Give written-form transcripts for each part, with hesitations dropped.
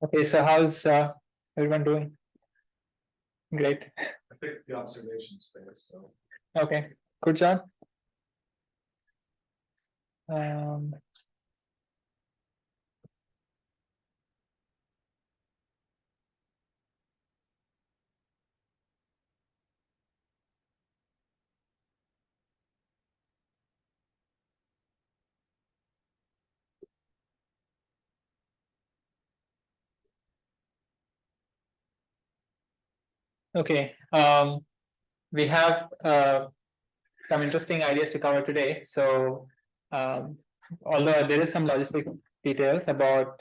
Okay, so how's everyone doing? Great. I picked the observation space, so. Okay, good job. Um, okay, we have some interesting ideas to cover today. So, although there is some logistic details about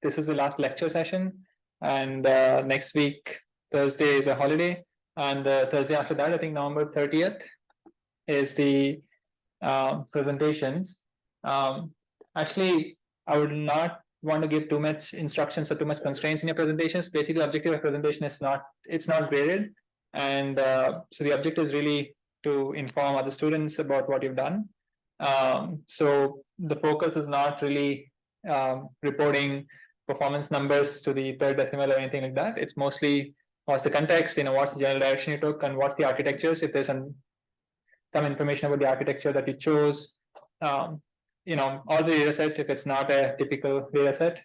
this is the last lecture session, and next week Thursday is a holiday, and Thursday after that, I think November 30th is the presentations. Actually, I would not want to give too much instructions or too much constraints in your presentations. Basically, the objective of presentation is it's not graded, and so the objective is really to inform other students about what you've done. So the focus is not really reporting performance numbers to the third decimal or anything like that. It's mostly what's the context, what's the general direction you took, and what's the architectures. If there's some information about the architecture that you chose, all the data set, if it's not a typical data set,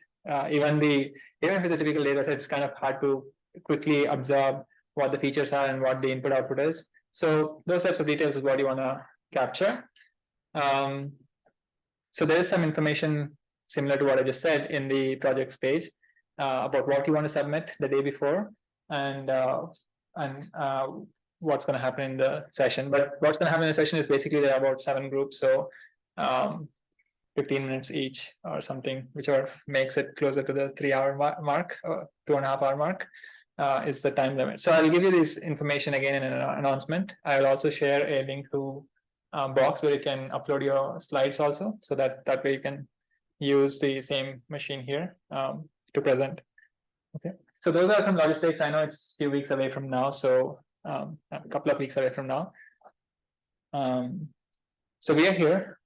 even if it's a typical data set, it's kind of hard to quickly absorb what the features are and what the input output is. So those types of details is what you want to capture. So there is some information similar to what I just said in the projects page about what you want to submit the day before and what's going to happen in the session. But what's going to happen in the session is basically there are about 7 groups, so 15 minutes each or something, whichever makes it closer to the 3-hour mark or 2.5-hour mark is the time limit. So I'll give you this information again in an announcement. I'll also share a link to box where you can upload your slides also, so that way you can use the same machine here to present. Okay, so those are some logistics. I know it's a few weeks away from now, so a couple of weeks away from now. So we are here,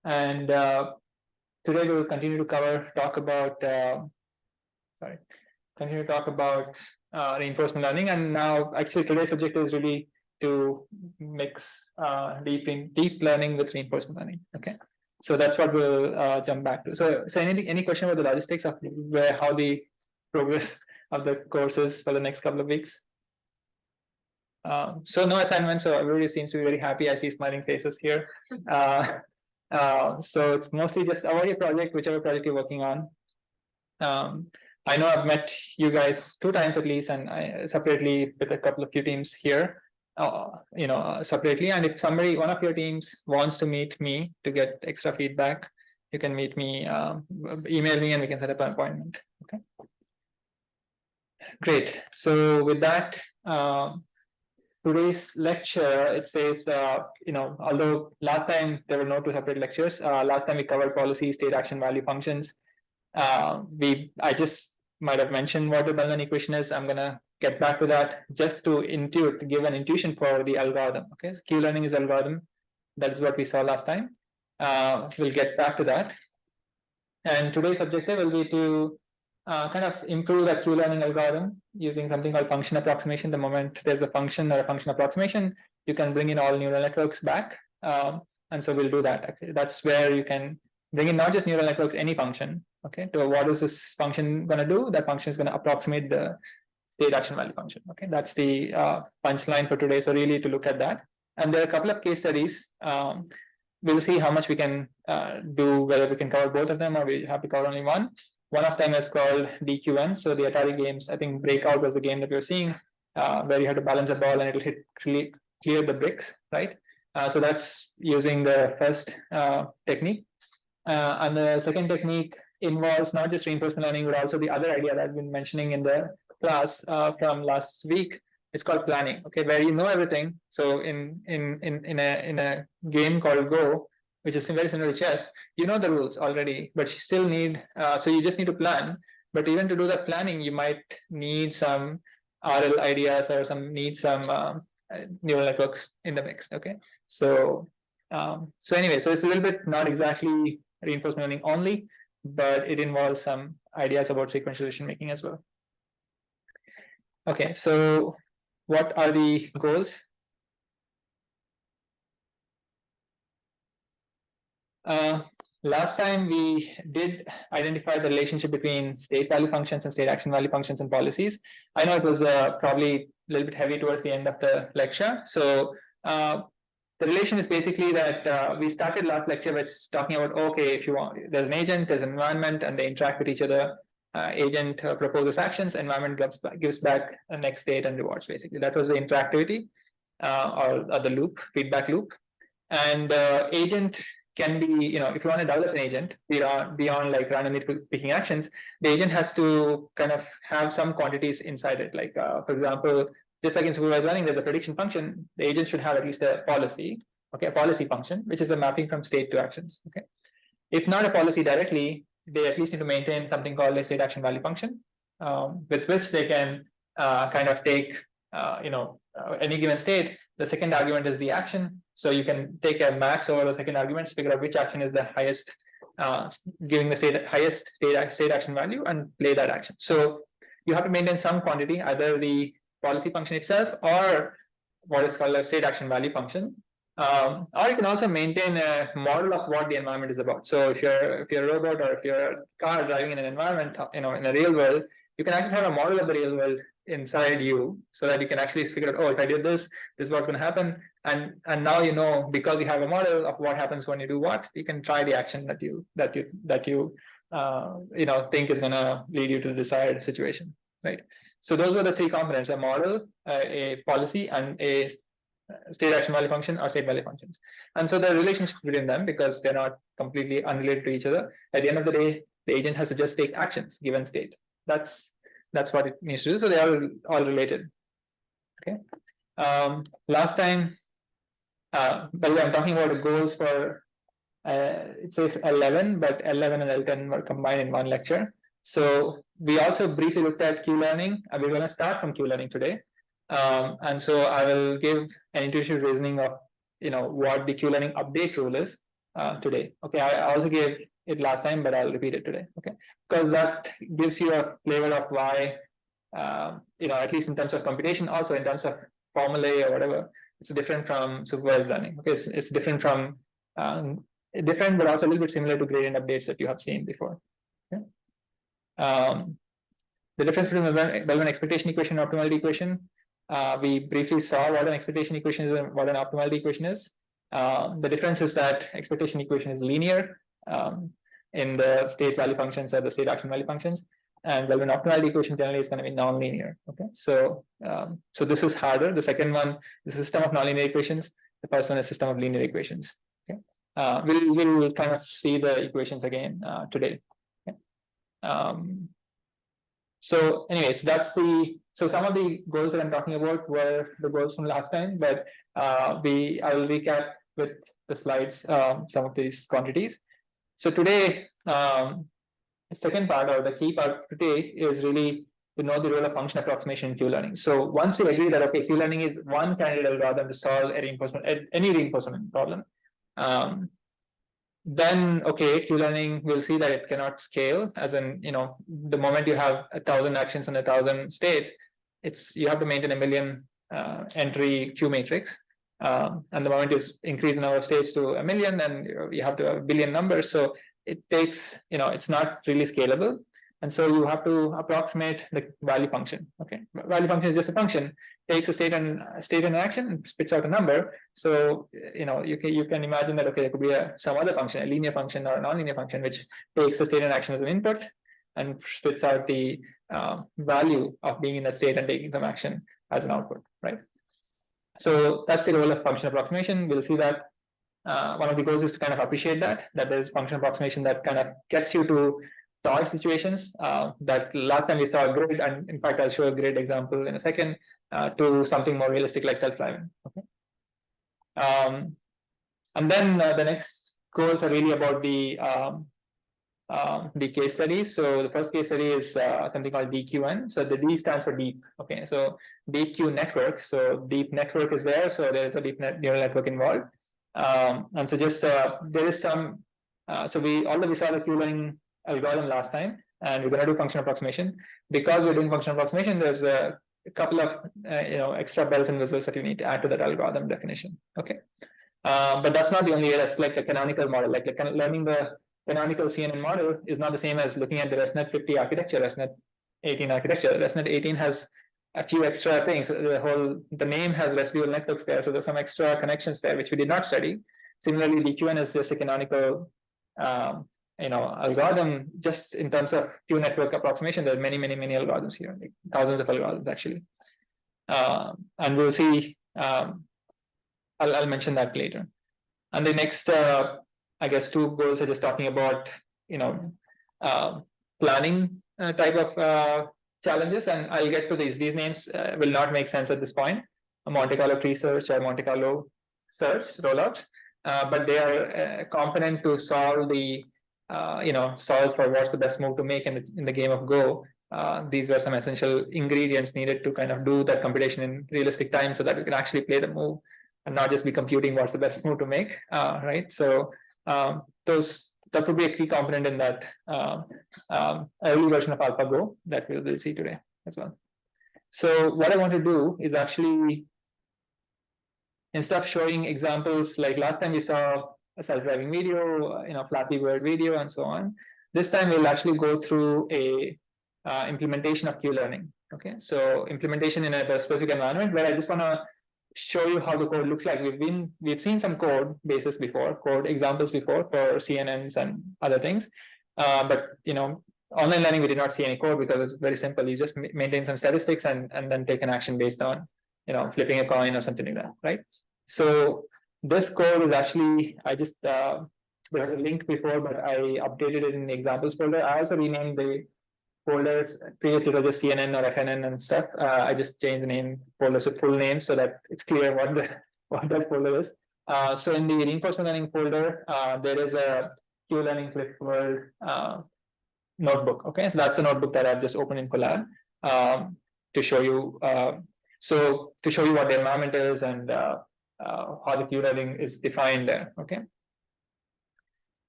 and today we'll continue to talk about reinforcement learning. And now, actually, today's objective is really to mix deep learning with reinforcement learning. Okay, so that's what we'll jump back to. So any question about the logistics of how the progress of the courses for the next couple of weeks? So no assignments, so everybody seems to be very happy. I see smiling faces here. So it's mostly just about your project, whichever project you're working on. I know I've met you guys 2 times at least, and I separately with a couple of few teams here, separately. And if one of your teams wants to meet me to get extra feedback, you can meet me, email me, and we can set up an appointment. Okay. Great. So with that, today's lecture, it says, although last time there were no 2 separate lectures, last time we covered policy, state, action, value functions. I just might have mentioned what the Bell equation is. I'm going to get back to that just to give an intuition for the algorithm. Okay, so Q-learning is algorithm. That's what we saw last time. We'll get back to that. And today's objective will be to kind of improve that Q-learning algorithm using something called function approximation. The moment there's a function or a function approximation, you can bring in all neural networks back. And so we'll do that. Actually, that's where you can bring in not just neural networks, any function. Okay, so what is this function going to do? That function is going to approximate the state action value function. Okay, that's the punchline for today. So really to look at that. And there are a couple of case studies. We'll see how much we can do, whether we can cover both of them or we have to cover only one. One of them is called DQN. So the Atari games, I think Breakout was the game that you're seeing, where you have to balance a ball and it'll clear the bricks, right? So that's using the first technique. And the second technique involves not just reinforcement learning, but also the other idea that I've been mentioning in the class from last week. It's called planning. Okay, where you know everything. So in a game called Go, which is very similar to chess, you know the rules already, but you still need. So you just need to plan. But even to do that planning, you might need some RL ideas or some neural networks in the mix. Okay, so anyway, so it's a little bit not exactly reinforcement learning only, but it involves some ideas about sequential decision making as well. Okay, so what are the goals? Last time we did identify the relationship between state value functions and state action value functions and policies. I know it was probably a little bit heavy towards the end of the lecture. So the relation is basically that we started last lecture with talking about, okay, if you want, there's an agent, there's an environment, and they interact with each other. Agent proposes actions, environment gives back a next state and rewards, basically. That was the interactivity or the loop, feedback loop. And agent can be, if you want to develop an agent beyond like randomly picking actions, the agent has to kind of have some quantities inside it. Like, for example, just like in supervised learning, there's a prediction function. The agent should have at least a policy, okay, a policy function, which is a mapping from state to actions. Okay, if not a policy directly, they at least need to maintain something called a state action value function, with which they can kind of take, any given state. The second argument is the action. So you can take a max over the second argument, figure out which action is the highest, giving the highest state action value and play that action. So you have to maintain some quantity, either the policy function itself or what is called a state action value function. Or you can also maintain a model of what the environment is about. So if you're a robot or if you're a car driving in an environment, in a real world, you can actually have a model of the real world inside you, so that you can actually figure out, oh, if I do this, this is what's going to happen. And now because you have a model of what happens when you do what, you can try the action that you think is going to lead you to the desired situation, right? So those were the three components: a model, a policy, and a state action value function or state value functions. And so the relationship between them, because they're not completely unrelated to each other, at the end of the day, the agent has to just take actions given state. That's what it needs to do. So they are all related. Okay. Last time, well, I'm talking about the goals for it says L11, but L11 and L10 were combined in one lecture. So we also briefly looked at Q-learning, and we're going to start from Q-learning today. And so I will give an intuitive reasoning of what the Q-learning update rule is today. Okay, I also gave it last time, but I'll repeat it today. Okay, because that gives you a flavor of why, at least in terms of computation, also in terms of formulae or whatever, it's different from supervised learning. Okay, it's different from different, but also a little bit similar to gradient updates that you have seen before. Okay. The difference between Bellman expectation equation and optimality equation. We briefly saw what an expectation equation is and what an optimality equation is. The difference is that expectation equation is linear in the state value functions or the state action value functions, and Bellman optimality equation generally is going to be non-linear. Okay, so this is harder. The second one is a system of nonlinear equations. The first one is a system of linear equations. Okay, we'll kind of see the equations again today. Okay. So anyways, so some of the goals that I'm talking about were the goals from last time, but I will recap with the slides some of these quantities. So today, the second part or the key part today is really to know the role of function approximation in Q-learning. So once we agree that, okay, Q-learning is one candidate algorithm to solve any reinforcement problem, then okay, Q-learning will see that it cannot scale, as in, the moment you have 1,000 actions and 1,000 states, you have to maintain a 1,000,000 entry Q matrix. And the moment you increase the number of states to 1,000,000, then you have to have 1 billion numbers. So it takes, it's not really scalable. And so you have to approximate the value function. Okay, value function is just a function, takes a state and action and spits out a number. So you can imagine that, okay, there could be some other function, a linear function or a nonlinear function, which takes the state and action as an input and spits out the value of being in that state and taking some action as an output, right? So that's the role of function approximation. We'll see that one of the goals is to kind of appreciate that there's function approximation that kind of gets you to toy situations. That last time we saw a grid, and in fact I'll show a grid example in a second, to something more realistic like self-driving. Okay. And then the next goals are really about the case studies. So the first case study is something called DQN. So the D stands for deep. Okay, so deep Q network. So deep network is there. So there is a deep neural network involved. And so just there is some. So although we saw the Q-learning algorithm last time, and we're going to do function approximation. Because we're doing function approximation, there's a couple of extra bells and whistles that you need to add to that algorithm definition. Okay, but that's not the only way. That's like the canonical model. Like learning the canonical CNN model is not the same as looking at the ResNet 50 architecture, ResNet 18 architecture. ResNet 18 has a few extra things. The name has REST dual networks there, so there's some extra connections there which we did not study. Similarly, DQN is just a canonical algorithm. Just in terms of Q network approximation, there are many algorithms here, like thousands of algorithms actually. And we'll see. I'll mention that later. And the next, I guess, two goals are just talking about planning type of challenges, and I'll get to these. These names will not make sense at this point. A Monte Carlo tree search or Monte Carlo search rollouts, but they are competent to solve the solve for what's the best move to make in the game of Go. These were some essential ingredients needed to kind of do that computation in realistic time, so that we can actually play the move and not just be computing what's the best move to make, right? So that would be a key component in that early version of AlphaGo that we'll see today as well. So what I want to do is actually, instead of showing examples like last time we saw a self-driving video, Flappy Bird video, and so on, this time we'll actually go through a implementation of Q-learning. Okay, so implementation in a specific environment where I just want to show you how the code looks like. We've seen some code bases before, code examples before for CNNs and other things, but online learning we did not see any code because it's very simple. You just maintain some statistics and then take an action based on flipping a coin or something like that, right? So this code is actually, I just there was a link before, but I updated it in the examples folder. I also renamed the folders. Previously it was just CNN or FNN and stuff. I just changed the name folders to full name so that it's clear what that folder is. So in the reinforcement learning folder, there is a Q-learning flipped world notebook. Okay, so that's the notebook that I've just opened in Collab to show you. So to show you what the environment is and how the Q-learning is defined there. Okay.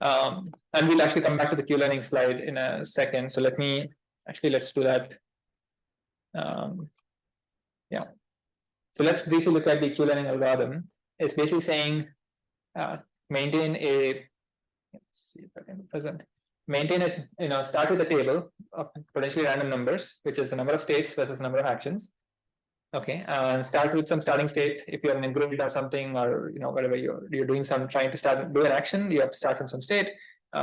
And we'll actually come back to the Q-learning slide in a second. So let's do that. Yeah. So let's briefly look at the Q-learning algorithm. It's basically saying maintain a, let's see if I can present. Maintain it, start with a table of potentially random numbers, which is the number of states versus the number of actions. Okay, and start with some starting state. If you're in a grid or something, or whatever you're doing trying to do an action, you have to start from some state.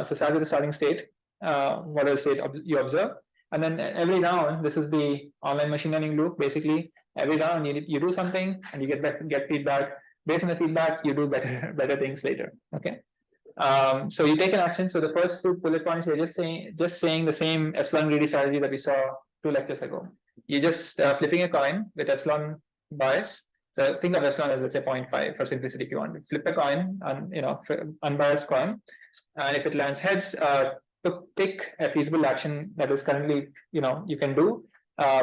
So start with the starting state, whatever state you observe, and then every round, this is the online machine learning loop. Basically, every round you do something and you get feedback. Based on the feedback, you do better things later. Okay, so you take an action. So the first two bullet points, you're just saying the same epsilon greedy strategy that we saw 2 lectures ago. You're just flipping a coin with epsilon bias. So think of epsilon as, let's say, 0.5 for simplicity. If you want to flip a coin, unbiased coin, and if it lands heads, to pick a feasible action that is currently you can do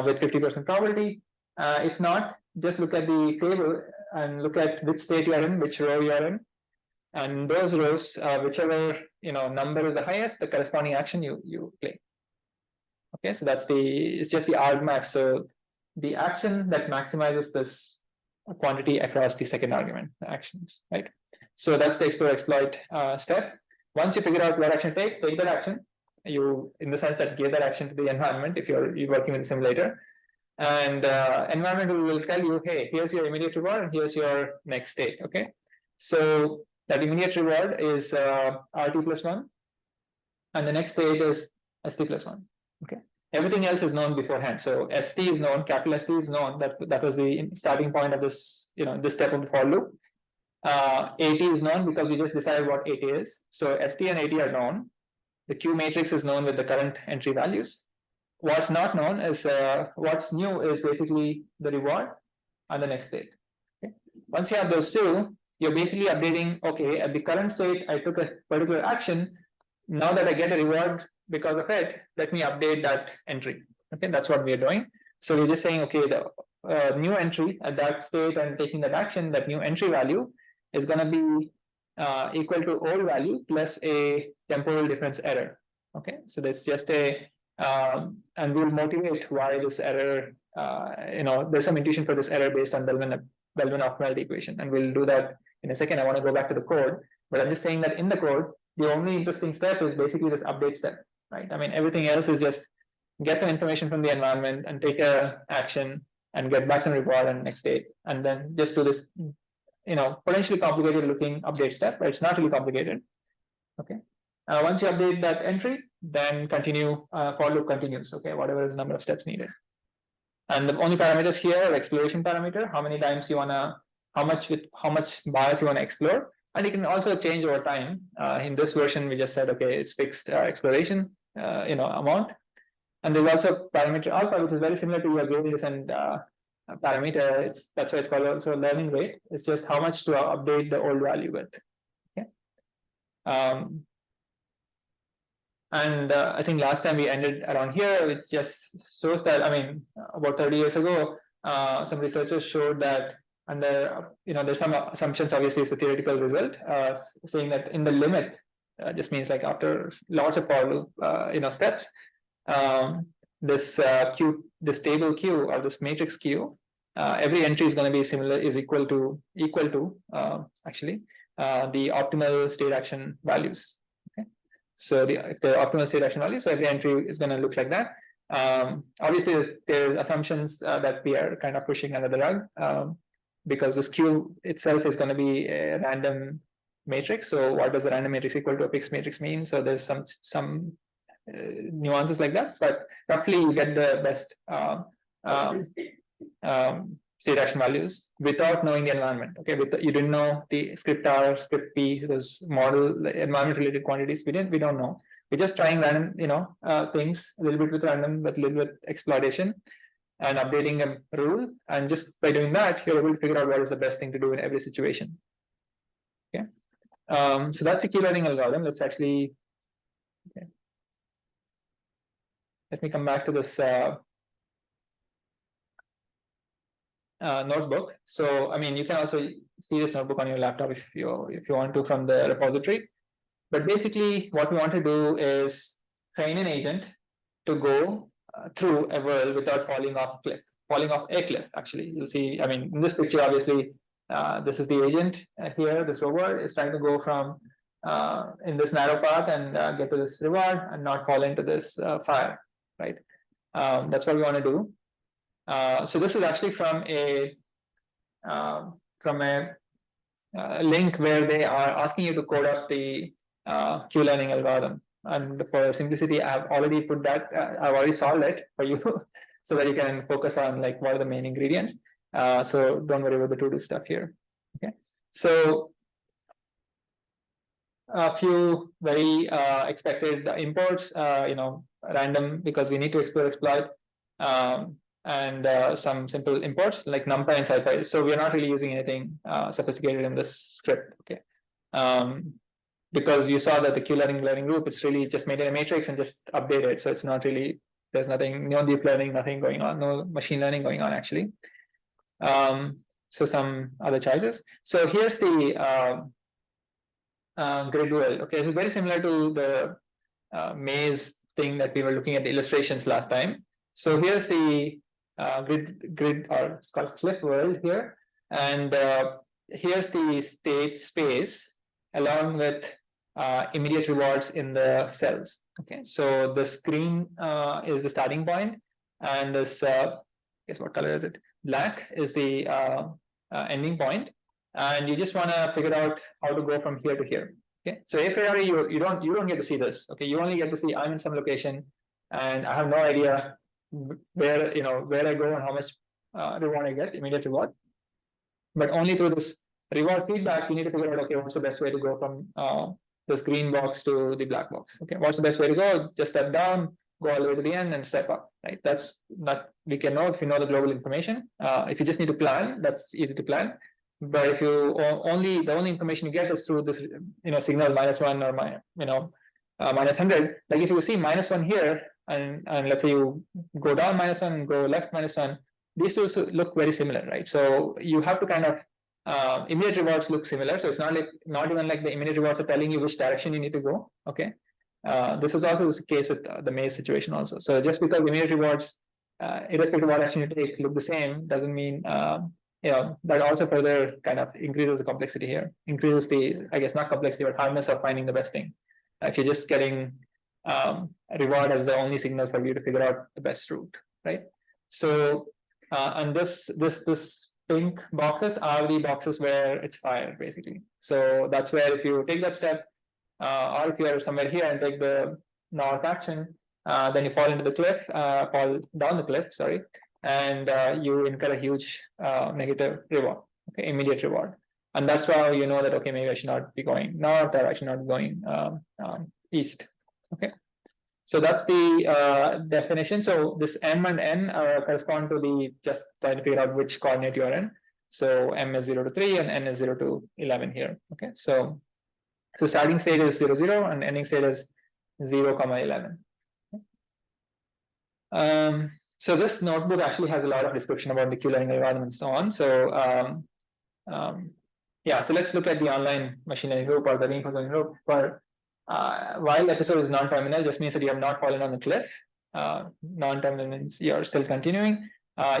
with 50% probability. If not, just look at the table and look at which state you are in, which row you are in, and those rows, whichever number is the highest, the corresponding action you play. Okay, so it's just the argmax. So the action that maximizes this quantity across the second argument actions, right? So that's the explore exploit step. Once you figure out what action take that action. You, in the sense that give that action to the environment if you're working with a simulator, and environment will tell you, hey, here's your immediate reward and here's your next state. Okay, so that immediate reward is RT plus 1, and the next state is ST plus 1. Okay, everything else is known beforehand. So ST is known, capital ST is known. That was the starting point of this, this step of the for loop. AT is known because we just decided what AT is. So ST and AT are known. The Q matrix is known with the current entry values. What's not known is what's new is basically the reward and the next state. Okay? Once you have those two, you're basically updating. Okay, at the current state, I took a particular action. Now that I get a reward because of it, let me update that entry. Okay, that's what we're doing. So we're just saying, okay, the new entry at that state and taking that action, that new entry value is going to be equal to old value plus a temporal difference error. Okay, so that's just a And we'll motivate why this error, there's some intuition for this error based on Bellman optimality equation. And we'll do that in a second. I want to go back to the code, but I'm just saying that in the code, the only interesting step is basically this update step, right? I mean, everything else is just get some information from the environment and take a action and get back some reward and next state, and then just do this, potentially complicated looking update step, but it's not really complicated. Okay. Once you update that entry, then continue, for loop continues, okay, whatever is the number of steps needed. And the only parameters here are exploration parameter, how many times you wanna, how much bias you wanna explore. And you can also change over time. In this version, we just said, okay, it's fixed exploration, amount. And there's also parameter alpha, which is very similar to your gradient descent parameter. That's why it's called also learning rate. It's just how much to update the old value with. Okay. And I think last time we ended around here, which just shows that, I mean, about 30 years ago, some researchers showed that under, there's some assumptions, obviously it's a theoretical result, saying that in the limit, just means like after lots of for loop, steps, this Q, this table Q or this matrix Q, every entry is going to be similar, is equal to actually the optimal state action values. Okay, so the optimal state action value, so every entry is going to look like that. Obviously, there's assumptions that we are kind of pushing under the rug, because this Q itself is going to be a random matrix. So what does the random matrix equal to a fixed matrix mean? So there's some nuances like that, but roughly you get the best state action values without knowing the environment. Okay, you didn't know the script R, script P, those model environment related quantities. We don't know. We're just trying random, things a little bit with random, but a little bit exploitation, and updating a rule. And just by doing that, you're able to figure out what is the best thing to do in every situation. Okay, so that's the key learning algorithm. Let's actually. Okay. Let me come back to this notebook. So, I mean, you can also see this notebook on your laptop if you want to from the repository. But basically, what we want to do is train an agent to go through a world without falling off a cliff. Actually, you'll see. I mean, in this picture, obviously, this is the agent here. This rover is trying to go from in this narrow path and get to this reward and not fall into this fire. Right, that's what we want to do. So this is actually from a link where they are asking you to code up the Q learning algorithm. And for simplicity, I've already put that. I've already solved it for you, so that you can focus on like what are the main ingredients. So don't worry about the to-do stuff here. Okay, so a few very expected imports, random, because we need to exploit, and some simple imports like numpy and scipy. So we're not really using anything sophisticated in this script. Okay, because you saw that the Q learning group, it's really just made in a matrix and just update it. So it's not really, there's nothing, no deep learning, nothing going on, no machine learning going on actually. So some other choices. So here's the grid world. Okay, this is very similar to the maze thing that we were looking at the illustrations last time. So here's the grid, or it's called cliff world here, and here's the state space along with immediate rewards in the cells. Okay, so the screen is the starting point, and this guess what color is it? Black is the ending point, and you just want to figure out how to go from here to here. Okay, so a priori you don't get to see this. Okay, you only get to see I'm in some location, and I have no idea where I go and how much reward I get, immediate reward. But only through this reward feedback, you need to figure out, okay, what's the best way to go from this green box to the black box. Okay, what's the best way to go? Just step down, go all the way to the end, and step up. Right? That's not we can know if you know the global information. If you just need to plan, that's easy to plan. But if you the only information you get is through this, signal -1 or -100. Like if you see -1 here, and let's say you go down -1, go left -1, these two look very similar, right? So you have to kind of immediate rewards look similar. So it's not even like the immediate rewards are telling you which direction you need to go. Okay, This is also the case with the maze situation also. So just because immediate rewards, irrespective of what action you take, look the same, doesn't mean that also further kind of increases the complexity here, increases the, I guess not complexity, but hardness of finding the best thing. If you're just getting a reward as the only signal for you to figure out the best route, right? So and this pink boxes are the boxes where it's fired basically. So that's where if you take that step, or if you are somewhere here and take the north action, then you fall into the cliff, fall down the cliff, sorry, and you incur a huge negative reward, okay, immediate reward. And that's why you know that, okay, maybe I should not be going north, or I should not be going east, okay. So that's the definition. So this M and N correspond to the, just trying to figure out which coordinate you are in. So M is 0 to 3 and N is 0 to 11 here, okay. So starting state is 0, 0 and ending state is 0, 11. So this notebook actually has a lot of description about the Q-learning algorithm and so on. So yeah, so let's look at the online machine learning group or the reinforcement group. For while episode is non-terminal, just means that you have not fallen on the cliff. Non-terminal means you're still continuing.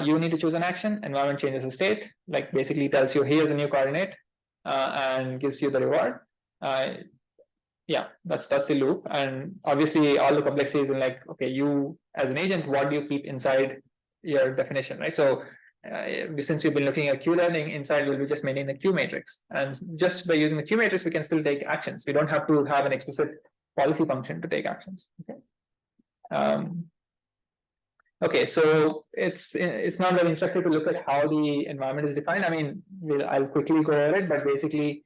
You need to choose an action. Environment changes the state, like basically tells you here's a new coordinate and gives you the reward. Yeah, that's the loop. And obviously all the complexities in like, okay, you as an agent, what do you keep inside your definition, right? So since we've been looking at Q learning, inside will be just maintaining the Q matrix. And just by using the Q matrix, we can still take actions. We don't have to have an explicit policy function to take actions. Okay. Okay, so it's not very instructive to look at how the environment is defined. I mean, I'll quickly go over it, but basically,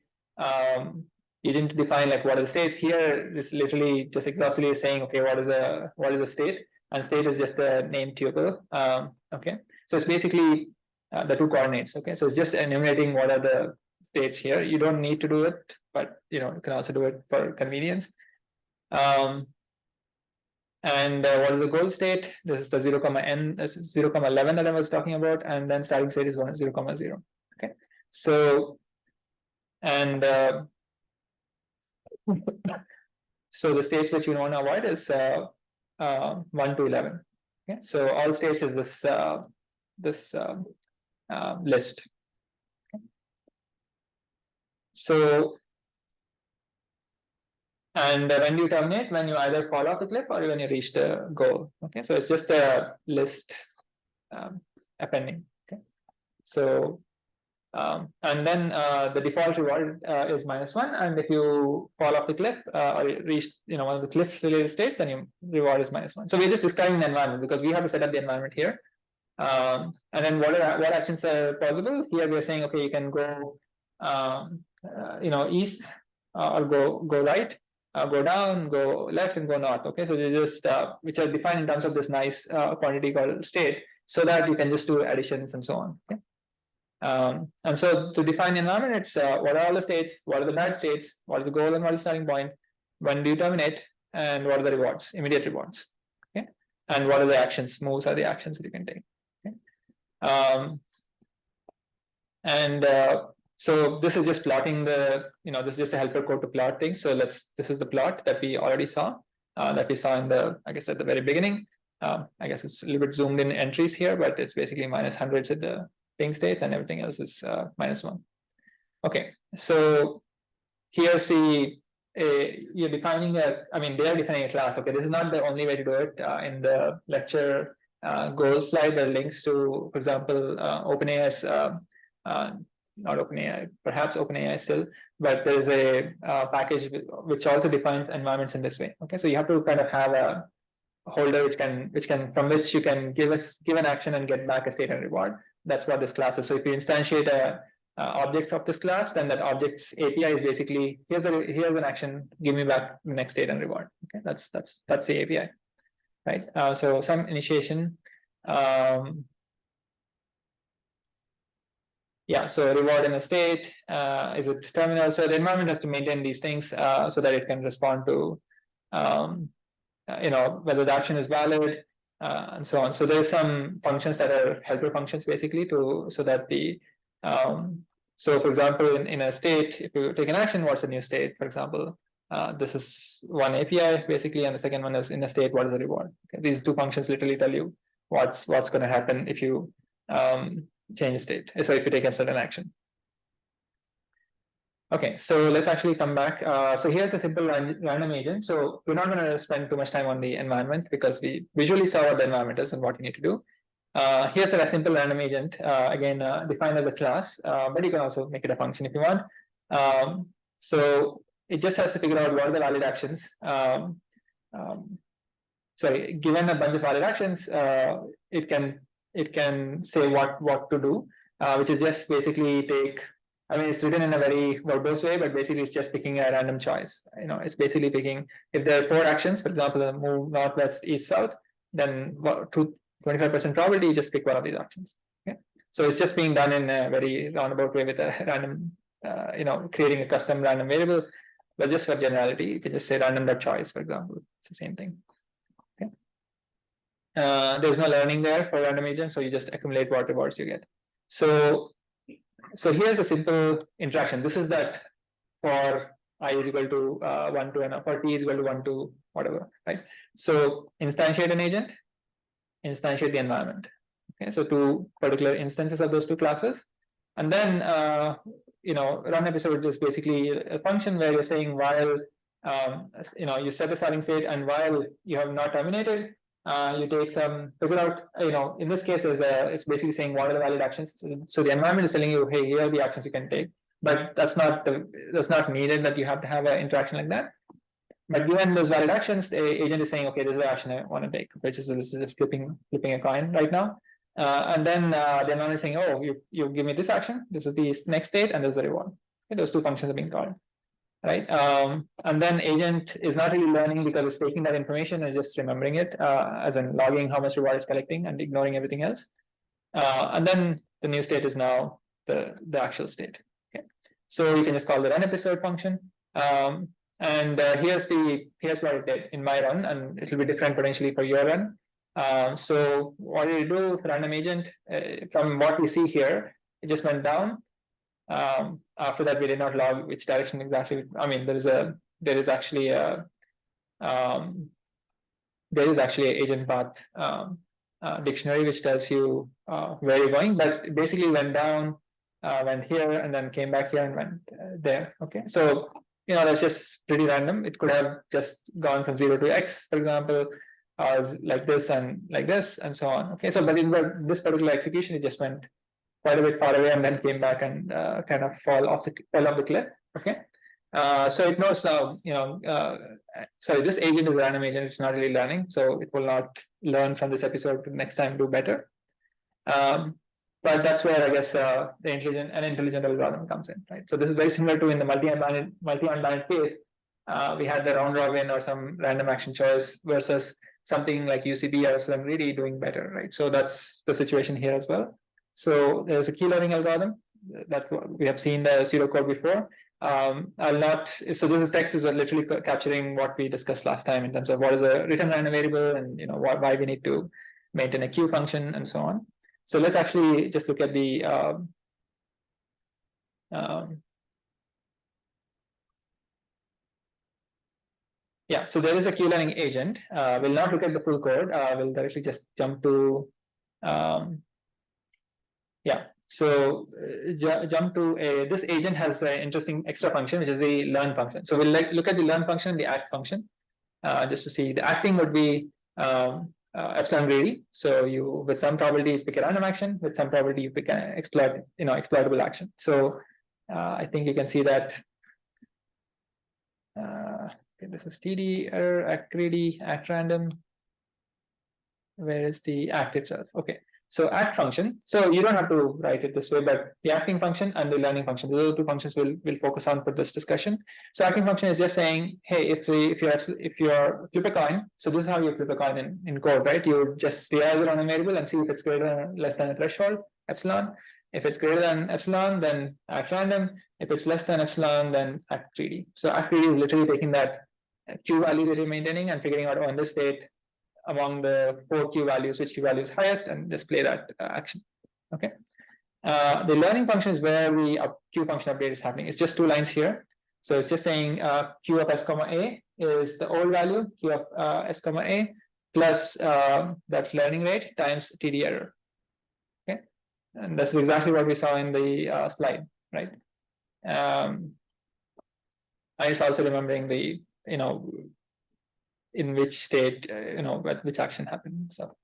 you didn't define like what are the states here. This literally just exhaustively is saying, okay, what is a state, and state is just a named tuple. Okay, so it's basically the two coordinates. Okay, so it's just enumerating what are the states here. You don't need to do it, but you can also do it for convenience. And what is the goal state? This is the 0, n, this is 0, 11 that I was talking about, and then starting state is 1, 0, 0. Okay, so and so the states which you want to avoid is 1 to 11. Okay, so all states is this list. Okay. So and when you terminate, when you either fall off the cliff or when you reach the goal. Okay, so it's just a list appending. Okay, so and then the default reward is -1, and if you fall off the cliff or reach one of the cliff related states, then your reward is -1. So we're just describing the environment because we have to set up the environment here. And then what actions are possible? Here we are saying, okay, you can go east or go right. Go down, go left, and go north. Okay, so they just which are defined in terms of this nice quantity called state, so that you can just do additions and so on. Okay, and so to define the environment, it's what are all the states, what are the bad states, what is the goal and what is the starting point, when do you terminate, and what are the rewards, immediate rewards. Okay, and what are the actions, moves are the actions that you can take. Okay, so this is just plotting the, this is just a helper code to plot things. So this is the plot that we already saw, in the, I guess at the very beginning. I guess it's a little bit zoomed in entries here, but it's basically -100s at the ping states and everything else is -1. Okay, so here see you're defining they are defining a class. Okay, this is not the only way to do it. In the lecture goals slide, there are links to, for example, OpenAI's not OpenAI, perhaps OpenAI still, but there's a package which also defines environments in this way. Okay, so you have to kind of have a holder from which you can give an action and get back a state and reward. That's what this class is. So if you instantiate a object of this class, then that object's API is basically here's an action, give me back the next state and reward. Okay, that's the API, right? So some initiation. Yeah, so reward in a state, is it terminal? So the environment has to maintain these things so that it can respond to, whether the action is valid and so on. So there's some functions that are helper functions basically so that the, so for example, in a state, if you take an action, what's a new state, for example? This is one API basically, and the second one is in a state, what is the reward? Okay, these two functions literally tell you what's going to happen if you change state. So if you take a certain action. Okay, so let's actually come back. So here's a simple random agent. So we're not going to spend too much time on the environment because we visually saw what the environment is and what you need to do. Here's a simple random agent, again, defined as a class, but you can also make it a function if you want. So it just has to figure out what are the valid actions. Sorry, given a bunch of valid actions, it can say what to do, which is just basically take. I mean, it's written in a very verbose way, but basically it's just picking a random choice. It's basically picking if there are 4 actions, for example, move northwest, east, south, then 25% probability, you just pick one of these actions. Okay, so it's just being done in a very roundabout way with a random, creating a custom random variable. But just for generality, you can just say random.choice, for example. It's the same thing. Okay. There's no learning there for random agent, so you just accumulate what rewards you get. So here's a simple interaction. This is that for I is equal to 1 to n, for t is equal to 1 to whatever, right? So instantiate an agent, instantiate the environment. Okay, so 2 particular instances of those 2 classes, and then run episode is basically a function where you're saying while you set the starting state, and while you have not terminated, you take some figure out. In this case, it's basically saying what are the valid actions. So the environment is telling you, hey, here are the actions you can take, but that's not needed that you have to have an interaction like that. But given those valid actions, the agent is saying, okay, this is the action I want to take, which is just flipping a coin right now. And then the environment is saying, oh, you give me this action, this is the next state, and this is the reward. Okay, those 2 functions are being called, right? And then agent is not really learning because it's taking that information and just remembering it, as in logging how much reward it's collecting and ignoring everything else. And then the new state is now the actual state. Okay, so you can just call the run episode function. And here's what it did in my run, and it will be different potentially for your run. So what did it do for random agent? From what we see here, it just went down. After that, we did not log which direction exactly. I mean, there is actually a agent path dictionary which tells you where you're going, but basically went down, went here, and then came back here and went there. Okay, so that's just pretty random. It could have just gone from 0 to x, for example, or like this and so on. Okay, so but in this particular execution, it just went quite a bit far away and then came back and kind of fell off the cliff. Okay, so it knows now. Sorry, this agent is a random agent. It's not really learning, so it will not learn from this episode to next time do better. But that's where I guess the intelligent algorithm comes in, right? So this is very similar to in the multi-unbounded case. We had the round robin or some random action choice versus something like UCB or some really doing better, right? So that's the situation here as well. So there's a key learning algorithm that we have seen the pseudocode before. I'll not. So this text is literally capturing what we discussed last time in terms of what is a return random variable and why we need to maintain a queue function and so on. So let's actually just look at the yeah. So there is a queue learning agent. We'll not look at the full code. We'll directly just jump to yeah. So jump to this agent has an interesting extra function, which is the learn function. So we'll look at the learn function, the act function, just to see the acting would be epsilon greedy. So you, with some probability, you pick a random action. With some probability, you pick an exploitable action. So I think you can see that. Okay, this is TD error, act greedy, act random. Where is the act itself? Okay. So act function. So you don't have to write it this way, but the acting function and the learning function, those are 2 functions we'll focus on for this discussion. So acting function is just saying, hey, if you're flip a coin, so this is how you flip a coin in code, right? You just realize it on a variable and see if it's greater than or less than a threshold, epsilon. If it's greater than epsilon, then act random. If it's less than epsilon, then act greedy. So act greedy is literally taking that Q value that you're maintaining and figuring out on this state among the 4 Q values, which Q value is highest, and display that action. Okay. The learning function is where the Q function update is happening. It's just 2 lines here. So it's just saying q of s comma a is the old value, q of s comma a plus that learning rate times TD error. Okay, and that's exactly what we saw in the slide, right? And it's also remembering the in which state which action happened. So,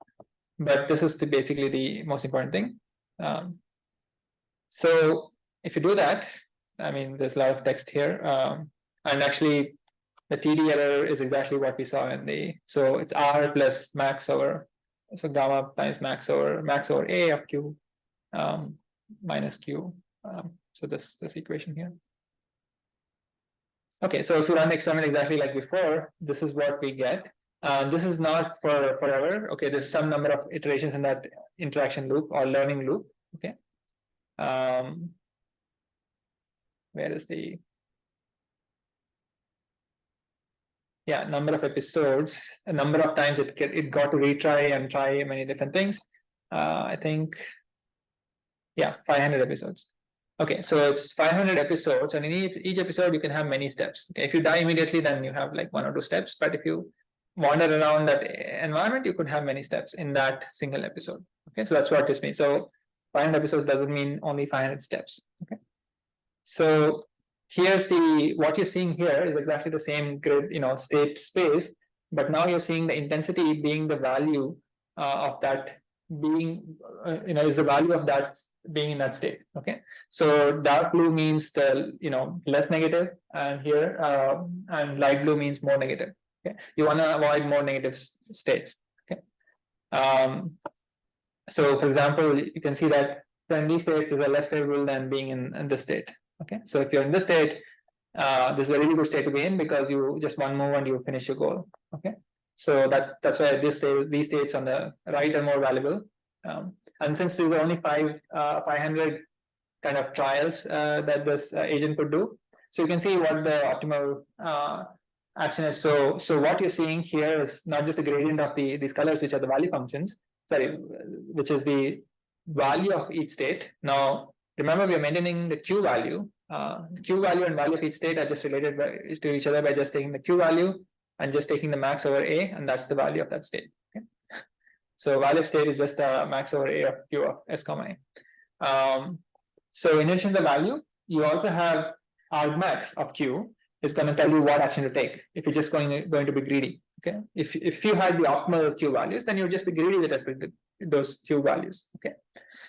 but this is basically the most important thing. So if you do that, I mean, there's a lot of text here, and actually the TD error is exactly what we saw in the, so it's R plus max over, so gamma times max over A of Q minus Q. So this equation here. Okay, so if you run the experiment exactly like before, this is what we get. This is not for forever. Okay, there's some number of iterations in that interaction loop or learning loop. Okay. Where is the number of episodes, a number of times it got to retry and try many different things. I think 500 episodes. Okay, so it's 500 episodes, and in each episode you can have many steps. Okay, if you die immediately, then you have like 1 or 2 steps, but if you wander around that environment, you could have many steps in that single episode. Okay, so that's what this means. So 500 episodes doesn't mean only 500 steps. Okay, so here's what you're seeing here is exactly the same grid, state space, but now you're seeing the intensity being the value of that being, is the value of that being in that state. Okay, so dark blue means the less negative, and here and light blue means more negative. Okay, you want to avoid more negative states. Okay, so for example, you can see that friendly states is less favorable than being in this state. Okay, so if you're in this state, this is a really good state to be in because you just one move and you finish your goal. Okay, so that's why these states on the right are more valuable. And since there were only 500 kind of trials that this agent could do, so you can see what the optimal action is. So what you're seeing here is not just the gradient of these colors, which are the value functions, which is the value of each state. Now remember, we are maintaining the Q value. The Q value and value of each state are just related to each other by just taking the Q value and just taking the max over A, and that's the value of that state. Okay? So value of state is just max over A of Q of S comma A. So in addition to the value, you also have argmax of Q is going to tell you what action to take if you're just going to be greedy. Okay, if you had the optimal Q values, then you'll just be greedy with respect to those Q values. Okay,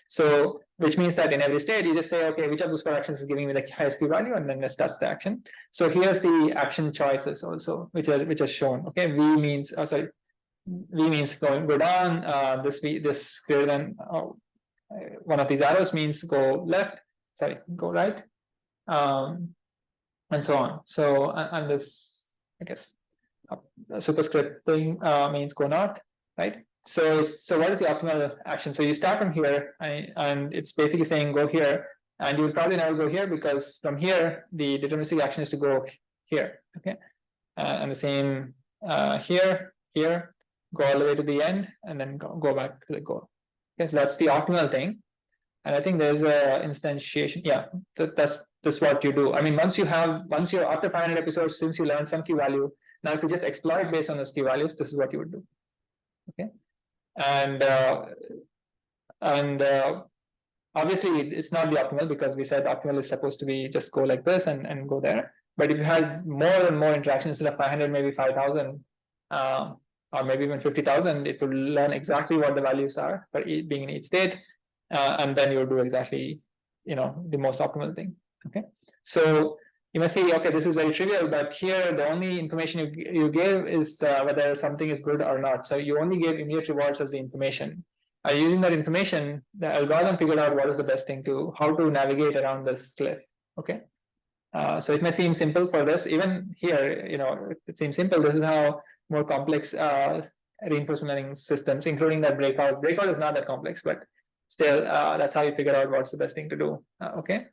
so which means that in every state you just say, okay, which of those 4 actions is giving me the highest Q value, and then that starts the action. So here's the action choices also, which are shown. Okay, V means V means go down. This greater than one of these arrows means go left. Sorry, go right, and so on. So and this, I guess, superscript thing means go north, right? So what is the optimal action? So you start from here, and it's basically saying go here, and you'll probably never go here because from here the deterministic action is to go here. Okay, and the same here, go all the way to the end, and then go back to the goal. Okay, so that's the optimal thing. And I think there's a instantiation. Yeah, that's what you do. I mean, once you're after 500 episodes, since you learned some key value, now if you just exploit based on those key values, this is what you would do. Okay, and obviously it's not the optimal because we said optimal is supposed to be just go like this and go there. But if you had more and more interactions instead of 500, maybe 5,000, or maybe even 50,000, it will learn exactly what the values are for being in each state. And then you'll do exactly, the most optimal thing. Okay, so you may say, okay, this is very trivial, but here the only information you gave is whether something is good or not. So you only gave immediate rewards as the information. Using that information, the algorithm figured out what is the best thing how to navigate around this cliff. Okay, so it may seem simple for this. Even here, it seems simple. This is how more complex reinforcement learning systems, including that breakout is not that complex, but still, that's how you figure out what's the best thing to do. Okay,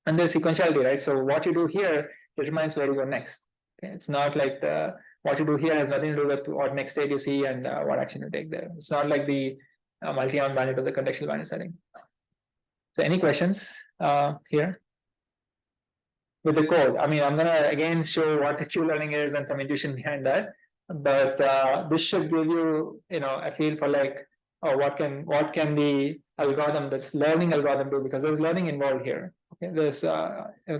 and there's sequentiality, right? So what you do here determines where you go next. Okay, it's not like what you do here has nothing to do with what next state you see and what action you take there. It's not like the multi-arm bandit or the contextual bandit setting. So any questions here? with the code. I mean, I'm gonna again show what the Q learning is and some intuition behind that. But this should give you, a feel for like, oh, what can the algorithm, this learning algorithm do? Because there's learning involved here. Okay, there's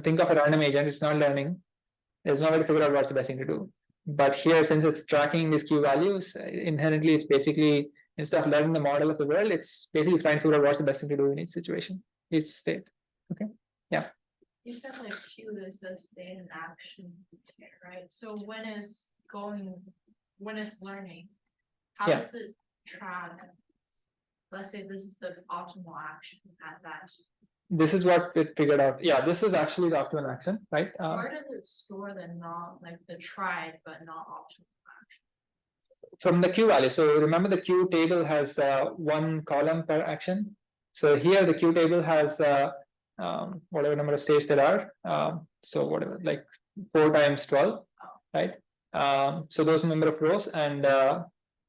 think of a random agent. It's not learning. There's no way to figure out what's the best thing to do. But here, since it's tracking these Q values, inherently, it's basically instead of learning the model of the world, it's basically trying to figure out what's the best thing to do in each situation, each state. Okay, yeah. You said like Q is a state and action, right? So when is learning, how Yeah. does it track? Let's say this is the optimal action at that. This is what it figured out. Yeah, this is actually the optimal action, right? Where does it store the tried but not optimal action? From the Q value. So remember the Q table has one column per action. So here the Q table has whatever number of states there are. So whatever, like 4 times 12, right? So those number of rows and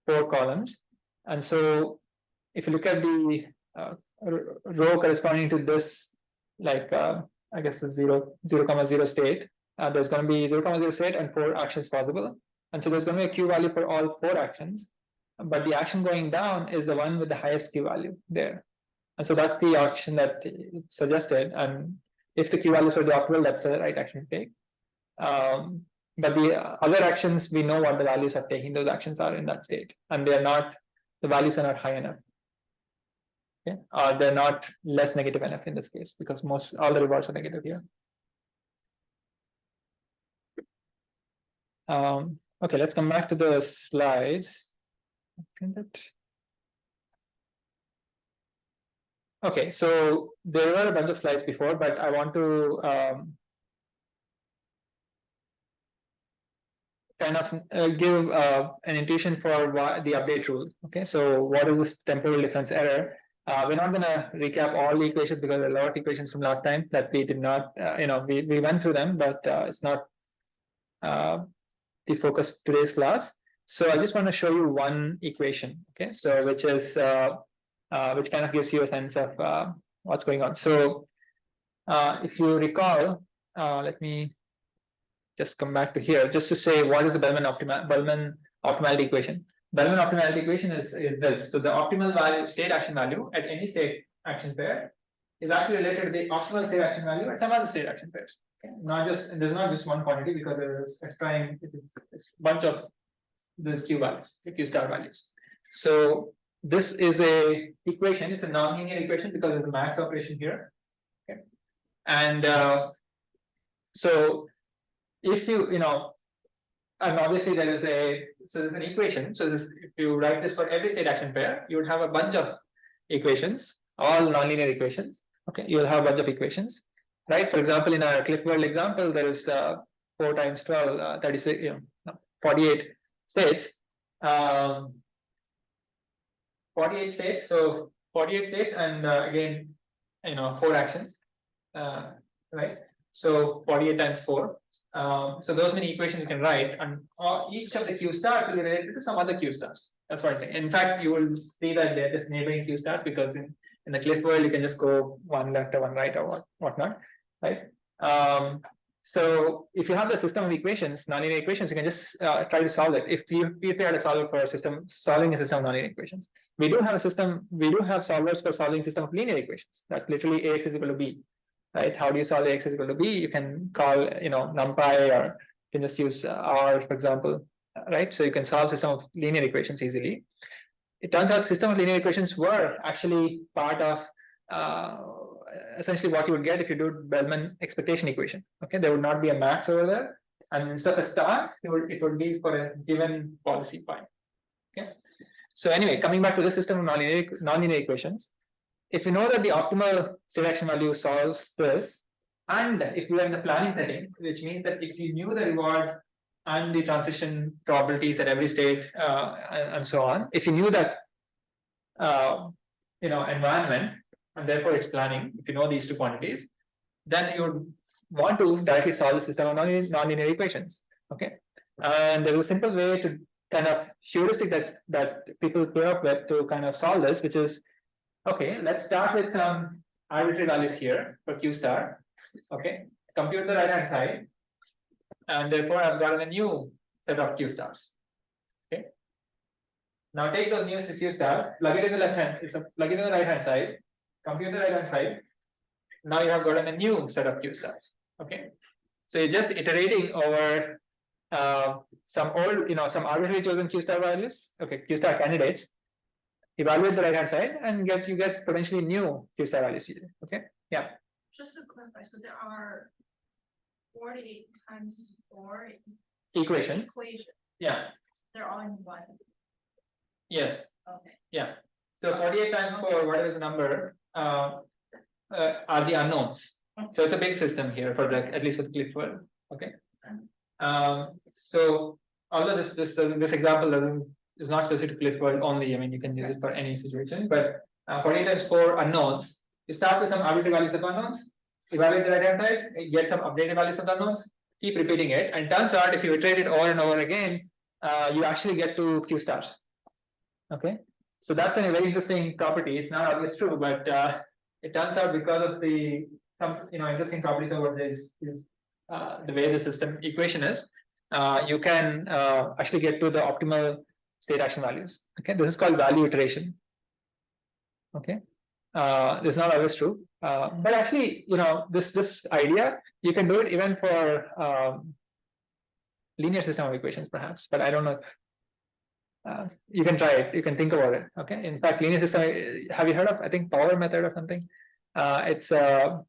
4 columns. And so if you look at the row corresponding to this, like I guess the 0,0 state, there's going to be 0,0 state and 4 actions possible. And so there's going to be a Q value for all 4 actions. But the action going down is the one with the highest Q value there. And so that's the action that it's suggested. And if the Q values are the optimal, that's the right action to take. But the other actions, we know what the values of taking those actions are in that state. And the values are not high enough. Okay? They're not less negative enough in this case, because all the rewards are negative here. Okay, let's come back to the slides. Okay, so there were a bunch of slides before, but I want to kind of give an intuition for the update rule. Okay, so what is this temporal difference error? We're not going to recap all the equations because there are a lot of equations from last time that we did not, we went through them, but it's not the focus of today's class. So I just want to show you one equation, okay? So which is which kind of gives you a sense of what's going on. So if you recall, let me just come back to here just to say what is the Bellman optimality equation. Bellman optimality equation is this. So the optimal value, state action value at any state action pair is actually related to the optimal state action value at some other state action pairs. Okay? There's not just one quantity because there's a bunch of these Q values, the Q star values. So this is a equation. It's a nonlinear equation because there's a max operation here. Okay, and so if and obviously there's an equation. So if you write this for every state action pair, you would have a bunch of equations, all nonlinear equations. Okay, you'll have a bunch of equations, right? For example, in our cliff world example, there is 4 times 12, 36, 48 states. 48 states. So 48 states, and again, 4 actions, right? So 48 times 4. So those many equations you can write, and each of the Q stars will be related to some other Q stars. That's what I'm saying. In fact, you will see that they're just neighboring Q stars because in the cliff world you can just go one left or one right or whatnot, right? So if you have the system of equations, nonlinear equations, you can just try to solve it. If you had a solver for solving a system of nonlinear equations, we do have solvers for solving a system of linear equations. That's literally Ax is equal to B. Right? How do you solve Ax is equal to B? You can call, NumPy, or you can just use R, for example, right? So you can solve system of linear equations easily. It turns out system of linear equations were actually part of essentially what you would get if you do Bellman expectation equation. Okay, there would not be a max over there, and instead of a star, it would be for a given policy point. Okay, so anyway, coming back to the system of nonlinear equations. If you know that the optimal state action value solves this, and if you are in the planning setting, which means that if you knew the reward and the transition probabilities at every state and so on, if you knew that environment and therefore its planning, if you know these 2 quantities, then you would want to directly solve the system of nonlinear equations. Okay, and there's a simple way to kind of heuristic that people came up with to kind of solve this, which is, okay, let's start with some arbitrary values here for Q star. Okay, compute the right hand side, and therefore I've gotten a new set of Q stars. Okay. Now take those new Q stars, plug it in the left hand, plug it in the right hand side, compute the right hand side. Now you have gotten a new set of Q stars. Okay. So you're just iterating over some old, some arbitrarily chosen Q star values. Okay, Q star candidates. Evaluate the right hand side and you get potentially new Q star values here. Okay. Yeah. Just to clarify, so there are 48 times 4 Equations. Yeah. They're all in one. Yes. Okay. Yeah. So 48 times 4, whatever the number, are the unknowns. So it's a big system here for at least for the Clifford. Okay. So although this example is not specific to Clifford only, I mean you can use it for any situation, but 48 times 4 unknowns. You start with some arbitrary values of unknowns, evaluate the right hand side, get some updated values of unknowns, keep repeating it, and turns out if you iterate it over and over again, you actually get to Q stars. Okay, so that's a very interesting property. It's not always true, but it turns out because of some interesting properties over this the way the system equation is, you can actually get to the optimal state action values. Okay, this is called value iteration. Okay, this is not always true, but actually, this idea you can do it even for linear system of equations, perhaps. But I don't know. You can try it. You can think about it. Okay. In fact, linear system. Have you heard of? I think power method or something. It's a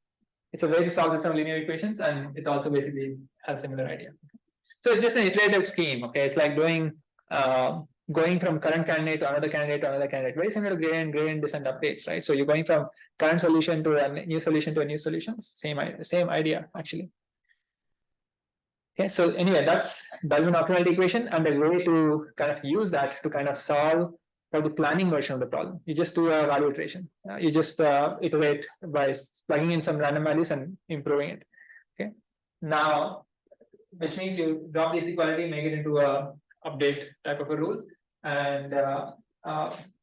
way to solve system of linear equations, and it also basically has a similar idea. So it's just an iterative scheme. Okay, it's like going from current candidate to another candidate to another candidate. Very similar to gradient descent updates, right? So you're going from current solution to a new solution to a new solution. Same idea actually. Okay, so anyway, that's Bellman optimality equation, and a way to kind of use that to kind of solve for the planning version of the problem. You just do a value iteration. You just iterate by plugging in some random values and improving it. Okay, now, which means you drop the inequality, make it into a update type of a rule, and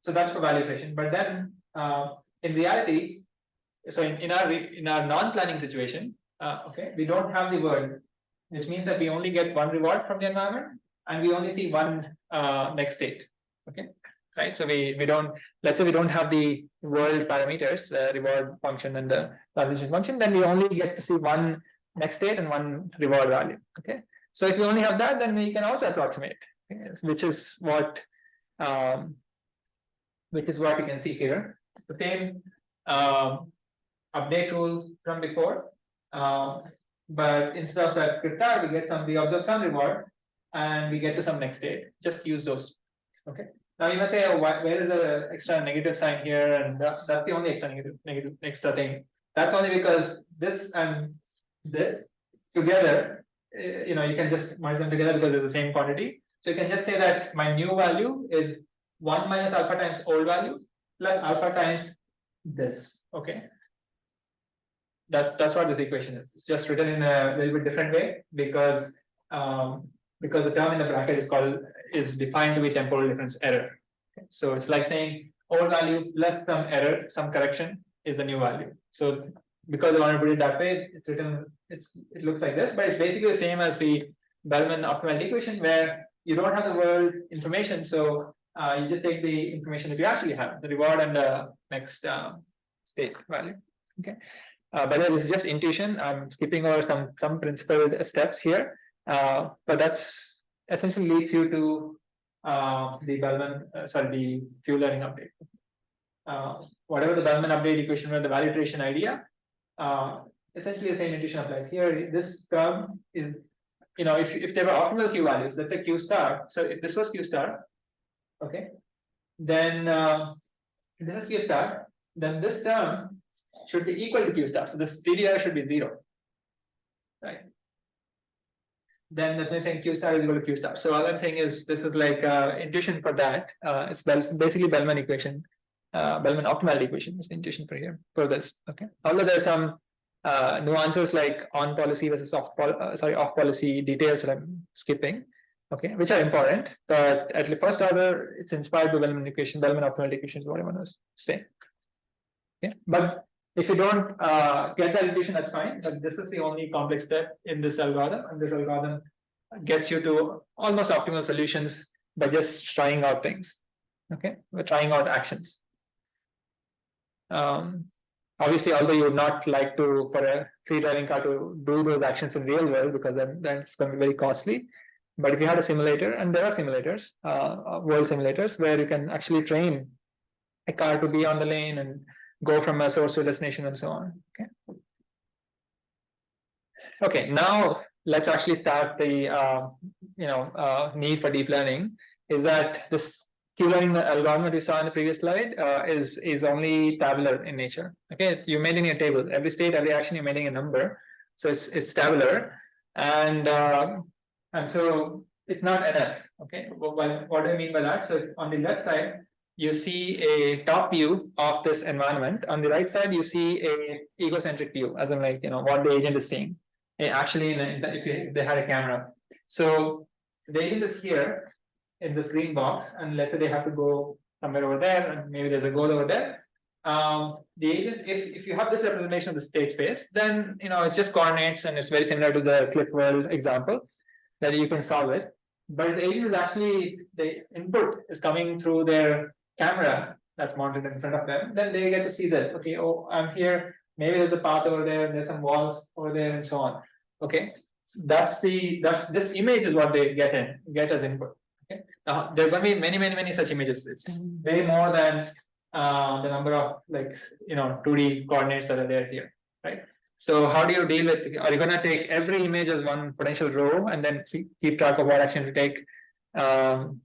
so that's for value iteration. But then in reality, so in our non-planning situation, okay, we don't have the world, which means that we only get one reward from the environment, and we only see one next state. Okay, right? So we don't, let's say we don't have the world parameters, the reward function and the transition function, then we only get to see one next state and one reward value. Okay, so if we only have that, then we can also approximate, okay, which is what you can see here. The same update rule from before. But instead of that script R, we observe some reward, and we get to some next state. Just use those. Okay. Now you must say, oh, where is the extra negative sign here? And that's the only extra thing. That's only because this and this together, you can just merge them together because they're the same quantity. So you can just say that my new value is 1 minus alpha times old value plus alpha times this. Okay. That's what this equation is. It's just written in a little bit different way because the term in the bracket is defined to be temporal difference error. Okay. So it's like saying old value plus some error, some correction is the new value. So because I want to put it that way, it's written. It looks like this, but it's basically the same as the Bellman optimality equation, where you don't have the world information, so you just take the information that you actually have, the reward and the next state value. Okay. By the way, this is just intuition. I'm skipping over some principal steps here, but that's essentially leads you to the Q learning update. Whatever the Bellman update equation or the value iteration idea, essentially the same intuition applies here. This term is, if there were optimal Q values, let's say Q star. So if this was Q star, okay, then if this is Q star, then this term should be equal to Q star. So this TDR should be 0, right? Then that's why saying Q star is equal to Q star. So all I'm saying is this is like intuition for that. It's basically Bellman equation, Bellman optimality equation is the intuition for this. Okay. Although there are some nuances like on policy versus off policy details that I'm skipping. Okay, which are important, but at the first order, it's inspired by Bellman equation, Bellman optimality equation is what I want to say. Yeah, but If you don't get the allocation, that's fine. But this is the only complex step in this algorithm, and this algorithm gets you to almost optimal solutions by just trying out things. Okay, we're trying out actions. Obviously, although you would not like to for a free driving car to do those actions in real world, because then it's going to be very costly. But if you had a simulator, and there are simulators, world simulators, where you can actually train a car to be on the lane and go from a source to a destination and so on. Okay. Okay. Now let's actually start the need for deep learning. Is that this Q-learning algorithm that we saw in the previous slide is only tabular in nature. Okay, you're maintaining a table. Every state, every action, you're maintaining a number. So it's tabular, and so it's not enough. Okay, well, what do I mean by that? So on the left side, you see a top view of this environment. On the right side, you see a egocentric view, as in like what the agent is seeing. Actually, if they had a camera, so the agent is here in this green box, and let's say they have to go somewhere over there, and maybe there's a goal over there. The agent, if you have this representation of the state space, then it's just coordinates, and it's very similar to the cliff world example that you can solve it. But the agent is actually, the input is coming through their camera that's mounted in front of them. Then they get to see this. Okay, oh, I'm here. Maybe there's a path over there. There's some walls over there, and so on. Okay, that's this image is what they get as input. Okay, now there are going to be many such images. It's way more than the number of 2D coordinates that are there here, right? So how do you deal with? Are you going to take every image as one potential row and then keep track of what action to take? In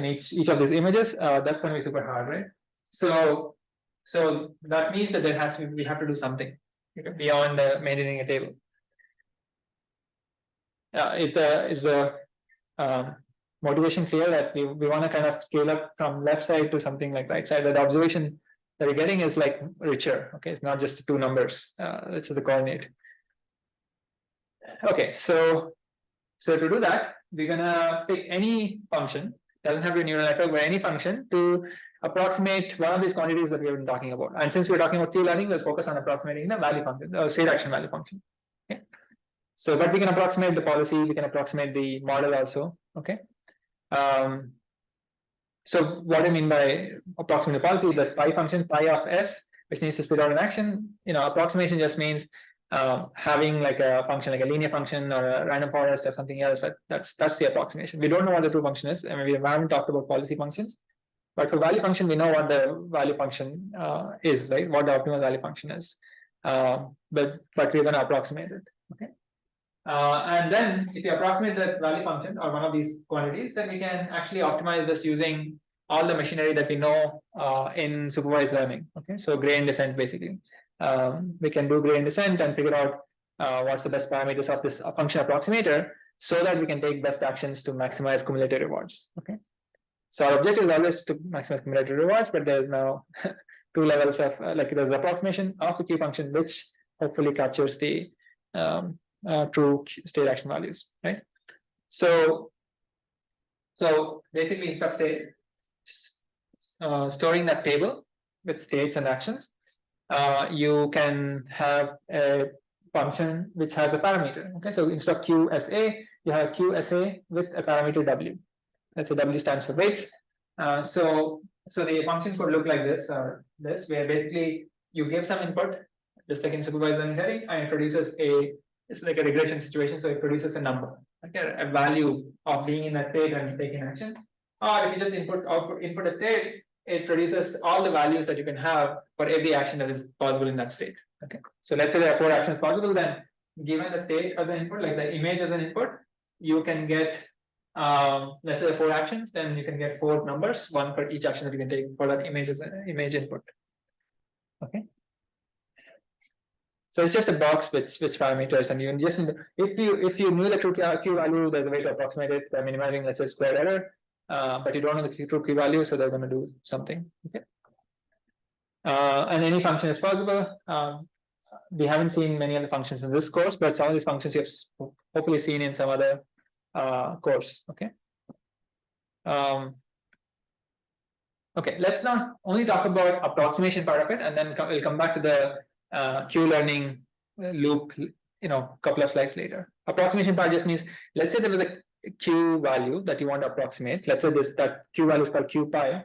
each of these images, that's going to be super hard, right? So that means that we have to do something beyond maintaining a table. Is the motivation clear that we want to kind of scale up from left side to something like right side? That the observation that we're getting is like richer. Okay, it's not just two numbers, which is the coordinate. Okay, so to do that, we're gonna pick any function, doesn't have to be a neural network, but any function to approximate one of these quantities that we have been talking about. And since we're talking about Q-learning, we'll focus on approximating the value function, the state action value function. Okay. So, but we can approximate the policy, we can approximate the model also. Okay. So what I mean by approximate the policy is that pi function, pi of s, which needs to spit out an action. Approximation just means having like a function, like a linear function or a random forest or something else. That's the approximation. We don't know what the true function is. I mean, we haven't talked about policy functions, but for value function, we know what the value function is, right? What the optimal value function is. But we're going to approximate it. Okay. And then if you approximate that value function or one of these quantities, then we can actually optimize this using all the machinery that we know in supervised learning. Okay, so gradient descent basically. We can do gradient descent and figure out what's the best parameters of this function approximator so that we can take best actions to maximize cumulative rewards. Okay, so our objective is always to maximize cumulative rewards, but there's now two levels of there's the approximation of the Q function, which hopefully captures the true state action values, right? So basically, instead of storing that table with states and actions, you can have a function which has a parameter. Okay, so instead of QSA, you have QSA with a parameter W. Let's say W stands for weights. So the functions would look like this, or this, where basically you give some input, just like in supervised learning setting, and it produces it's like a regression situation, so it produces a number, okay, a value of being in that state and taking action. Or if you just input a state, it produces all the values that you can have for every action that is possible in that state. Okay, so let's say there are 4 actions possible. Then, given the state as an input, like the image as an input, you can get let's say 4 actions. Then you can get 4 numbers, one for each action that you can take for that image as an image input. Okay. So it's just a box with parameters, and you just if you knew the true Q value, there's a way to approximate it by minimizing, let's say, squared error. But you don't know the true Q value, so they're going to do something. Okay. And any function is possible. We haven't seen many of the functions in this course, but some of these functions you've hopefully seen in some other course. Okay. Okay, let's now only talk about approximation part of it, and then we'll come back to the Q learning loop, couple of slides later. Approximation part just means, let's say there was a Q value that you want to approximate. Let's say that Q value is called Q pi.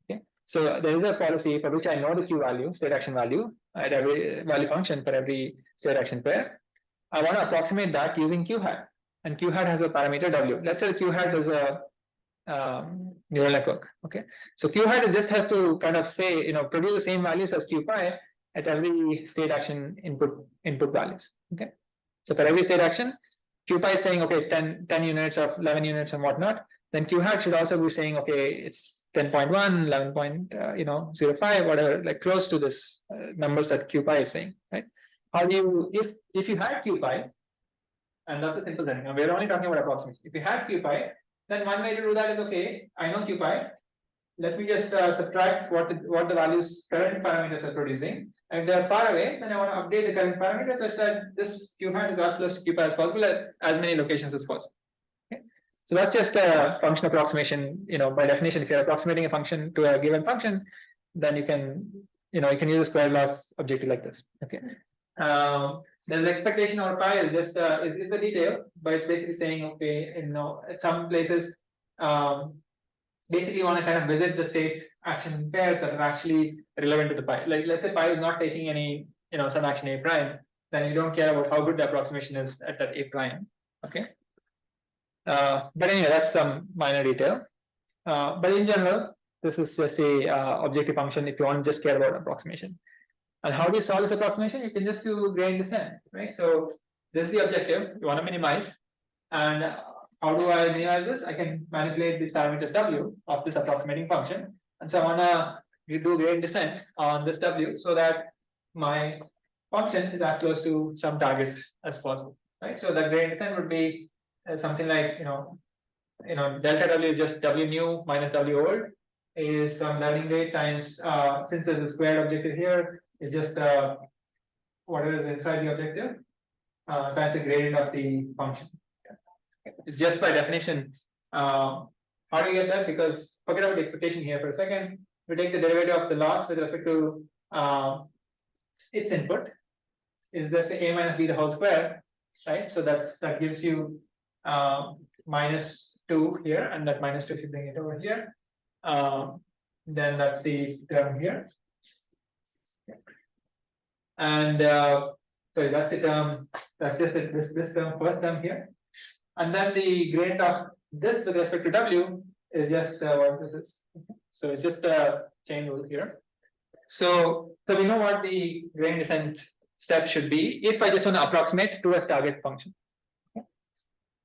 Okay, so there is a policy for which I know the Q value, state action value, at every value function for every state action pair. I want to approximate that using Q hat, and Q hat has a parameter W. Let's say Q hat is a neural network. Okay, so Q hat just has to kind of say, produce the same values as Q pi at every state action input values. Okay, so for every state action, Q pi is saying, okay, 10 units of 11 units and whatnot. Then Q hat should also be saying, okay, it's 10.1, 11.05, whatever, like close to this numbers that Q pi is saying, right? How do you, if you had Q pi, and that's a simple thing. Now we're only talking about approximation. If you had Q pi, then one way to do that is, okay, I know Q pi. Let me just subtract what the values current parameters are producing. And if they are far away, then I want to update the current parameters such that this Q hat is as close to Q pi as possible at as many locations as possible. Okay, so that's just a function approximation. By definition, if you're approximating a function to a given function, then you can use a square loss objective like this. Okay. There's expectation or pi is just is the detail, but it's basically saying, okay, at some places, basically you want to kind of visit the state action pairs that are actually relevant to the pi. Like let's say pi is not taking any, some action A prime, then you don't care about how good the approximation is at that A prime. Okay. But anyway, that's some minor detail. But in general, this is just a objective function if you want to just care about approximation. And how do you solve this approximation? You can just do gradient descent, right? So this is the objective. You want to minimize. And how do I minimize this? I can manipulate these parameters W of this approximating function. And so I want to do gradient descent on this W so that my function is as close to some target as possible, right? So the gradient descent would be something like, delta W is just W new minus W old is some learning rate times, since there's a squared objective here, it's just whatever is inside the objective times the gradient of the function. It's just by definition. How do you get that? Because forget about the expectation here for a second. We take the derivative of the loss with respect to its input. Is this a minus b the whole square, right? So that gives you -2 here, and that -2 if you bring it over here. Then that's the term here. And sorry, that's the term, that's just this term, first term here. And then the gradient of this with respect to W is just what is this? So it's just a chain rule here. So we know what the gradient descent step should be if I just want to approximate to a target function.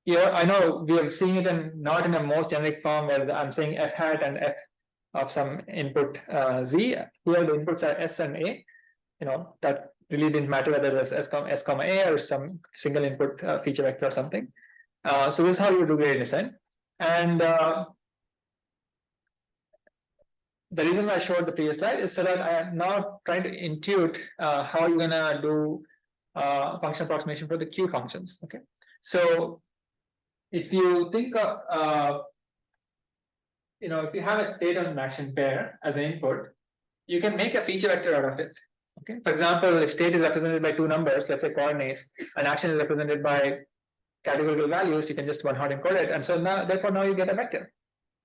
Here, I know we are seeing it not in a most generic form where I'm saying f hat and f of some input z. Here the inputs are s and a. That really didn't matter whether it was s comma a or some single input feature vector or something. So this is how you do gradient descent. And the reason why I showed the previous slide is so that I am now trying to intuit how you're gonna do function approximation for the Q functions. Okay, so if you think of if you have a state on an action pair as an input, you can make a feature vector out of it. Okay, for example, if state is represented by two numbers, let's say coordinates, and action is represented by categorical values, you can just one-hot encode it, and so therefore now you get a vector,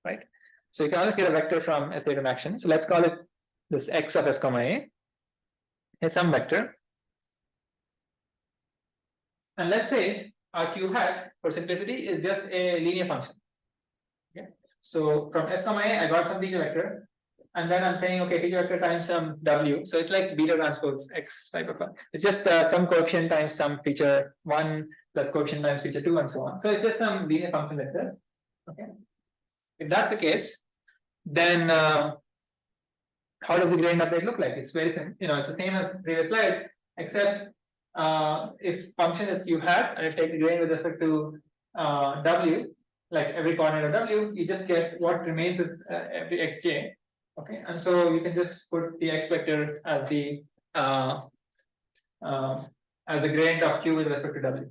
right? So you can always get a vector from a state of action. So let's call it this x of s comma a. It's some vector, and let's say our q hat for simplicity is just a linear function. Okay, so from s comma a, I got some feature vector, and then I'm saying, okay, feature vector times some w. So it's like beta transpose x type of one. It's just some coefficient times some feature 1 plus coefficient times feature 2 and so on. So it's just some linear function like this. Okay, if that's the case, then how does the gradient update look like? It's very simple. It's the same as previous slide, except if function is q hat and if you take the gradient with respect to w, like every coordinate of w, you just get what remains is every xj. Okay, and so you can just put the x vector as the gradient of q with respect to w.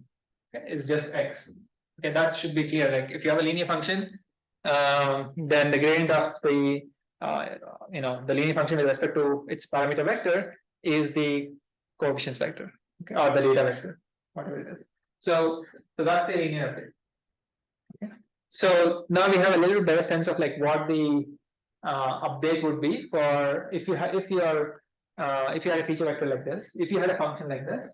Okay, it's just x. Okay, that should be clear. Like if you have a linear function, then the gradient of the the linear function with respect to its parameter vector is the coefficients vector, okay, or the data vector, whatever it is. So that's the linear update. Okay. So now we have a little better sense of like what the update would be for if you had a feature vector like this, if you had a function like this.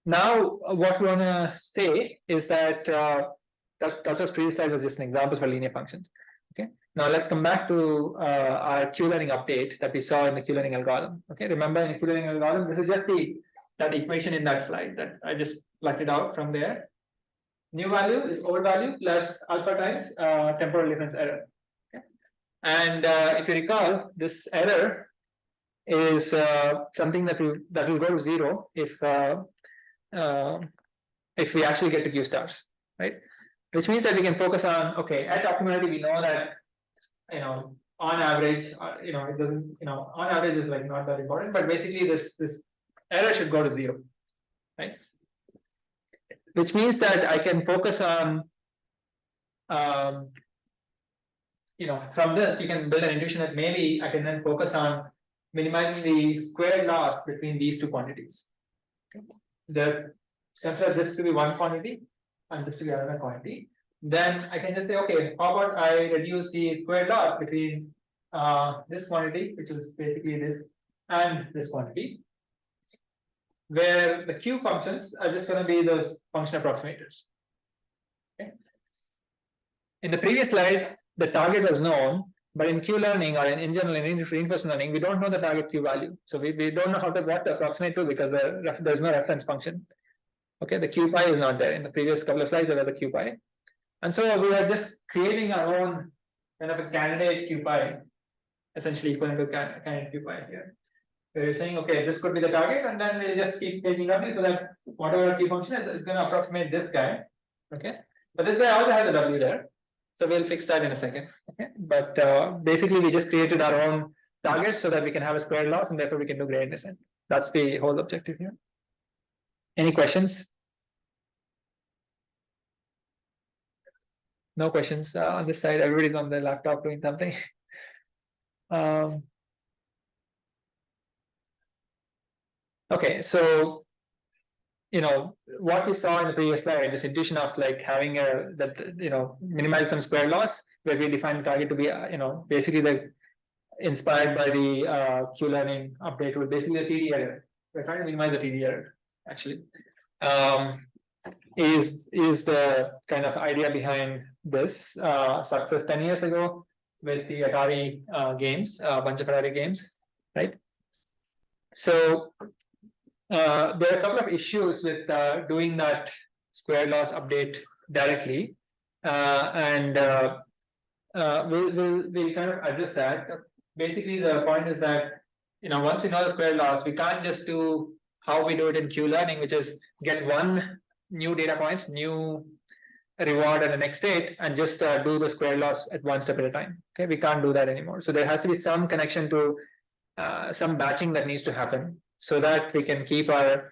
Now, what we want to say is that that was previous slide was just an example for linear functions. Okay. Now let's come back to our Q-learning update that we saw in the Q-learning algorithm. Okay. Remember in the Q-learning algorithm, this is just that equation in that slide that I just plucked it out from there. New value is old value plus alpha times temporal difference error. Okay. And if you recall, this error is something that will go to zero if we actually get to Q stars, right? Which means that we can focus on, okay, at optimality we know that on average, it doesn't, on average is like not that important, but basically this error should go to zero, right? Which means that I can focus on from this you can build an intuition that maybe I can then focus on minimizing the squared loss between these two quantities. Okay. Consider this to be one quantity and this to be another quantity. Then I can just say, okay, how about I reduce the squared loss between this quantity, which is basically this, and this quantity, where the Q functions are just going to be those function approximators. Okay. In the previous slide, the target was known, but in Q-learning or in general in reinforcement learning, we don't know the target Q value. So we don't know what to approximate to because there's no reference function. Okay, the Q pi is not there. In the previous couple of slides, there was a Q pi. And so we are just creating our own kind of a candidate Q pi, essentially equal to candidate Q pi here. So you're saying, okay, this could be the target, and then we just keep taking W so that whatever Q function is going to approximate this guy. Okay, but this guy also has a W there. So we'll fix that in a second. Okay, but basically we just created our own target so that we can have a squared loss and therefore we can do gradient descent. That's the whole objective here. Any questions? No questions on this side. Everybody's on their laptop doing something. Okay, so what we saw in the previous slide, this intuition of like having minimize some square loss, where we define the target to be basically inspired by the Q-learning update with basically the TD error. We're trying to minimize the TD error actually. Is the kind of idea behind this success 10 years ago with the Atari games, a bunch of Atari games, right? So there are a couple of issues with doing that square loss update directly, and we'll kind of address that. Basically, the point is that once we know the square loss, we can't just do how we do it in Q-learning, which is get one new data point, new reward at the next state, and just do the square loss at one step at a time. Okay, we can't do that anymore. So there has to be some connection to some batching that needs to happen, so that we can keep our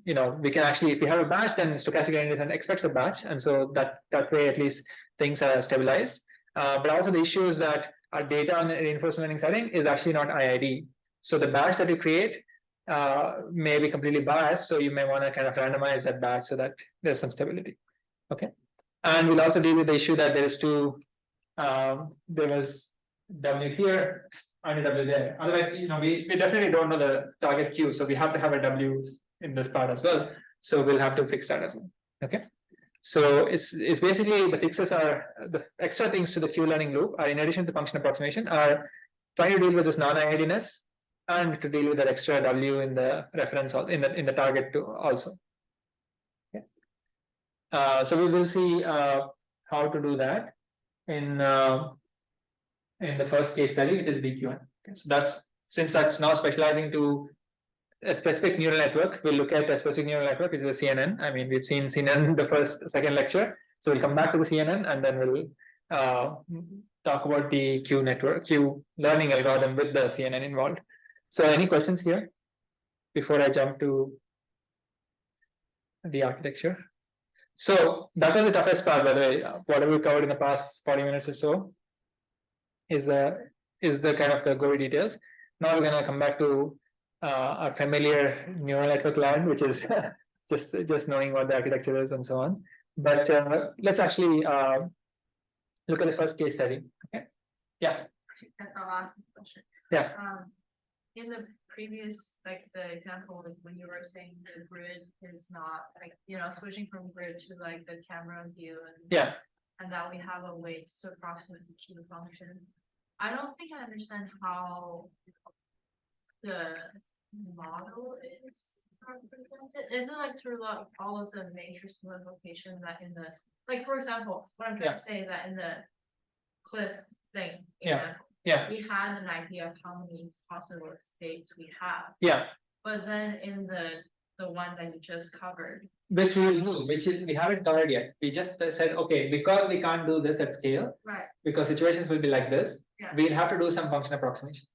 we can actually, if we have a batch, then stochastic gradient descent expects a batch, and so that way at least things are stabilized. But also the issue is that our data on the reinforcement learning setting is actually not IID. So the batch that you create may be completely biased, so you may want to kind of randomize that batch so that there's some stability. Okay, and we'll also deal with the issue that there is there was W here and a W there. Otherwise, we definitely don't know the target Q, so we have to have a W in this part as well. So we'll have to fix that as well. Okay, so it's basically the fixes are the extra things to the Q-learning loop are, in addition to function approximation, are trying to deal with this non-IIDness and to deal with that extra W in the reference in the target too also. Okay. So we will see how to do that in the first case study, which is BQN. Okay. So since that's now specializing to a specific neural network, we'll look at a specific neural network, which is a CNN. I mean, we've seen CNN the second lecture, so we'll come back to the CNN and then we'll talk about the Q learning algorithm with the CNN involved. So any questions here before I jump to the architecture? So that was the toughest part, by the way. Whatever we covered in the past 40 minutes or so is the kind of the gory details. Now we're gonna come back to our familiar neural network land, which is just knowing what the architecture is and so on. But let's actually look at the first case study. Okay. Yeah. I'll ask the question. Yeah. In the previous, like the example, like when you were saying the grid is not like, switching from grid to like the camera view and. Yeah. And that we have a weights to approximate the Q function. I don't think I understand how the model is represented. Is it like through all of the matrix multiplication that in the, like, for example, what I'm trying to say is that in the cliff thing. Yeah. We had an idea of how many possible states we have. Yeah. But then in the one that you just covered. Which we will do, which is we haven't covered yet. We just said, okay, because we can't do this at scale, right? Because situations will be like this, yeah. We'll have to do some function approximation.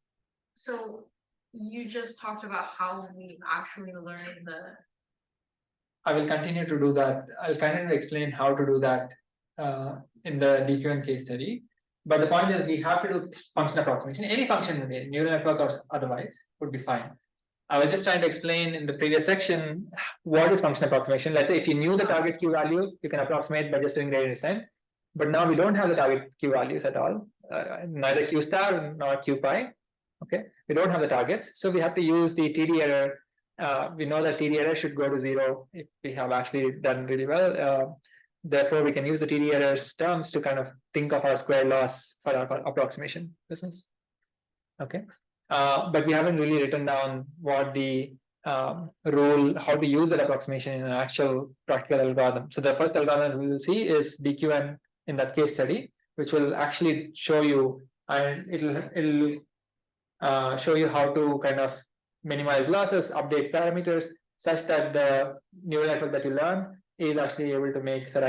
So you just talked about how we actually learn the. I will continue to do that. I'll continue to explain how to do that in the DQN case study. But the point is, we have to do function approximation. Any function, neural network or otherwise, would be fine. I was just trying to explain in the previous section what is function approximation. Let's say if you knew the target Q value, you can approximate by just doing gradient descent. But now we don't have the target Q values at all, neither Q star nor Q pi. Okay, we don't have the targets, so we have to use the TD error. We know that TD error should go to 0 if we have actually done really well. Therefore, we can use the TD errors terms to kind of think of our square loss for our approximation business. Okay. But we haven't really written down what the rule, how to use that approximation in an actual practical algorithm. So the first algorithm we will see is DQN in that case study, which will actually show you, and it'll show you how to kind of minimize losses, update parameters, such that the neural network that you learn is actually able to make the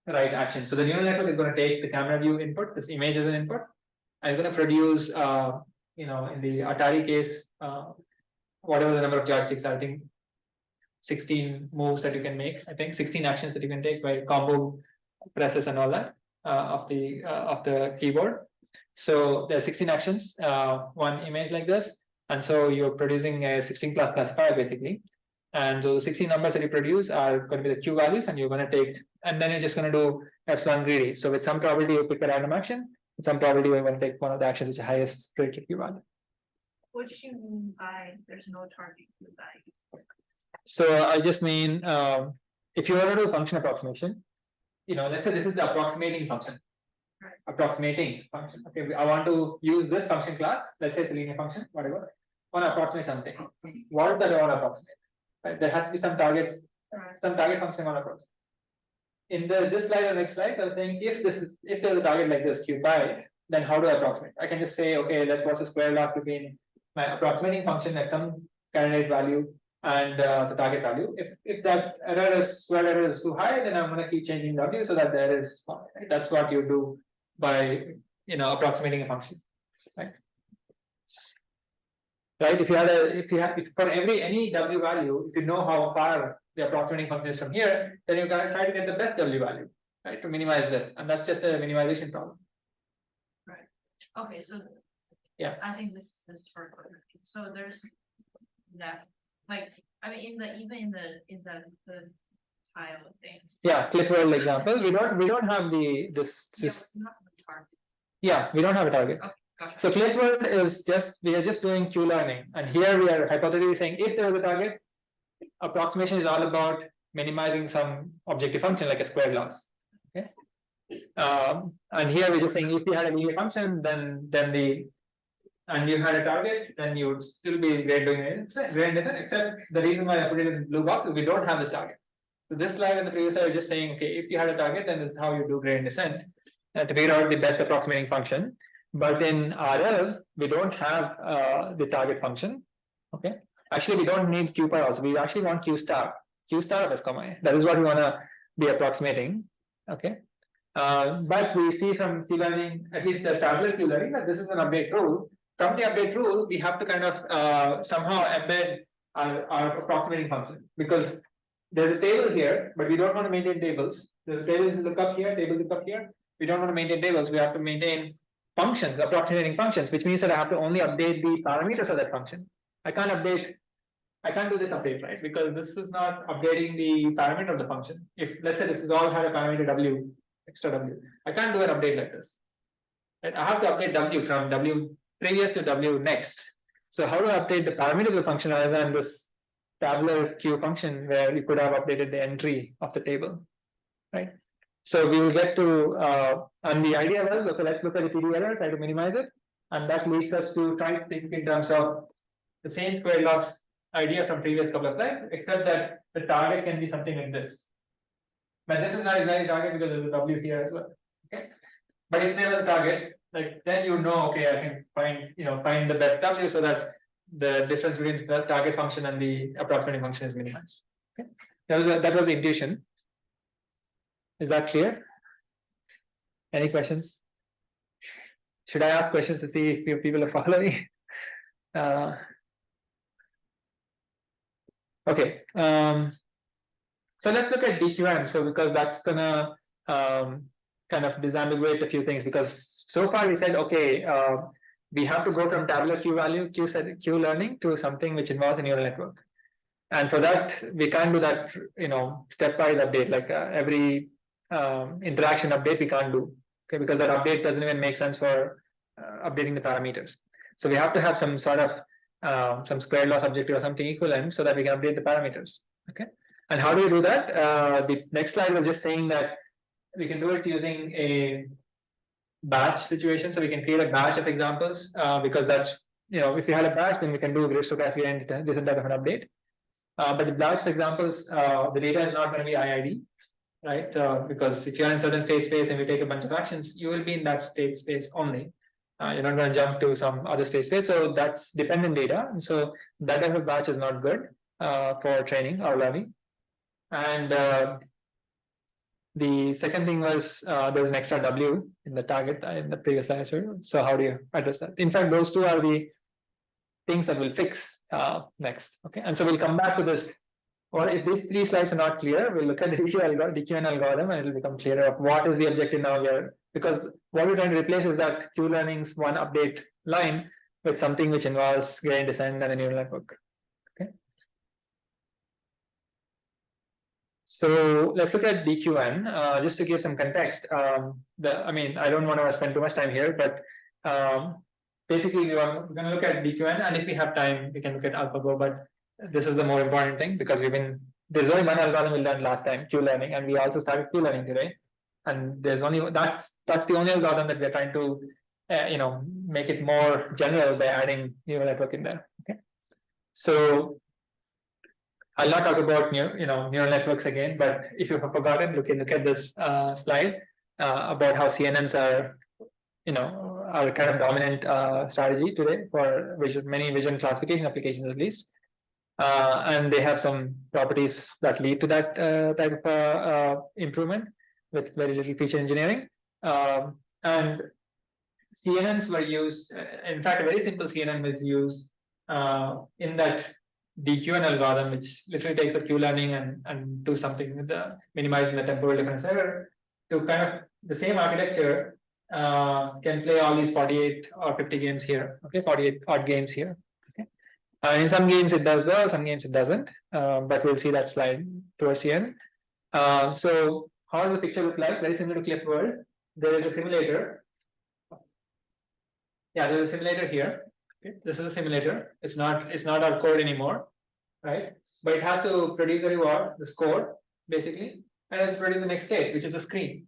right action. So the neural network is going to take the camera view input, this image as an input, and it's going to produce in the Atari case, whatever the number of joysticks are, I think 16 moves that you can make, I think 16 actions that you can take by combo presses and all that of the keyboard. So there are 16 actions, one image like this, and so you're producing a 16 plus 5 basically. And those 16 numbers that you produce are going to be the Q values, and you're going to take, and then you're just going to do epsilon greedy. So with some probability you pick a random action, with some probability you're going to take one of the actions which is highest rated Q value. What do you mean by there's no target Q value? So I just mean if you want to do function approximation, let's say this is the approximating function. Right. Approximating function. Okay, I want to use this function class, let's say it's a linear function, whatever. I want to approximate something. What is that I want to approximate? Right, there has to be some target function on approximate. In this slide or next slide, I was saying if there's a target like this, Q pi, then how do I approximate? I can just say, okay, let's what's the square loss between my approximating function at some candidate value and the target value. If that square error is too high, then I'm going to keep changing W so that the error is small. Right? That's what you do by approximating a function, right? Right. If for any W value, if you know how far the approximating function is from here, then you can try to get the best W value, right, to minimize this, and that's just a minimization problem. Right. Okay. So yeah, I think this is for so there's that, like, I mean, in the tile thing. Yeah, cliff world example. We don't have this. Yeah, we don't have a target. Okay. Gotcha. So cliff world is we are just doing Q learning, and here we are hypothetically saying if there is a target, approximation is all about minimizing some objective function like a square loss. Okay. And here we're just saying if you had a linear function, and you had a target, then you would still be doing it, except the reason why I put it in blue box is we don't have this target. So this slide and the previous slide are just saying, okay, if you had a target, then this is how you do gradient descent to figure out the best approximating function. But in RL, we don't have the target function. Okay. Actually, we don't need Q pi also. We actually want Q star of S comma A. That is what we want to be approximating. Okay. But we see from Q learning, at least the tabular Q learning, that this is an update rule. From the update rule, we have to kind of somehow embed our approximating function, because there's a table here, but we don't want to maintain tables. There's a table look up here, table look up here. We don't want to maintain tables. We have to maintain functions, approximating functions, which means that I have to only update the parameters of that function. I can't do this update, right? Because this is not updating the parameter of the function. If let's say this is all had a parameter w, extra w, I can't do an update like this. Right? I have to update w from w previous to w next. So how do I update the parameter of the function rather than this tabular queue function where we could have updated the entry of the table, right? So we will get to, and the idea was, okay, let's look at the TD error, try to minimize it. And that leads us to try to think in terms of the same square loss idea from previous couple of slides, except that the target can be something like this. But this is not exactly target because there's a W here as well. Okay. But if there was a target, like then you know, okay, I can find the best W so that the difference between the target function and the approximating function is minimized. Okay. That was the intuition. Is that clear? Any questions? Should I ask questions to see if people are following? Okay. So let's look at DQM. So because that's gonna kind of disambiguate a few things, because so far we said, okay, we have to go from tabular Q value, Q learning to something which involves a neural network. And for that, we can't do that, stepwise update, like every interaction update we can't do, okay, because that update doesn't even make sense for updating the parameters. So we have to have some sort of some square loss objective or something equivalent so that we can update the parameters. Okay, and how do we do that? The next slide was just saying that we can do it using a batch situation. So we can create a batch of examples because that's, if we had a batch, then we can do stochastic and this and that of an update. But the batch examples, the data is not going to be IID, right? Because if you're in certain state space and we take a bunch of actions, you will be in that state space only. You're not going to jump to some other state space. So that's dependent data. And so that type of batch is not good for training or learning. And the second thing was there's an extra W in the target in the previous slide. So how do you address that? In fact, those two are the things that we'll fix next. Okay, and so we'll come back to this. Or if these three slides are not clear, we'll look at the DQN algorithm and it will become clearer of what is the objective now here. Because what we're trying to replace is that Q learning's one update line with something which involves gradient descent and a neural network. Okay. So let's look at DQN just to give some context. I don't want to spend too much time here, but basically we're going to look at DQN, and if we have time, we can look at AlphaGo. But this is the more important thing because there's only one algorithm we learned last time, Q learning, and we also started Q learning today. And there's only that's the only algorithm that we're trying to make it more general by adding neural network in there. Okay, so I'll not talk about neural networks again, but if you have forgotten, you can look at this slide about how CNNs are kind of dominant strategy today for many vision classification applications at least. And they have some properties that lead to that type of improvement with very little feature engineering. And CNNs were used, in fact, a very simple CNN was used in that DQN algorithm, which literally takes a Q learning and do something with minimizing the temporal difference error to kind of the same architecture can play all these 48 or 50 games here, okay, 48 odd games here. In some games it does well, some games it doesn't, but we'll see that slide towards the end. So how does the picture look like? Very similar to Cliff World. There is a simulator. Yeah, there's a simulator here. Okay. This is a simulator. It's not our code anymore, right? But it has to produce the reward, the score, basically, and it's produce the next state, which is the screen.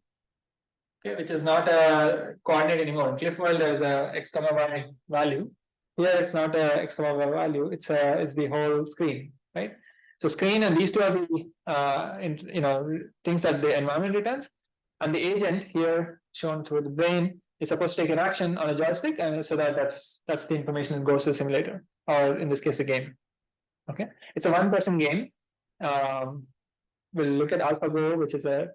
Okay, which is not a coordinate anymore. In Cliff World, there's a x, y value. Here it's not a x, y value, it's the whole screen, right? So screen and these two are the things that the environment returns, and the agent here shown through the brain is supposed to take an action on a joystick, and so that's the information that goes to the simulator, or in this case the game. Okay, it's a one-person game. We'll look at AlphaGo, which is there's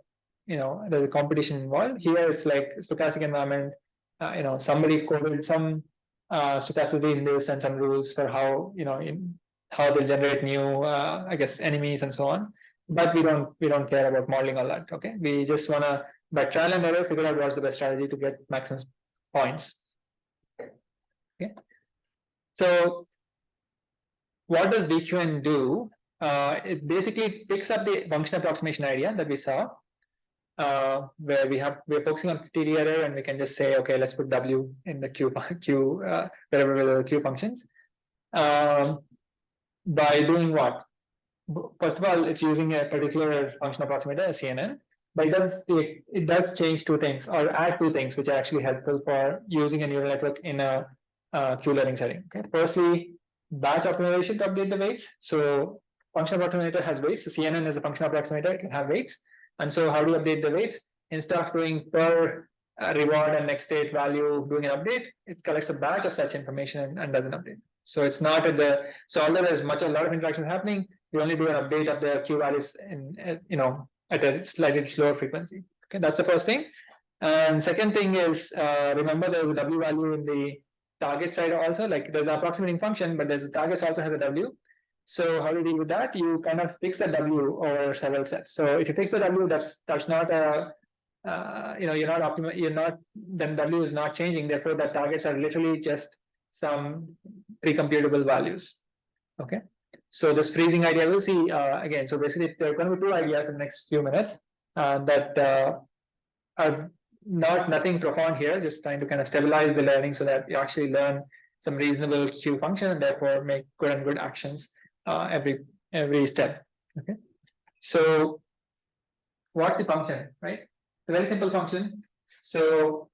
a competition involved. Here it's like stochastic environment. Somebody coded some stochasticity in this and some rules for how how they'll generate new enemies and so on. but we don't care about modeling all that. Okay, we just want to by trial and error figure out what's the best strategy to get maximum points. Okay, so what does DQN do? It basically picks up the function approximation idea that we saw, where we're focusing on TD error, and we can just say, okay, let's put W in the Q wherever the Q functions. By doing what? First of all, it's using a particular function approximator, a CNN, but it does change two things or add two things which are actually helpful for using a neural network in a Q learning setting. Okay, firstly, batch optimization to update the weights. So function approximator has weights. So CNN is a function approximator; it can have weights. And so, how do you update the weights? Instead of doing per reward and next state value doing an update, it collects a batch of such information and does an update. So it's not at the although there's a lot of interactions happening, you only do an update of the Q values in at a slightly slower frequency. Okay, that's the first thing. And second thing is remember there's a W value in the target side also. Like there's an approximating function, but there's a target also has a W. So how do you deal with that? You kind of fix the W over several steps. So if you fix the W, that's not a then W is not changing. Therefore, the targets are literally just some pre-computable values. Okay. So this freezing idea we'll see again. So basically, there are going to be two ideas in the next few minutes that are nothing profound here, just trying to kind of stabilize the learning so that you actually learn some reasonable Q function and therefore make good actions every step. Okay. So what's the function, right? It's a very simple function. So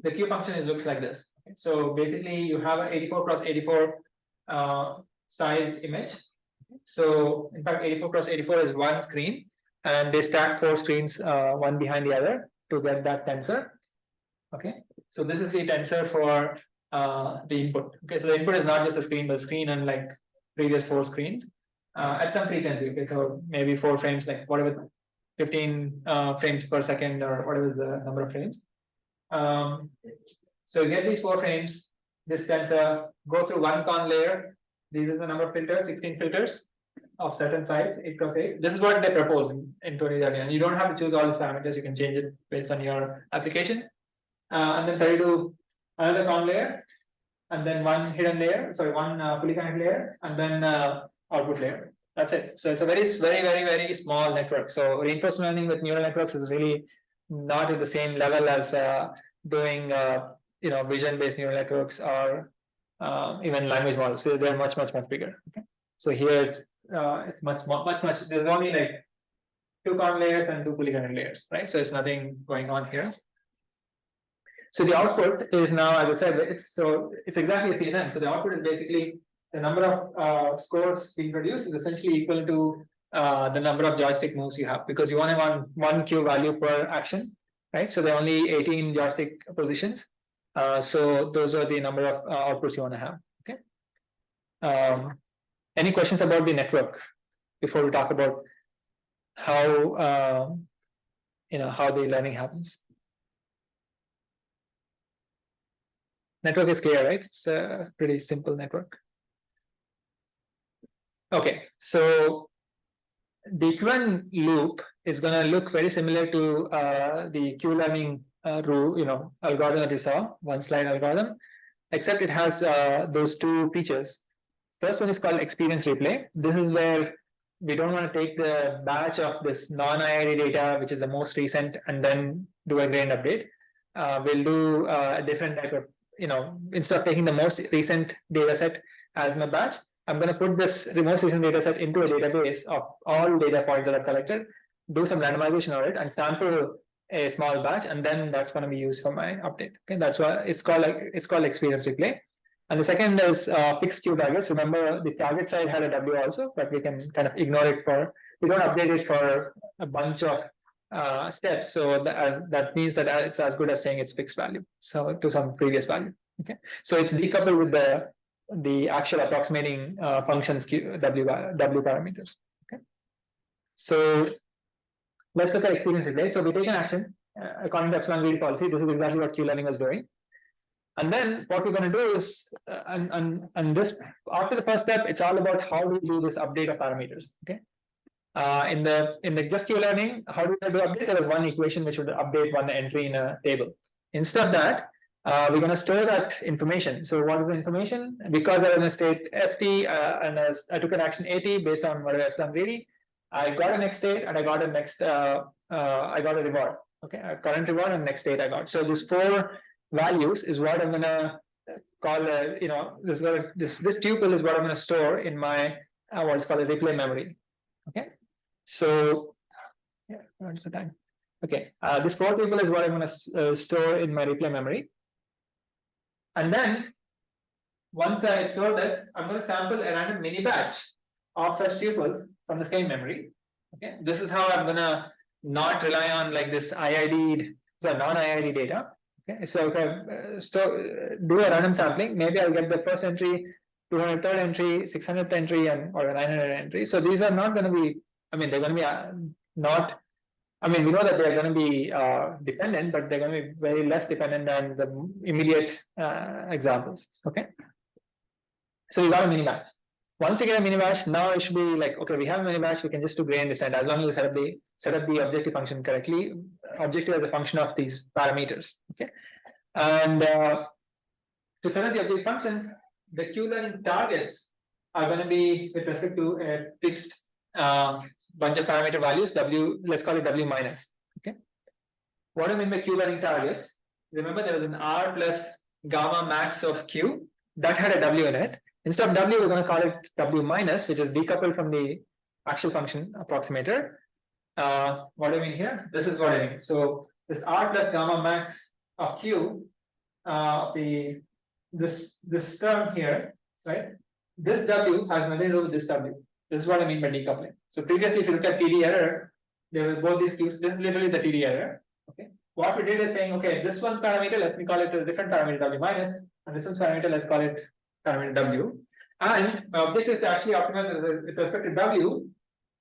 the Q function looks like this. Okay. So basically, you have an 84 cross 84 sized image. So in fact, 84 cross 84 is one screen, and they stack 4 screens one behind the other to get that tensor. Okay, so this is the tensor for the input. Okay, so the input is not just a screen, but screen and like previous 4 screens at some frequency. Okay, so maybe 4 frames, like whatever, 15 frames per second or whatever is the number of frames. So you get these 4 frames, this tensor, go through one con layer. These are the number of filters, 16 filters of certain size, 8 cross 8. This is what they propose in 2030. And you don't have to choose all these parameters, you can change it based on your application. And then 32 another con layer, and then one hidden layer, one fully connected layer, and then output layer. That's it. So it's a very small network. So reinforcement learning with neural networks is really not at the same level as doing vision-based neural networks or even language models. So they're much bigger. Okay. So here it's much. There's only like 2 con layers and 2 fully connected layers, right? So it's nothing going on here. So the output is now, as I said, it's exactly a CNN. So the output is basically the number of scores being produced is essentially equal to the number of joystick moves you have, because you only want one Q value per action, right? So there are only 18 joystick positions. So those are the number of outputs you want to have. Okay. Any questions about the network before we talk about how how the learning happens? Network is clear, right? It's a pretty simple network. Okay, so the equivalent loop is going to look very similar to the Q learning algorithm that you saw, one slide algorithm, except it has those 2 features. First one is called experience replay. This is where we don't want to take the batch of this non-IID data, which is the most recent, and then do a grain update. We'll do a different type of, instead of taking the most recent data set as my batch, I'm going to put this most recent data set into a database of all data points that I've collected, do some randomization on it, and sample a small batch, and then that's going to be used for my update. Okay, that's why it's called experience replay. And the second is fixed Q targets. Remember, the target side had a W also, but we can kind of ignore it we don't update it for a bunch of steps. So that means that it's as good as saying it's fixed value, so to some previous value. Okay, so it's decoupled with the actual approximating functions W parameters. Okay, so let's look at experience replay. So we take an action according to epsilon greedy policy. This is exactly what Q learning was doing. And then what we're going to do is, and this after the first step, it's all about how we do this update of parameters. Okay, In the just Q learning, how do I do update? There was one equation which would update one entry in a table. Instead of that, we're going to store that information. So what is the information? Because I was in a state ST and I took an action AT based on whatever Epsilon greedy, I got a next state and I got a next I got a reward. Okay, a current reward and next state I got. So these 4 values is what I'm going to call this tuple is what I'm going to store in my what's called a replay memory. Okay, so yeah, what's the time? Okay, this 4 tuple is what I'm going to store in my replay memory, and then once I store this, I'm going to sample a random mini batch of such tuples from the same memory. Okay, this is how I'm going to not rely on like this IID, so non-IID data. Okay, so if I do a random sampling, maybe I'll get the first entry, 203rd entry, 600th entry, or a 900th entry. So these are not going to be, I mean, they're going to be not, I mean, we know that they're going to be dependent, but they're going to be very less dependent than the immediate examples. Okay, so we got a mini batch. Once you get a mini batch, now it should be like, okay, we have a mini batch, we can just do gradient descent as long as we set up the objective function correctly. Objective as a function of these parameters. Okay, and to set up the objective functions, the Q learning targets are going to be with respect to a fixed bunch of parameter values, W, let's call it W minus. Okay, what do I mean by Q learning targets? Remember, there was an R plus gamma max of Q that had a W in it. Instead of W, we're going to call it W minus, which is decoupled from the actual function approximator. What do I mean here? This is what I mean. So this R plus gamma max of Q, this term here, right? This W has nothing to do with this W. This is what I mean by decoupling. So previously, if you look at TD error, there were both these Qs. This is literally the TD error. Okay. What we did is saying, okay, this one parameter, let me call it a different parameter W minus, and this one's parameter, let's call it parameter W. And my objective is to actually optimize with respect to W.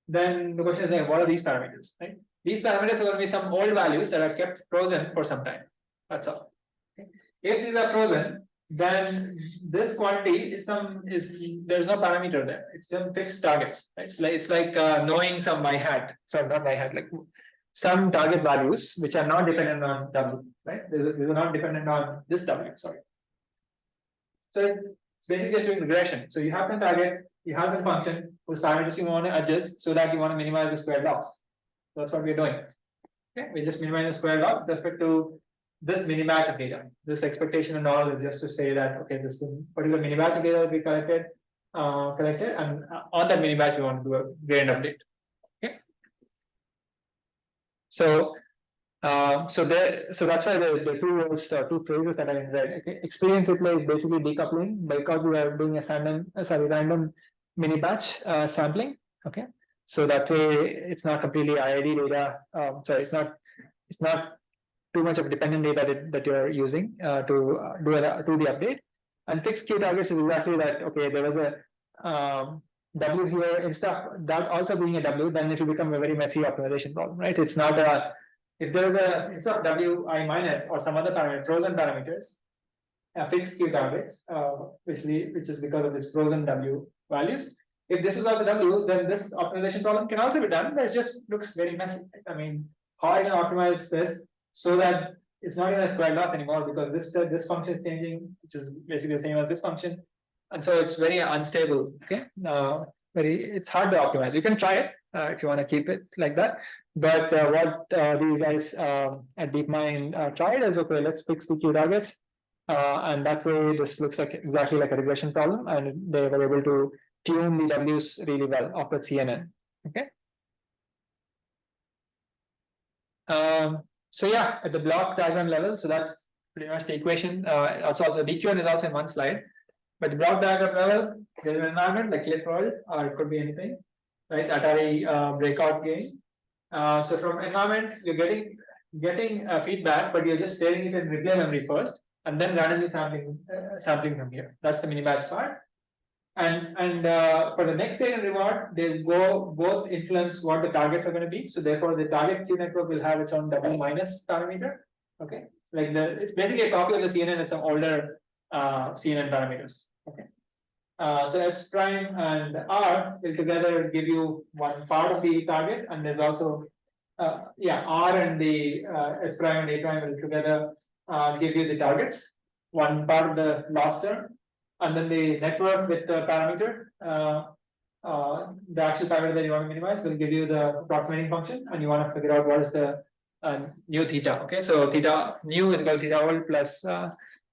Then the question is, like, what are these parameters? Right? These parameters are going to be some old values that are kept frozen for some time. That's all. Okay. If these are frozen, then this quantity is there's no parameter there. It's some fixed targets. Right? It's like knowing some y hat. Sorry, not y hat, like some target values which are not dependent on W. Right? These are not dependent on this W. Sorry. So it's basically just doing regression. So you have some target, you have the function whose parameters you want to adjust so that you want to minimize the square loss. So that's what we're doing. Okay, we just minimize the square loss with respect to this mini batch of data. This expectation and all is just to say that, okay, this particular mini batch of data will be collected, and on that mini batch we want to do a gradient update. Okay. So so that's why the 2 words or 2 phrases that I read. Okay. Experience replay is basically decoupling because we are doing a random mini batch sampling. Okay, so that way it's not completely IID data. Sorry, it's not too much of dependent data that you're using to do the update. And fixed Q targets is exactly that. Okay, there was a W here, instead of that also being a W, then it will become a very messy optimization problem, right? It's not a, if there is a, instead of WI minus or some other parameter, frozen parameters, fixed Q targets, which is because of this frozen W values. If this is also W, then this optimization problem can also be done, but it just looks very messy. I mean, how I can optimize this so that it's not even a square loss anymore because this function is changing, which is basically the same as this function, and so it's very unstable. Okay, it's hard to optimize. You can try it if you want to keep it like that. But what these guys at DeepMind tried is, okay, let's fix the Q targets, and that way this looks like exactly like a regression problem, and they were able to tune the W's really well off with CNN. Okay. So yeah, at the block diagram level, so that's pretty much the equation. Also DQN is also in one slide, but the block diagram level, there's an environment like cliff world, or it could be anything, right? Atari breakout game. So from environment, you're getting feedback, but you're just staring it in replay memory first, and then randomly sampling from here. That's the mini batch part. And for the next state and reward, they both influence what the targets are going to be. So therefore, the target Q network will have its own W minus parameter. Okay, like it's basically a copy of the CNN with some older CNN parameters. Okay, So S prime and R will together give you one part of the target, and there's also R and the S prime and A prime will together give you the targets, one part of the loss term, and then the network with the parameter, the actual parameter that you want to minimize will give you the approximating function, and you want to figure out what is the new theta. Okay, so theta new is equal to theta old plus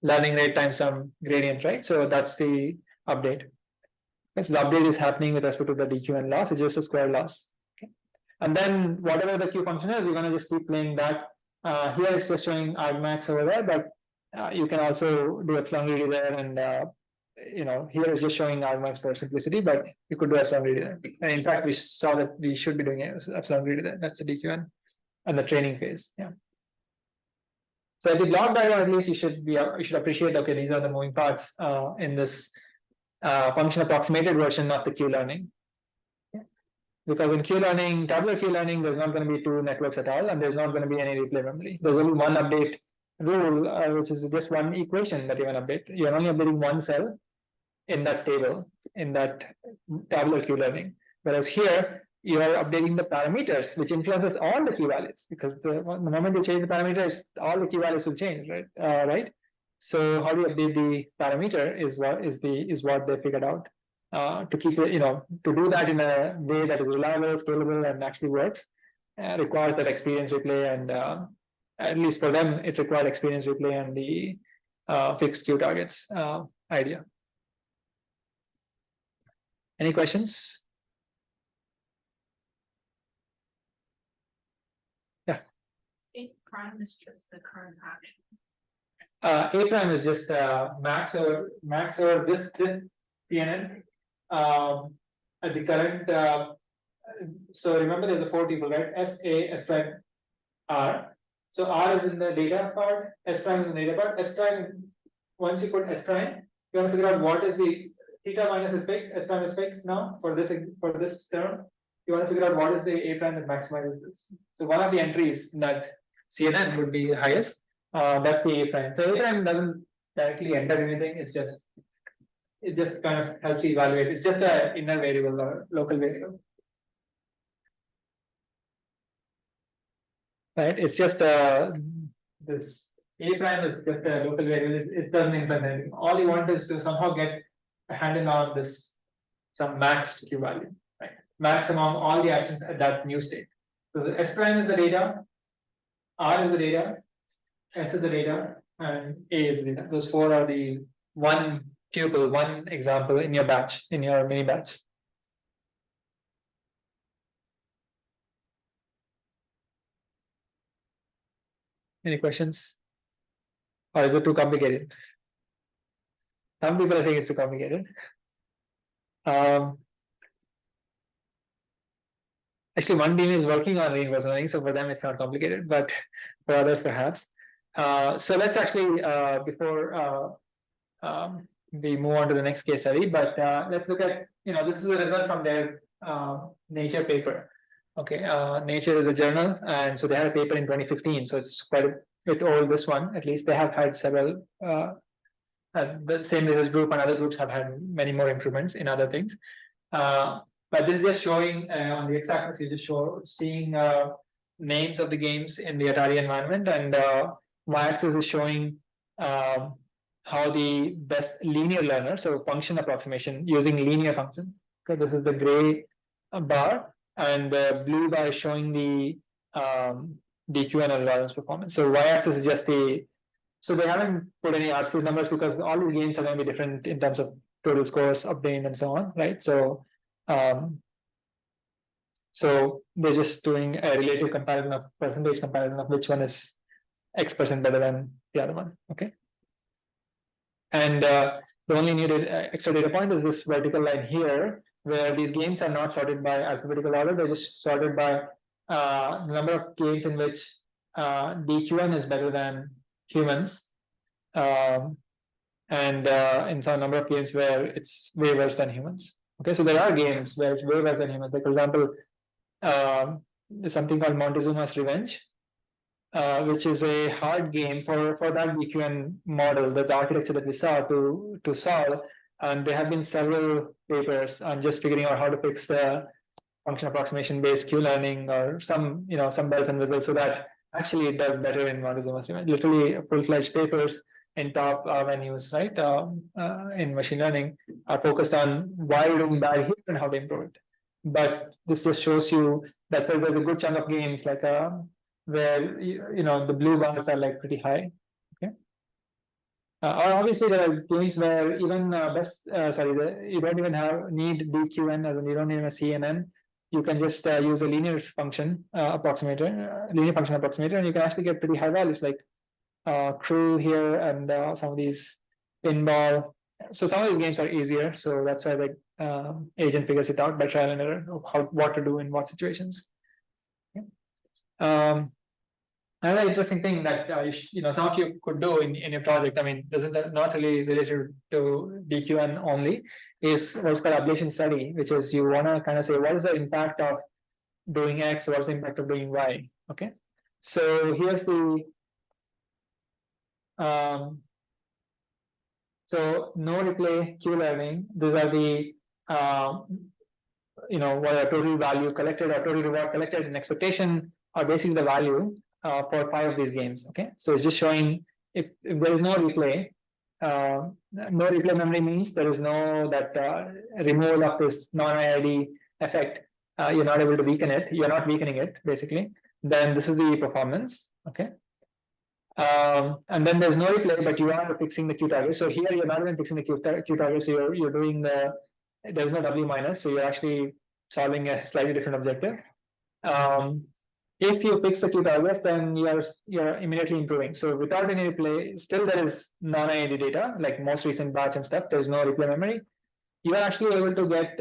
learning rate times some gradient, right? So that's the update. Okay, so the update is happening with respect to the DQN loss, it's just a square loss. Okay. And then whatever the Q function is, you're going to just keep playing that. Here it's just showing argmax over there, but you can also do epsilon greedy there, and here it's just showing argmax for simplicity, but you could do epsilon greedy there. And in fact, we saw that we should be doing epsilon greedy there. That's the DQN and the training phase. Yeah. So at the block diagram, at least you should appreciate, okay, these are the moving parts in this function approximated version of the Q learning. Yeah. Because in Q learning, tabular Q learning, there's not going to be two networks at all, and there's not going to be any replay memory. There's only one update rule, which is just one equation that you can update. You're only updating one cell in that table, in that tabular Q learning. Whereas here, you are updating the parameters, which influences all the Q values, because the moment you change the parameters, all the Q values will change, right? Right. So how do you update the parameter is what they figured out to keep it, to do that in a way that is reliable, scalable, and actually works. Requires that experience replay, and at least for them, it required experience replay and the fixed Q targets idea. Any questions? A prime is just the current action. A prime is just max over this CNN at the current. So remember, there's a four people, right? S, A, S prime, R. So R is in the data part, S prime is in the data part. S prime, once you put S prime, you want to figure out what is the theta minus is fixed, S prime is fixed now for this term. You want to figure out what is the A prime that maximizes this. So one of the entries that CNN would be the highest. That's the A prime. So A prime doesn't directly enter anything. It just kind of helps you evaluate. It's just an inner variable or local variable. Right? It's just this A prime is just a local variable. It doesn't influence anything. All you want is to somehow get a handle on this some maxed Q value, right? Max among all the actions at that new state. So the S prime is the data, R is the data, S is the data, and A is the data. Those four are the one tuple, one example in your batch, in your mini batch. Any questions? Or is it too complicated? Some people think it's too complicated. Actually, one team is working on reinforcement learning, so for them it's not complicated, but for others perhaps. So let's actually, before we move on to the next case study, but let's look at, this is a result from their Nature paper. Okay, Nature is a journal, and so they had a paper in 2015, so it's quite a bit old, this one. At least they have had several, the same research group and other groups have had many more improvements in other things. But this is just showing on the x-axis, you just seeing names of the games in the Atari environment, and y-axis is showing how the best linear learner, so function approximation using linear functions. Okay, this is the gray bar, and the blue bar is showing the DQN algorithm's performance. So y-axis is just so they haven't put any R series numbers because all the games are going to be different in terms of total scores obtained and so on, right? So so they're just doing a relative comparison of percentage comparison of which one is X% better than the other one. Okay. And the only new extra data point is this vertical line here, where these games are not sorted by alphabetical order, they're just sorted by the number of games in which DQN is better than humans, and in some number of games where it's way worse than humans. Okay, so there are games where it's way worse than humans. Like, for example, there's something called Montezuma's Revenge, which is a hard game for that DQN model, the architecture that we saw to solve. and there have been several papers on just figuring out how to fix the function approximation based Q-learning or some, some bells and whistles so that actually it does better in Montezuma's. Literally full-fledged papers in top venues, right? In machine learning are focused on why you're doing bad here and how to improve it. But this just shows you that there's a good chunk of games like where the blue bars are like pretty high. Okay. Or obviously there are games where even you don't even need DQN, as in you don't need a CNN. You can just use a linear function approximator, and you can actually get pretty high values like crew here and some of these pinball. So some of these games are easier, so that's why the agent figures it out by trial and error of what to do in what situations. Okay. Another interesting thing that some of you could do in your project, I mean, not really related to DQN only, is what's called ablation study, which is you want to kind of say what is the impact of doing X, what's the impact of doing Y. Okay, so here's the so no replay, Q learning. These are the what a total value collected or total reward collected in expectation are basically the value for 5 of these games. Okay, so it's just showing if there is no replay. No replay memory means there is no that removal of this non-IID effect. You're not able to weaken it. You're not weakening it basically. Then this is the performance. Okay. And then there's no replay, but you are fixing the Q target. So here you're not even fixing the Q target. So you're doing there's no W minus. So you're actually solving a slightly different objective. If you fix the Q targets, then you're immediately improving. So without any replay, still there is non-IID data, like most recent batch and stuff. There's no replay memory. You are actually able to get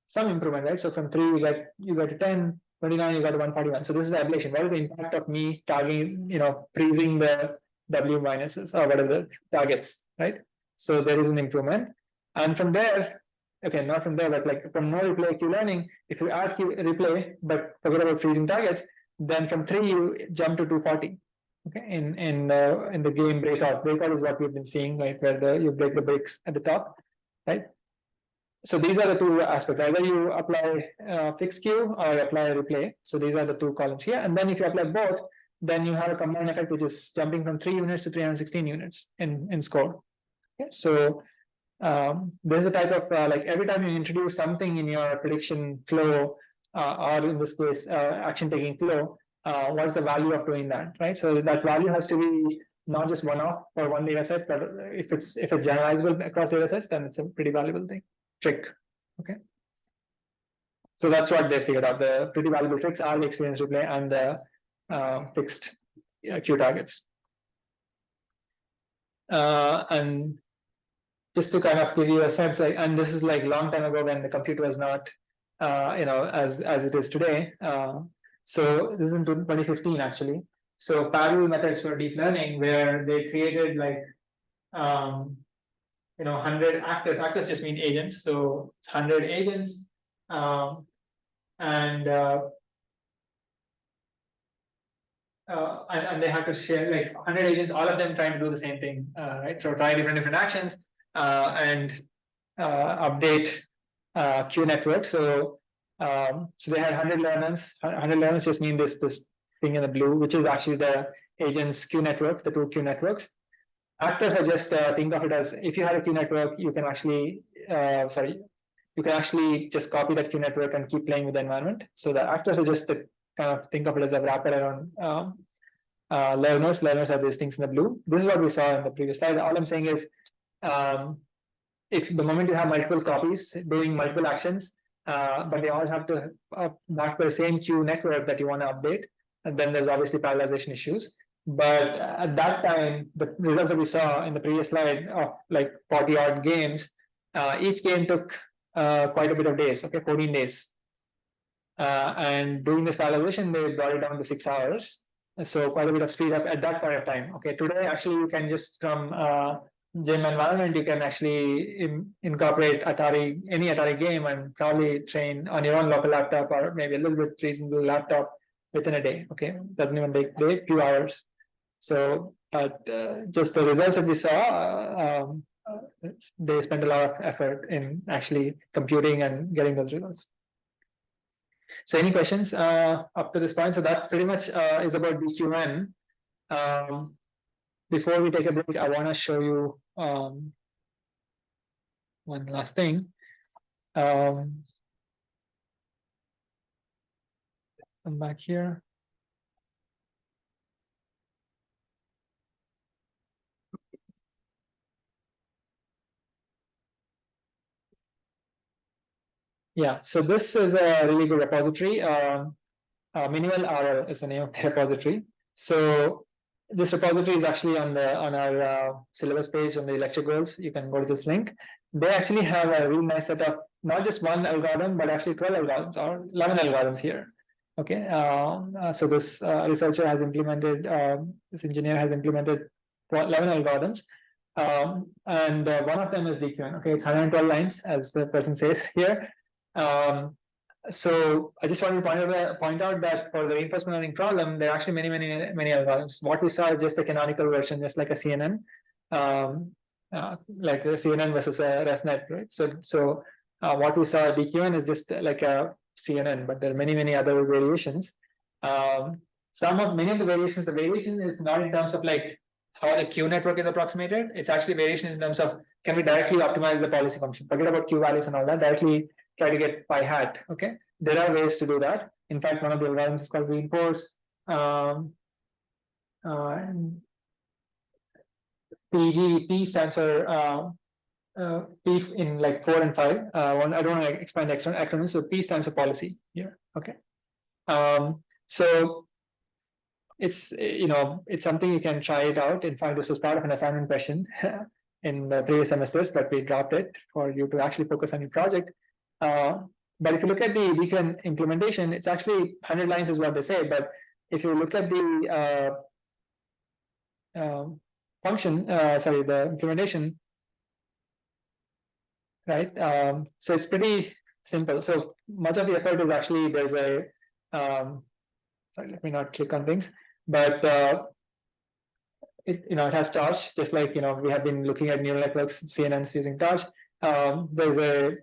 some improvement, right? So from 3 you get to 10, 29, you got to 141. So this is the ablation. What is the impact of me targeting, freezing the W minuses or whatever the targets, right? So there is an improvement. And from there, okay, not from there, but like from no replay Q learning, if you add Q replay, but forget about freezing targets, then from 3 you jump to 240. Okay, in the game breakout. Breakout is what we've been seeing, right? Where you break the breaks at the top, right? So these are the 2 aspects. Either you apply fixed Q or apply replay. So these are the 2 columns here. And then if you apply both, then you have a combined effect, which is jumping from 3 units to 316 units in score. Okay. So there's a type of like every time you introduce something in your prediction flow, or in this case, action taking flow, what is the value of doing that, right? So that value has to be not just one-off for one data set, but if it's generalizable across data sets, then it's a pretty valuable trick. Okay. So that's what they figured out. The pretty valuable tricks are the experience replay and the fixed Q targets. And just to kind of give you a sense, like, and this is like long time ago when the computer was not, as it is today. So this is in 2015 actually. So parallel methods for deep learning, where they created like 100 actors. Actors just mean agents. So 100 agents, and they have to share like 100 agents, all of them trying to do the same thing, right? So try different actions and update Q network. So they had 100 learners. 100 learners just mean this thing in the blue, which is actually the agents Q network, the 2 Q networks. Actors are just think of it as if you have a Q network, you can actually just copy that Q network and keep playing with the environment. So the actors are just kind of think of it as a wrapper around learners. Learners are these things in the blue. This is what we saw in the previous slide. All I'm saying is, if the moment you have multiple copies doing multiple actions, but they all have to mark the same Q network that you want to update, and then there's obviously parallelization issues. But at that time, the results that we saw in the previous slide of like 40 odd games, each game took quite a bit of days, okay, 14 days. And doing this parallelization, they brought it down to 6 hours. So quite a bit of speed up at that point of time. Okay, today actually you can just from GEM environment, you can actually incorporate any Atari game and probably train on your own local laptop or maybe a little bit reasonable laptop within a day. Okay, doesn't even take a few hours. So just the results that we saw they spend a lot of effort in actually computing and getting those results. So any questions up to this point? So that pretty much is about DQN. Before we take a break, I want to show you one last thing. Come back here. Yeah, so this is a really good repository. Minimal RL is the name of the repository. So this repository is actually on our syllabus page on the lecture goals. You can go to this link. They actually have a really nice set of not just one algorithm, but actually 12 algorithms or 11 algorithms here. Okay, so this researcher has implemented, this engineer has implemented 11 algorithms. And one of them is DQN. Okay, it's 112 lines, as the person says here. So I just wanted to point out that for the reinforcement learning problem, there are actually many algorithms. What we saw is just a canonical version, just like a CNN, like a CNN versus a ResNet, right? So what we saw at DQN is just like a CNN, but there are many other variations. Many of the variations, the variation is not in terms of like how the Q network is approximated. It's actually variation in terms of can we directly optimize the policy function? Forget about Q values and all that. Directly try to get pi hat. Okay, there are ways to do that. In fact, one of the algorithms is called reinforce. P stands for P in like 4 and 5. I don't want to expand the acronyms. So P stands for policy here. Okay. So it's it's something you can try it out. In fact, this was part of an assignment question in the previous semesters, but we dropped it for you to actually focus on your project. But if you look at the DQN implementation, it's actually 100 lines is what they say. But if you look at the function, the implementation, right? So it's pretty simple. So much of the effort is actually there's a sorry, let me not click on things, but it has torch, just like we have been looking at neural networks, CNNs using torch. There's a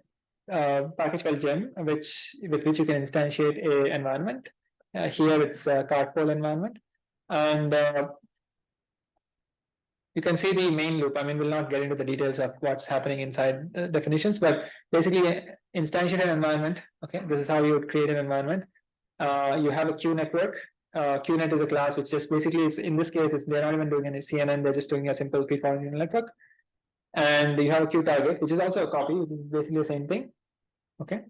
package called gem, with which you can instantiate a environment. Here it's a card pole environment, and you can see the main loop. I mean, we'll not get into the details of what's happening inside the definitions, but basically instantiate an environment. Okay, this is how you would create an environment. You have a Q network. QNet is a class which just basically is, in this case, they're not even doing any CNN, they're just doing a simple preformed neural network. And you have a Q target, which is also a copy, which is basically the same thing. Okay.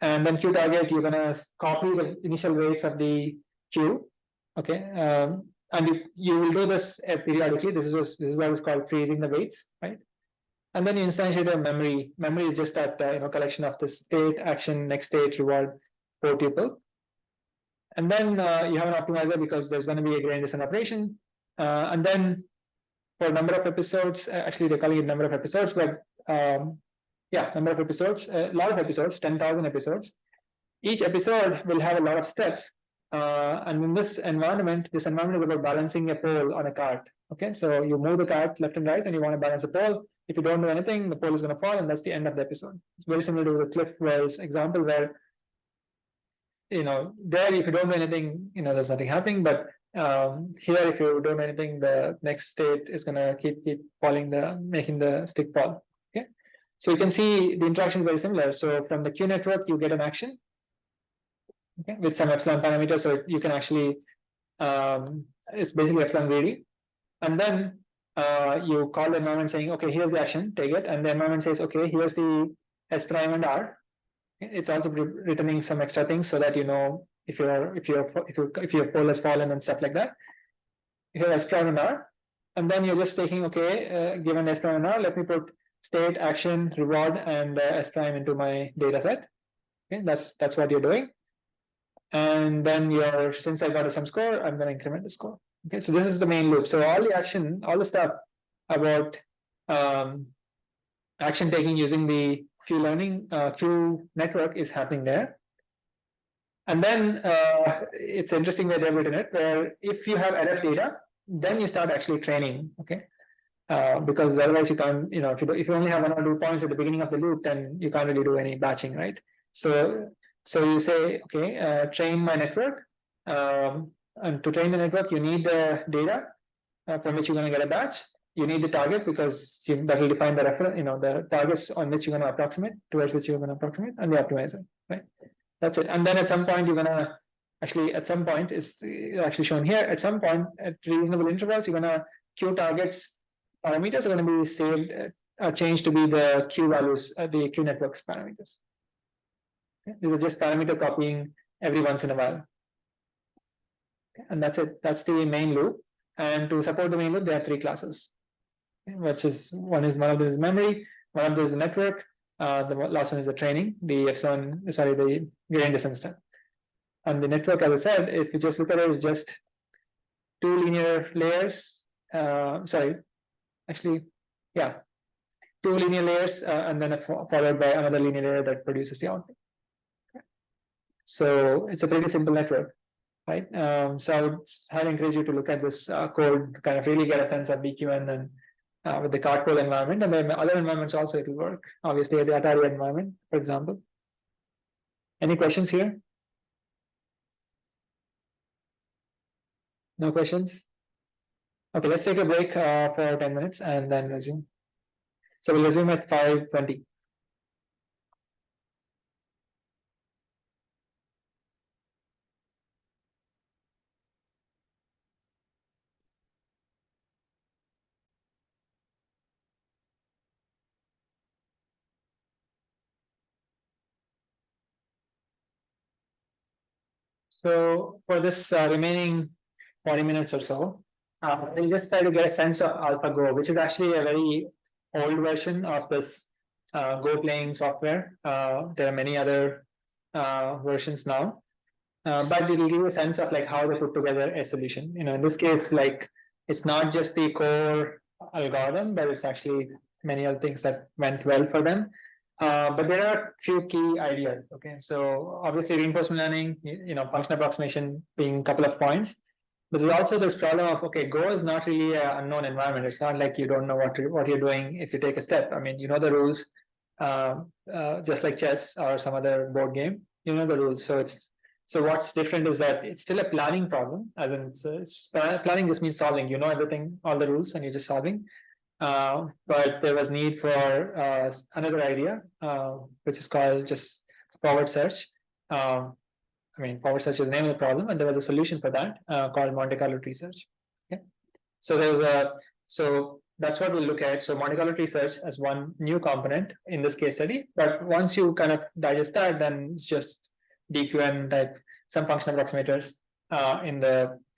And then Q target, you're gonna copy the initial weights of the Q. Okay. And you will do this periodically. This is what is called freezing the weights, right? And then you instantiate a memory. Memory is just that collection of the state, action, next state, reward, for tuple. And then you have an optimizer because there's going to be a gradient descent operation. And then for number of episodes, actually they're calling it number of episodes, but yeah, number of episodes, a lot of episodes, 10,000 episodes. Each episode will have a lot of steps. And in this environment is about balancing a pole on a cart. Okay, so you move the cart left and right and you want to balance a pole. If you don't do anything, the pole is going to fall, and that's the end of the episode. It's very similar to the Cliff Wells example where there if you don't do anything, there's nothing happening. But here, if you don't do anything, the next state is gonna keep falling, making the stick fall. Okay, so you can see the interaction is very similar. So from the Q network, you get an action, okay, with some epsilon parameter. So you can actually it's basically epsilon greedy, and then you call the environment saying, okay, here's the action, take it, and the environment says, okay, here's the S prime and R. It's also returning some extra things so that if your pole has fallen and stuff like that. Here S prime and R, and then you're just taking given S prime and R, let me put state, action, reward, and S prime into my data set. Okay, that's what you're doing. And then since I got some score, I'm going to increment the score. Okay, so this is the main loop. So all the action, all the stuff about action taking using the Q network is happening there. And then it's interesting where they've written it, where if you have enough data, then you start actually training. Okay, because otherwise you can't, if you only have 1 or 2 points at the beginning of the loop, then you can't really do any batching, right? So you say, okay, train my network, and to train the network, you need the data from which you're going to get a batch. You need the target because that will define the reference, the targets on which you're going to approximate, towards which you're going to approximate, and the optimizer, right? That's it. And then at some point, you're going to at some point, is actually shown here. At some point, at reasonable intervals, you're going to queue targets parameters are going to be saved, changed to be the Q values, the Q networks parameters. Okay? These are just parameter copying every once in a while. Okay? And that's it. That's the main loop. And to support the main loop, there are 3 classes, okay? One of them is memory, one of them is the network, the last one is the training, the the gradient descent step. And the network, as I said, if you just look at it, it's just 2 linear layers. Actually, yeah, 2 linear layers, and then followed by another linear layer that produces the output. Okay. So it's a pretty simple network, right? So I would highly encourage you to look at this code to kind of really get a sense of BQN and with the cardcode environment, and then other environments also it will work. Obviously, the Atari environment, for example. Any questions here? No questions? Okay, let's take a break for 10 minutes and then resume. So we'll resume at 5:20. So for this remaining 40 minutes or so, we'll just try to get a sense of AlphaGo, which is actually a very old version of this Go playing software. There are many other versions now, but it will give you a sense of like how they put together a solution. In this case, like it's not just the core algorithm, but it's actually many other things that went well for them. But there are a few key ideas. Okay, so obviously reinforcement learning, function approximation being a couple of points. But there's also this problem of, okay, Go is not really an unknown environment. It's not like you don't know what you're doing if you take a step. I mean, you know the rules, just like chess or some other board game. You know the rules. So what's different is that it's still a planning problem. As in, planning just means solving. You know everything, all the rules, and you're just solving. But there was need for another idea, which is called just forward search. Forward search is the name of the problem, and there was a solution for that called Monte Carlo tree search. Okay, so that's what we'll look at. So Monte Carlo tree search as one new component in this case study. But once you kind of digest that, then it's just DQN type some function approximators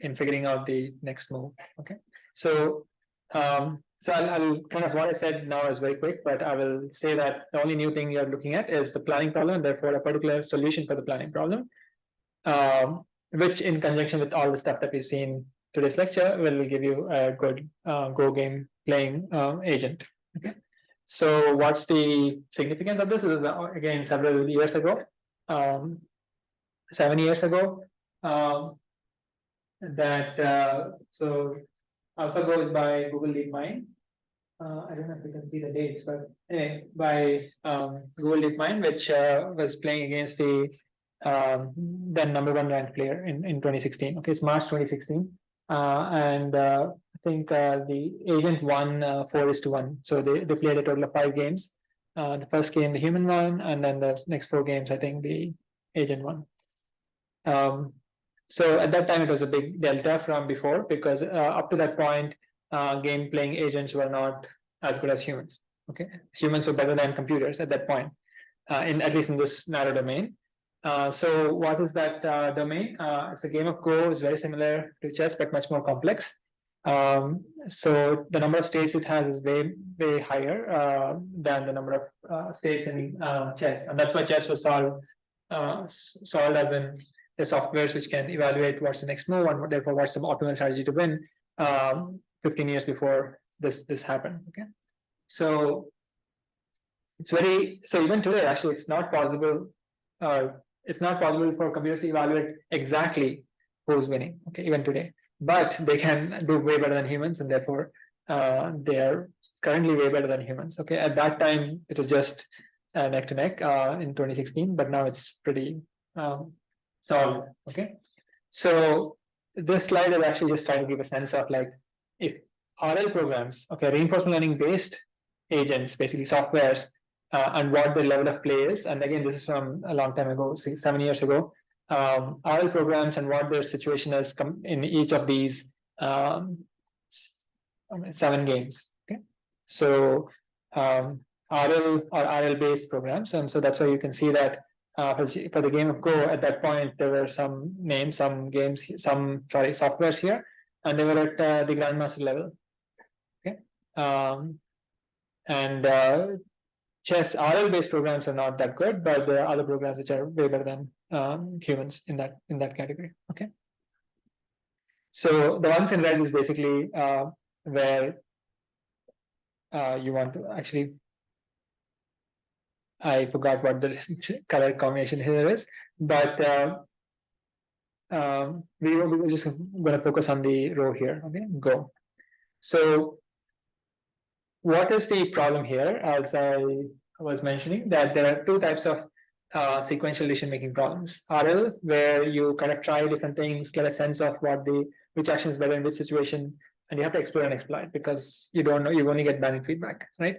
in figuring out the next move. Okay, so I'll kind of what I said now is very quick, but I will say that the only new thing you're looking at is the planning problem, and therefore a particular solution for the planning problem, which in conjunction with all the stuff that we've seen today's lecture will give you a good Go game playing agent. Okay, so what's the significance of this? Is again several years ago, 7 years ago, so AlphaGo is by Google DeepMind. I don't know if you can see the dates, but anyway, by Google DeepMind, which was playing against the then #1 ranked player in 2016. Okay, it's March 2016, and I think the agent won 4-1. So they played a total of 5 games. The first game, the human won, and then the next 4 games, I think the agent won. So at that time, it was a big delta from before, because up to that point, game playing agents were not as good as humans. Okay, humans were better than computers at that point, at least in this narrow domain. So what is that domain? It's a game of Go. It's very similar to chess, but much more complex. So the number of states it has is way higher than the number of states in chess, and that's why chess was solved as in the softwares which can evaluate what's the next move and therefore what's the optimal strategy to win 15 years before this happened. Okay, so even today actually it's not possible for computers to evaluate exactly who's winning. Okay, even today, but they can do way better than humans, and therefore they are currently way better than humans. Okay, at that time it was just neck to neck in 2016, but now it's pretty solid. Okay, so this slide is actually just trying to give a sense of like if RL programs, okay, reinforcement learning based agents, basically softwares, and what the level of play is. And again, this is from a long time ago, 7 years ago. RL programs and what their situation is in each of these 7 games. Okay, so RL or RL based programs, and so that's why you can see that for the game of Go at that point there were some names, some games, some softwares here, and they were at the grandmaster level. Okay, and chess RL based programs are not that good, but there are other programs which are way better than humans in that category. Okay, so the ones in red is basically where you want to actually. I forgot what the color combination here is, but we were just going to focus on the row here. Okay, Go. So what is the problem here? As I was mentioning, that there are 2 types of sequential decision making problems. RL, where you kind of try different things, get a sense of which action is better in which situation, and you have to explore and exploit because you don't know, you only get binary feedback, right?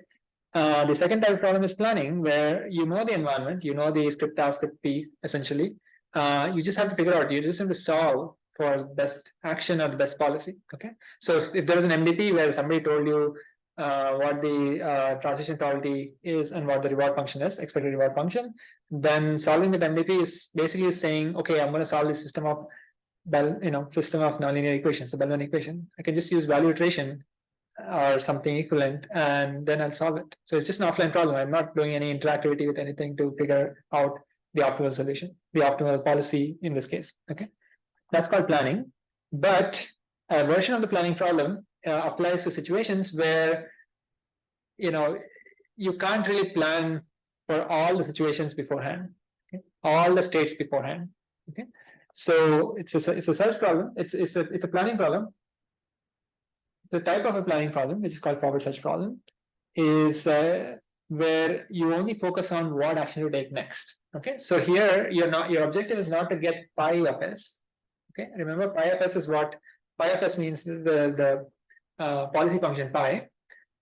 The second type of problem is planning, where you know the environment, you know the script A, script B, essentially. You just have to figure out, you just have to solve for the best action or the best policy. Okay, so if there is an MDP where somebody told you what the transition probability is and what the reward function is, expected reward function, then solving that MDP is basically saying, okay, I'm going to solve this system of system of nonlinear equations, the Bellman equation. I can just use value iteration or something equivalent, and then I'll solve it. So it's just an offline problem. I'm not doing any interactivity with anything to figure out the optimal solution, the optimal policy in this case. Okay, that's called planning. But a version of the planning problem applies to situations where you can't really plan for all the situations beforehand, okay? All the states beforehand. Okay, so it's a search problem. It's a planning problem. The type of a planning problem, which is called forward search problem, is where you only focus on what action to take next. Okay, so here your objective is not to get pi of s. Okay, remember pi of s is what pi of s means, the policy function pi.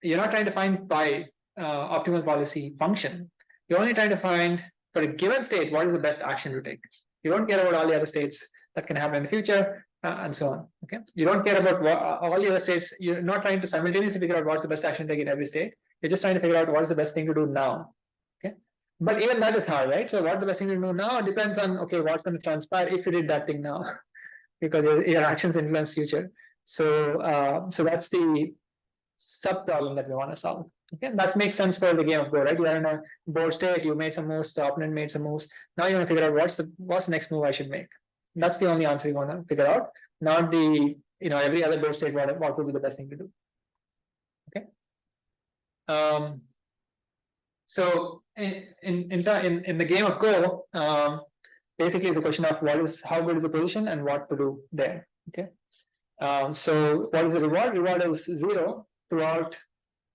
You're not trying to find pi optimal policy function. You're only trying to find for a given state what is the best action to take. You don't care about all the other states that can happen in the future. And so on. Okay, you don't care about all the other states. You're not trying to simultaneously figure out what's the best action to take in every state. You're just trying to figure out what is the best thing to do now. Okay, but even that is hard, right? So what the best thing to do now depends on, okay, what's going to transpire if you did that thing now, because your actions influence future. So so that's the sub problem that we want to solve. Okay, that makes sense for the game of Go, right? You are in a board state, you made some moves, the opponent made some moves. Now you want to figure out what's the next move I should make. That's the only answer you want to figure out, not the every other board state what would be the best thing to do. Okay. So in the game of Go, basically it's a question of how good is the position and what to do there. Okay. So what is the reward? Reward is 0 throughout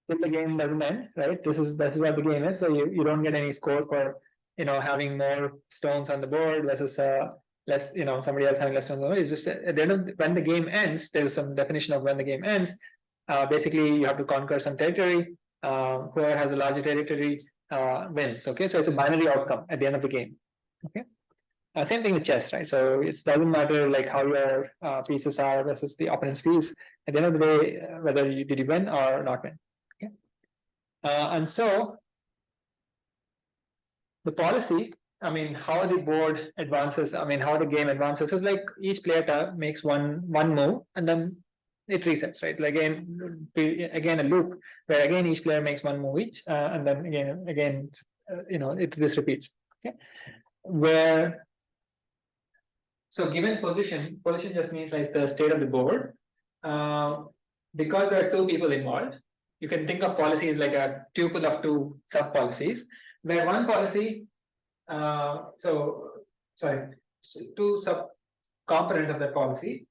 till the game doesn't end, right? This is what the game is. So you don't get any score for having more stones on the board versus less, somebody else having less stones on the board. It's just at the end of when the game ends, there's some definition of when the game ends. Basically, you have to conquer some territory. Whoever has a larger territory wins. Okay, so it's a binary outcome at the end of the game. Okay. Same thing with chess, right? So it doesn't matter like how your pieces are versus the opponent's piece. At the end of the day, whether did you win or not win. Okay, and so the policy, I mean, how the board advances, I mean, how the game advances is like each player makes one move and then it resets, right? Like again a loop where again each player makes one move each, and then again this repeats. Okay, where so given position just means like the state of the board. Because there are 2 people involved, you can think of policy as like a tuple of 2 sub policies, where one policy, so 2 sub components of that policy,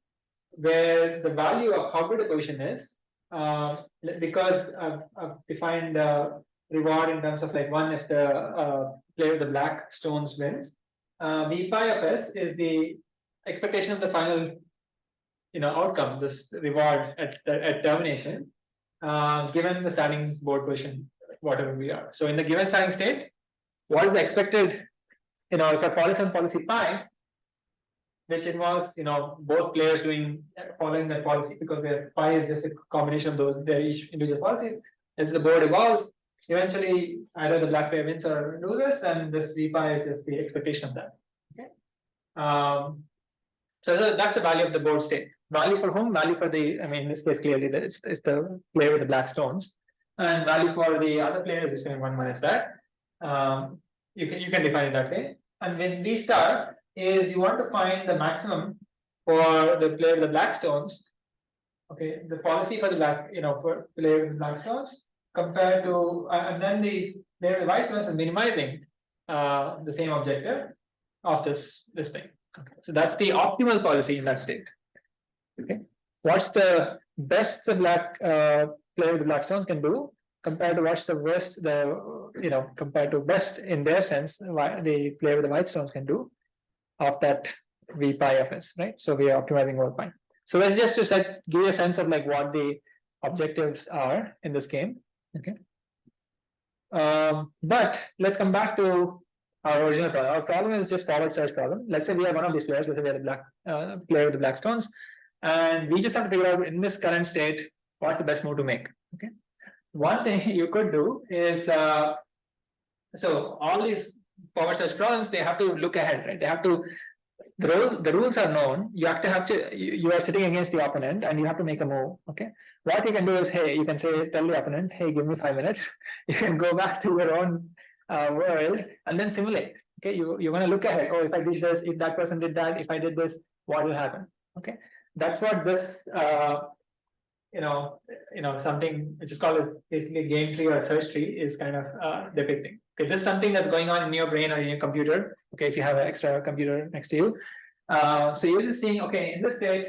where the value of how good a position is because I've defined reward in terms of like one if the player with the black stones wins. V pi of S is the expectation of the final outcome, this reward at termination, given the starting board position, whatever we are. So in the given starting state, what is the expected, if I follow some policy pi, which involves both players following that policy, because the pi is just a combination of those their each individual policies. As the board evolves, eventually either the black player wins or loses, and this V pi is just the expectation of that. Okay. So that's the value of the board state. Value for whom? Value for the, in this case clearly it's the player with the black stones, and value for the other players is going 1 minus that. You can define it that way. And when V star is you want to find the maximum for the player with the black stones. Okay, the policy for the black, for player with the black stones compared to, and then the player with the white stones is minimizing the same objective of this thing. Okay. So that's the optimal policy in that state. Okay, what's the best the black player with the black stones can do compared to what's the worst compared to best in their sense the player with the white stones can do of that V pi of S, right? So we are optimizing over pi. So that's just to give you a sense of like what the objectives are in this game. Okay. But let's come back to our original problem. Our problem is just forward search problem. Let's say we have one of these players. Let's say we have the black player with the black stones, and we just have to figure out in this current state what's the best move to make. Okay. One thing you could do is so all these forward search problems, they have to look ahead, right? They have to the rules are known. You have to you are sitting against the opponent and you have to make a move. Okay. What you can do is, hey, you can tell the opponent, hey, give me 5 minutes. You can go back to your own world and then simulate. Okay, you want to look ahead. Oh, if I did this, if that person did that, if I did this, what will happen? Okay, that's what this something which is called basically a game tree or a search tree is kind of depicting. Okay, this is something that's going on in your brain or in your computer. Okay, if you have an extra computer next to you, so you're just seeing, okay, in this stage,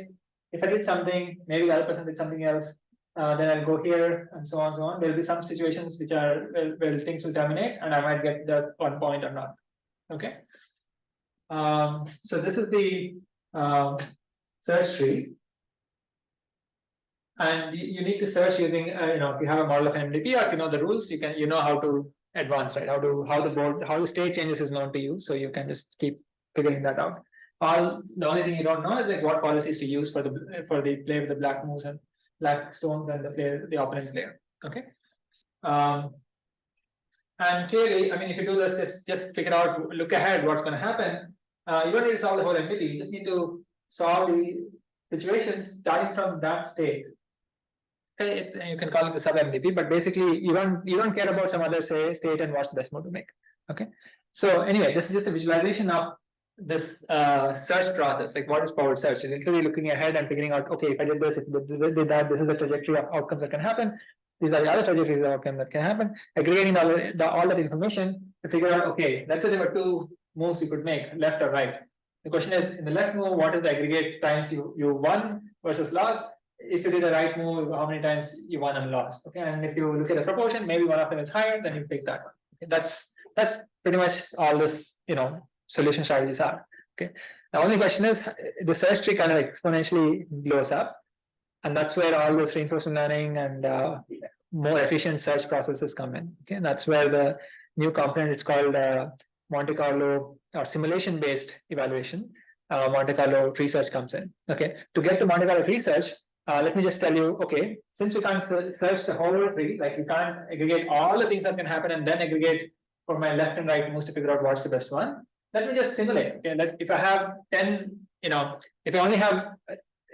if I did something, maybe the other person did something else, then I'll go here and so on, so on. There'll be some situations which are where things will terminate, and I might get that 1 point or not. Okay. So this is the search tree, and you need to search using if you have a model of an MDP or if you know the rules, you know how to advance, right? How the state changes is known to you, so you can just keep figuring that out. The only thing you don't know is like what policies to use for the player with the black moves and black stones and the opponent player. Okay. And clearly, if you do this, just figure out, look ahead, what's going to happen. You don't need to solve the whole entity. You just need to solve the situation starting from that state. Okay, you can call it the sub MDP, but basically you don't care about some other state and what's the best move to make. Okay. So anyway, this is just a visualization of this search process, like what is forward search? It's literally looking ahead and figuring out, okay, if I did this, if I did that, this is the trajectory of outcomes that can happen. These are the other trajectories of outcomes that can happen. Aggregating all that information to figure out, okay, let's say there were 2 moves you could make, left or right. The question is, in the left move, what is the aggregate times you won versus lost? If you did the right move, how many times you won and lost? Okay, and if you look at the proportion, maybe one of them is higher, then you pick that one. Okay? That's pretty much all this solution strategies are. Okay. The only question is the search tree kind of exponentially blows up, and that's where all this reinforcement learning and more efficient search processes come in. Okay, and that's where the new component, it's called Monte Carlo or simulation-based evaluation. Monte Carlo tree search comes in. Okay, to get to Monte Carlo tree search, let me just tell you. Okay, since you can't search the whole tree, like you can't aggregate all the things that can happen and then aggregate for my left and right moves to figure out what's the best one. Let me just simulate. Okay, that if I have 10, if I only have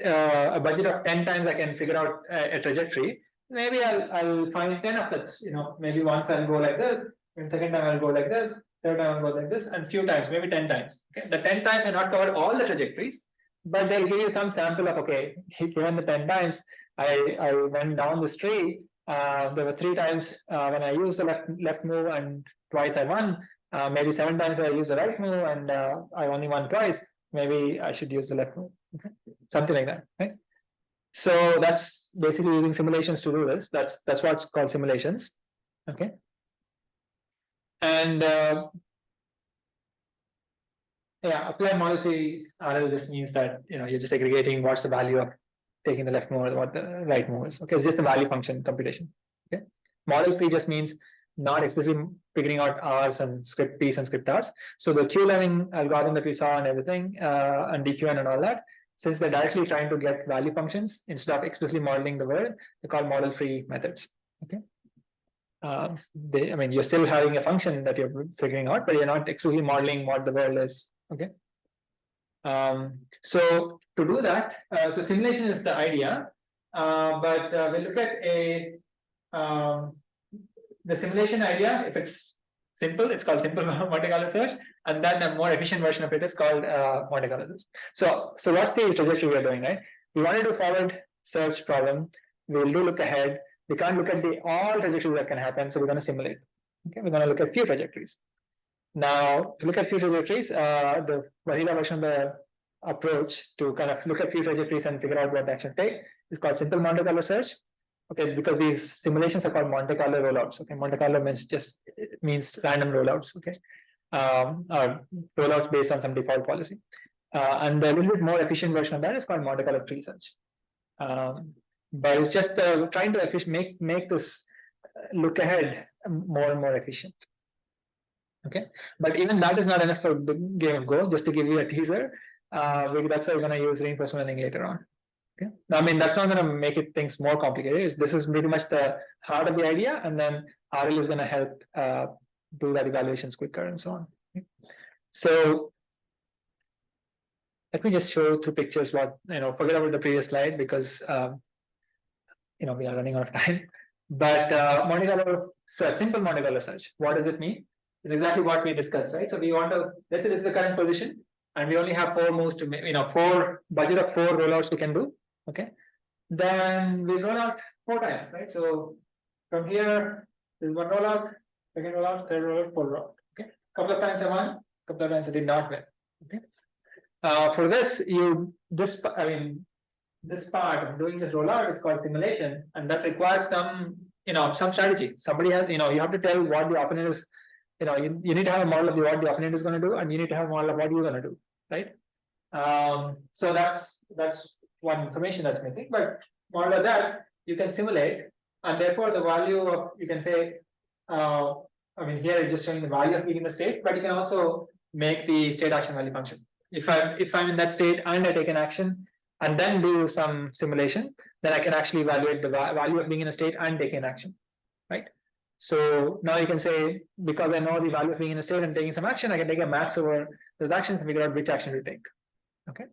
a budget of 10 times I can figure out a trajectory, maybe I'll find 10 of such. Maybe once I'll go like this, and second time I'll go like this, third time I'll go like this, and few times, maybe 10 times. Okay, the 10 times may not cover all the trajectories, but they'll give you some sample of, okay, given the 10 times I went down this tree. There were 3 times when I used the left move and twice I won. Maybe 7 times I used the right move and I only won twice. Maybe I should use the left move. Okay? Something like that, right? So that's basically using simulations to do this. That's what's called simulations. Okay. And yeah, apply model free RL just means that you're just aggregating what's the value of taking the left move, what the right move is. Okay, it's just a value function computation. Okay, model free just means not explicitly figuring out R's and script P's and script R's. So the Q11 algorithm that we saw and everything, and DQN and all that, since they're directly trying to get value functions instead of explicitly modeling the world, they're called model free methods. Okay. I mean, you're still having a function that you're figuring out, but you're not explicitly modeling what the world is. Okay. So to do that, so simulation is the idea, but we look at the simulation idea. If it's simple, it's called simple Monte Carlo search, and then a more efficient version of it is called Monte Carlo search. So what's the trajectory we're doing, right? We want to do forward search problem. We'll do look ahead. We can't look at all trajectories that can happen, so we're going to simulate. Okay, we're going to look at few trajectories. Now, to look at few trajectories, the vanilla version of the approach to kind of look at few trajectories and figure out what the action take is called simple Monte Carlo search. Okay, because these simulations are called Monte Carlo rollouts. Okay, Monte Carlo means random rollouts. Okay, or rollouts based on some default policy. And the little bit more efficient version of that is called Monte Carlo tree search. But it's just trying to make this look ahead more and more efficient. Okay, but even that is not enough for the game of Go. Just to give you a teaser, that's why we're going to use reinforcement learning later on. Okay, I mean that's not going to make things more complicated. This is pretty much the heart of the idea, and then RL is going to help do that evaluations quicker and so on. Okay? So let me just show two pictures. Forget about the previous slide because we are running out of time. But Monte Carlo search, simple Monte Carlo search. What does it mean? It's exactly what we discussed, right? So we want to, let's say this is the current position, and we only have 4 moves to make, budget of 4 rollouts we can do. Okay, then we roll out 4 times, right? So from here, there's 1 rollout, 2nd rollout, 3rd rollout, 4th rollout. Okay, couple of times I won, couple of times I did not win. Okay, for this, this part of doing this rollout is called simulation, and that requires some strategy. Somebody has, you have to tell what the opponent is. You need to have a model of what the opponent is going to do, and you need to have a model of what you're going to do, right? So that's one information that's missing. But model of that you can simulate, and therefore the value of, you can say, here it's just showing the value of being in the state, but you can also make the state action value function. If I'm in that state and I take an action and then do some simulation, then I can actually evaluate the value of being in a state and take an action, right? So now you can say, because I know the value of being in a state and taking some action, I can take a max over those actions and figure out which action to take. Okay.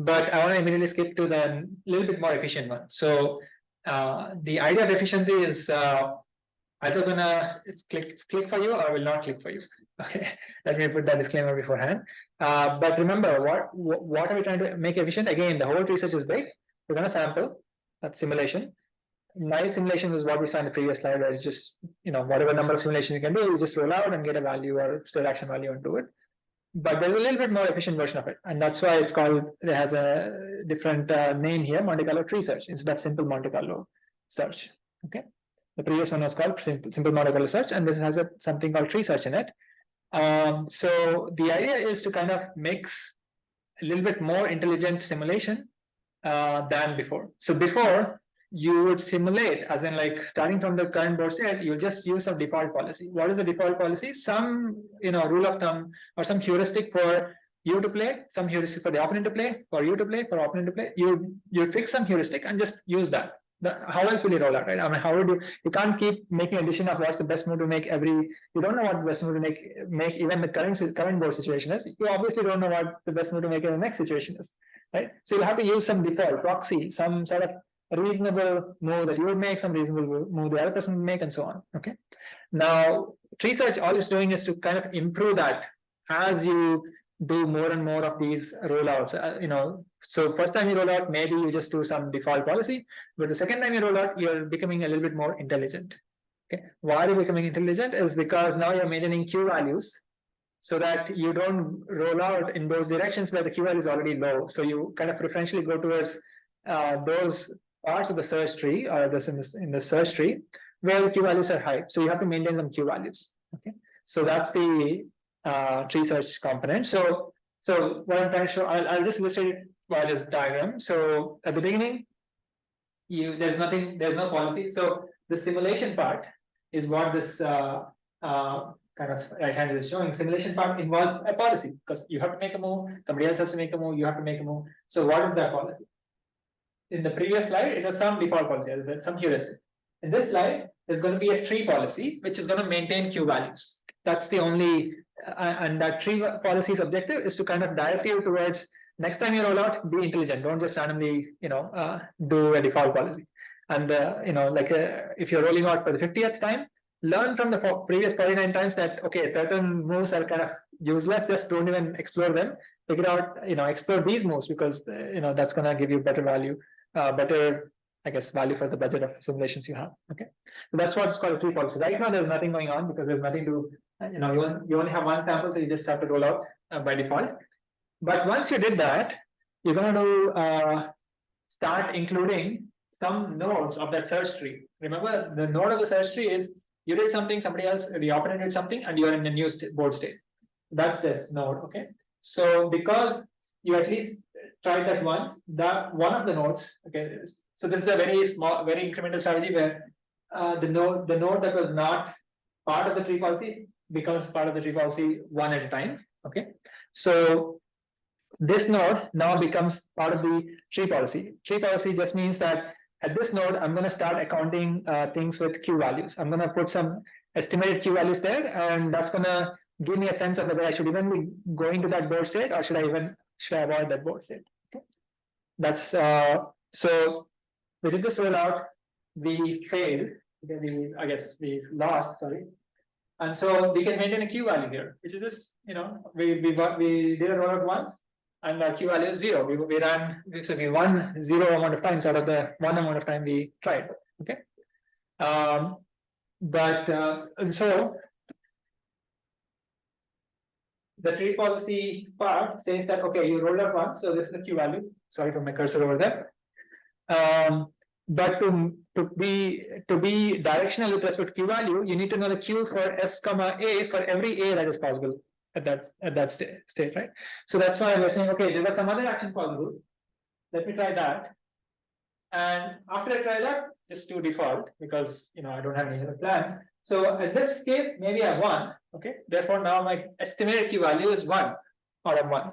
But I want to immediately skip to the little bit more efficient one. So the idea of efficiency is either gonna click for you or will not click for you. Okay, let me put that disclaimer beforehand. But remember, what are we trying to make efficient? Again, the whole research is big. We're gonna sample that simulation. Naive simulation is what we saw in the previous slide, where it's just whatever number of simulations you can do, you just roll out and get a value or state action value and do it. But there's a little bit more efficient version of it, and that's why it's called. It has a different name here, Monte Carlo tree search instead of simple Monte Carlo search. Okay, the previous one was called simple Monte Carlo search, and this has something called tree search in it. So the idea is to kind of mix a little bit more intelligent simulation than before. So before, you would simulate, as in like starting from the current board state, you just use some default policy. What is the default policy? Some rule of thumb or some heuristic for you to play, some heuristic for the opponent to play, for you to play, for opponent to play. You fix some heuristic and just use that. How else will you roll out, right? I mean, how would you can't keep making addition of what's the best move to make you don't know what the best move to make even the current board situation is. You obviously don't know what the best move to make in the next situation is, right? So you have to use some default proxy, some sort of a reasonable move that you would make, some reasonable move the other person would make, and so on. Okay. Now, tree search, all it's doing is to kind of improve that as you do more and more of these rollouts. So first time you roll out, maybe you just do some default policy, but the second time you roll out, you're becoming a little bit more intelligent. Okay. Why are you becoming intelligent? Is because now you're maintaining Q values so that you don't roll out in those directions where the Q value is already low. So you kind of preferentially go towards those parts of the search tree or this in the search tree where the Q values are high. So you have to maintain some Q values. Okay, so that's the tree search component. So what I'm trying to show, I'll just illustrate it by this diagram. So at the beginning, there's no policy. So the simulation part is what this kind of right hand is showing. Simulation part involves a policy because you have to make a move, somebody else has to make a move, you have to make a move. So what is that policy? In the previous slide, it was some default policy, some heuristic. In this slide, there's going to be a tree policy which is going to maintain Q values. That's the only, and that tree policy's objective is to kind of direct you towards next time you roll out, be intelligent. Don't just randomly, do a default policy. And if you're rolling out for the 50th time, learn from the previous 49 times that okay, certain moves are kind of useless. Just don't even explore them. Figure out, explore these moves because that's going to give you better value, better, I guess, value for the budget of simulations you have. Okay, so that's what's called a tree policy. Right now, there's nothing going on because there's nothing to, you only have one sample, so you just have to roll out by default. But once you did that, you're going to start including some nodes of that search tree. Remember, the node of the search tree is you did something, somebody else, the opponent did something, and you're in a new board state. That's this node. Okay. So because you at least tried that once, that one of the nodes. Okay. So this is a very small, very incremental strategy where the node that was not part of the tree policy becomes part of the tree policy one at a time. Okay. So this node now becomes part of the tree policy. Tree policy just means that at this node, I'm going to start accounting things with Q values. I'm going to put some estimated Q values there, and that's going to give me a sense of whether I should even be going to that board state or should I avoid that board state. Okay. That's so we did this rollout, we failed. Okay, I guess we lost. Sorry. And so we can maintain a Q value here, which is this. We did a rollout once. And our Q value is 0. We won 0 amount of times out of the 1 amount of time we tried. Okay. And so the tree policy part says that okay, you rolled out once, so this is the Q value. Sorry for my cursor over there. But to be directional with respect to Q value, you need to know the Q for S comma A for every A that is possible at that state, right? So that's why we're saying, okay, there was some other action possible. Let me try that. And after I try that, just do default because I don't have any other plans. So in this case, maybe I won. Okay. Therefore, now my estimated Q value is 1 out of 1.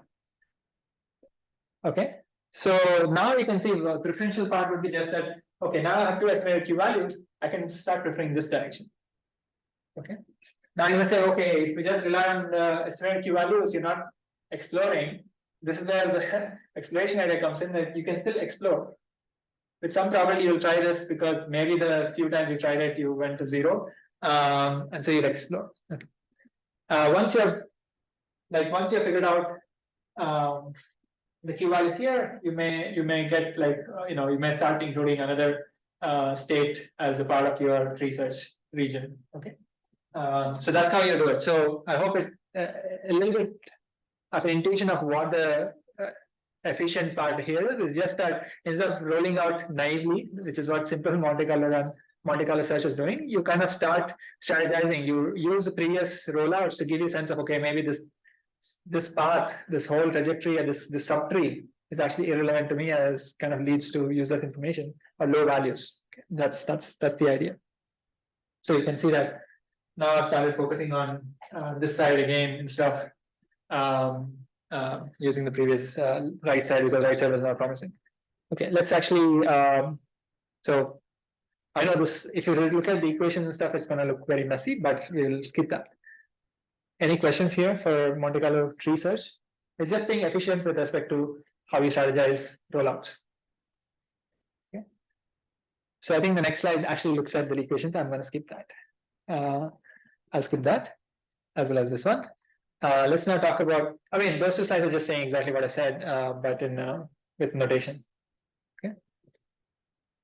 Okay. So now you can see the preferential part would be just that, okay, now I have 2 estimated Q values, I can start preferring this direction. Okay. Now you may say, okay, if we just rely on the estimated Q values, you're not exploring. This is where the exploration idea comes in, that you can still explore. With some probability, you'll try this because maybe the few times you tried it, you went to 0, and so you'll explore. Okay. Once you've figured out the Q values here, you may get you may start including another state as a part of your research region. Okay. So that's how you do it. So I hope it a little bit of an intuition of what the efficient part here is just that instead of rolling out naively, which is what simple Monte Carlo search is doing, you kind of start strategizing. You use the previous rollouts to give you a sense of okay, maybe this path, this whole trajectory, and this subtree is actually irrelevant to me as kind of leads to useless information or low values. Okay. That's the idea. So you can see that. Now I've started focusing on this side again instead of using the previous right side because right side was not promising. Okay, let's actually. So I know this. If you look at the equations and stuff, it's going to look very messy, but we'll skip that. Any questions here for Monte Carlo tree search? It's just being efficient with respect to how you strategize rollouts. Okay. So I think the next slide actually looks at the equations. I'm going to skip that. I'll skip that as well as this one. Let's now talk about, I mean, those 2 slides are just saying exactly what I said, but with notation. Okay.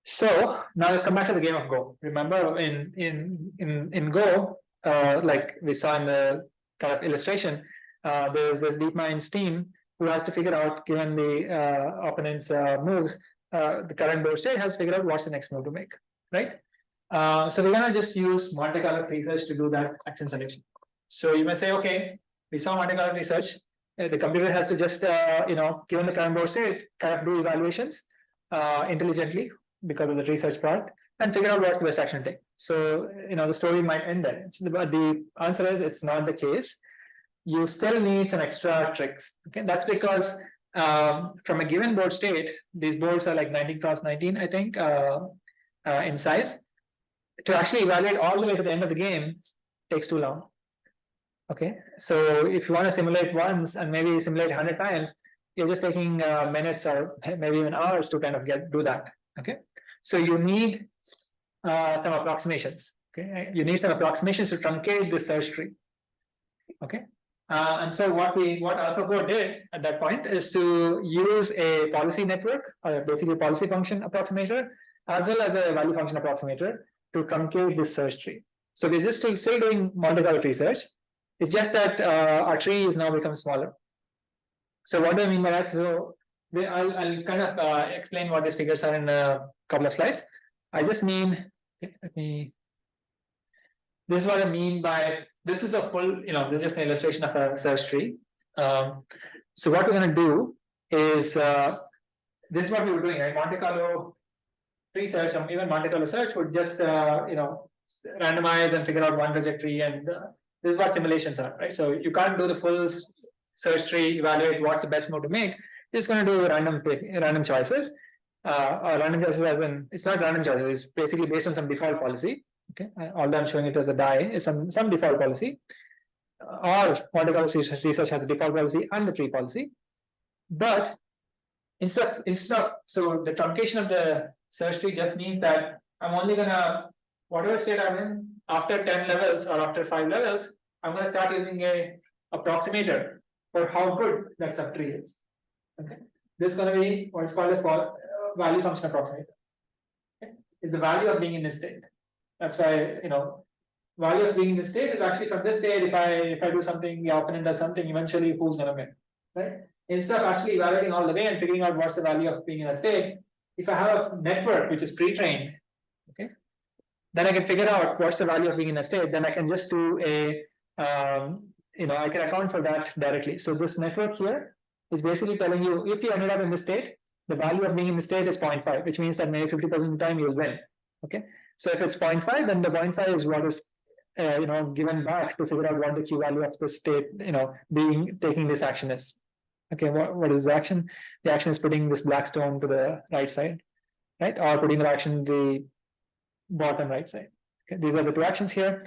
So now let's come back to the game of Go. Remember in Go, like we saw in the kind of illustration, there's this DeepMind's team who has to figure out, given the opponent's moves, the current board state has to figure out what's the next move to make, right? So we're gonna just use Monte Carlo research to do that action selection. So you may say, okay, we saw Monte Carlo research. The computer has to just, given the current board state, kind of do evaluations intelligently because of the research part and figure out what's the best action to take. So, the story might end there. But the answer is it's not the case. You still need some extra tricks. Okay, that's because from a given board state, these boards are like 19 cross 19, I think, in size. To actually evaluate all the way to the end of the game takes too long. Okay, so if you want to simulate once and maybe simulate 100 times, you're just taking minutes or maybe even hours to kind of do that. Okay, so you need some approximations. Okay, you need some approximations to truncate this search tree. Okay, and so what AlphaGo did at that point is to use a policy network, or basically policy function approximator, as well as a value function approximator to truncate this search tree. So we're just still doing Monte Carlo research. It's just that our tree is now become smaller. So what do I mean by that? So I'll kind of explain what these figures are in a couple of slides. I just mean, this is what I mean by, this is a full, this is just an illustration of a search tree. So what we're going to do is, this is what we were doing, right? Monte Carlo tree search, or even Monte Carlo search would just, randomize and figure out one trajectory, and this is what simulations are, right? So you can't do the full search tree, evaluate what's the best move to make. You're just going to do random choices, or random choices as in, it's not random choices, it's basically based on some default policy. Okay, although I'm showing it as a die, is some default policy. Or Monte Carlo research has a default policy and the tree policy. But instead of, so the truncation of the search tree just means that I'm only gonna, whatever state I'm in, after 10 levels or after 5 levels, I'm going to start using a approximator for how good that subtree is. Okay, this is going to be what's called a value function approximator. Okay, is the value of being in this state. That's why, value of being in this state is actually from this state. If I do something, the opponent does something, eventually who's going to win, right? Instead of actually evaluating all the way and figuring out what's the value of being in a state, if I have a network which is pre-trained, okay, then I can figure out what's the value of being in a state. Then I can just do a, I can account for that directly. So this network here is basically telling you if you ended up in this state, the value of being in the state is 0.5, which means that maybe 50% of the time you'll win. Okay, so if it's 0.5, then the 0.5 is what is given back to figure out what the Q value of the state, taking this action is. Okay, what is the action? The action is putting this black stone to the right side, right, or putting the action the bottom right side. Okay, these are the two actions here.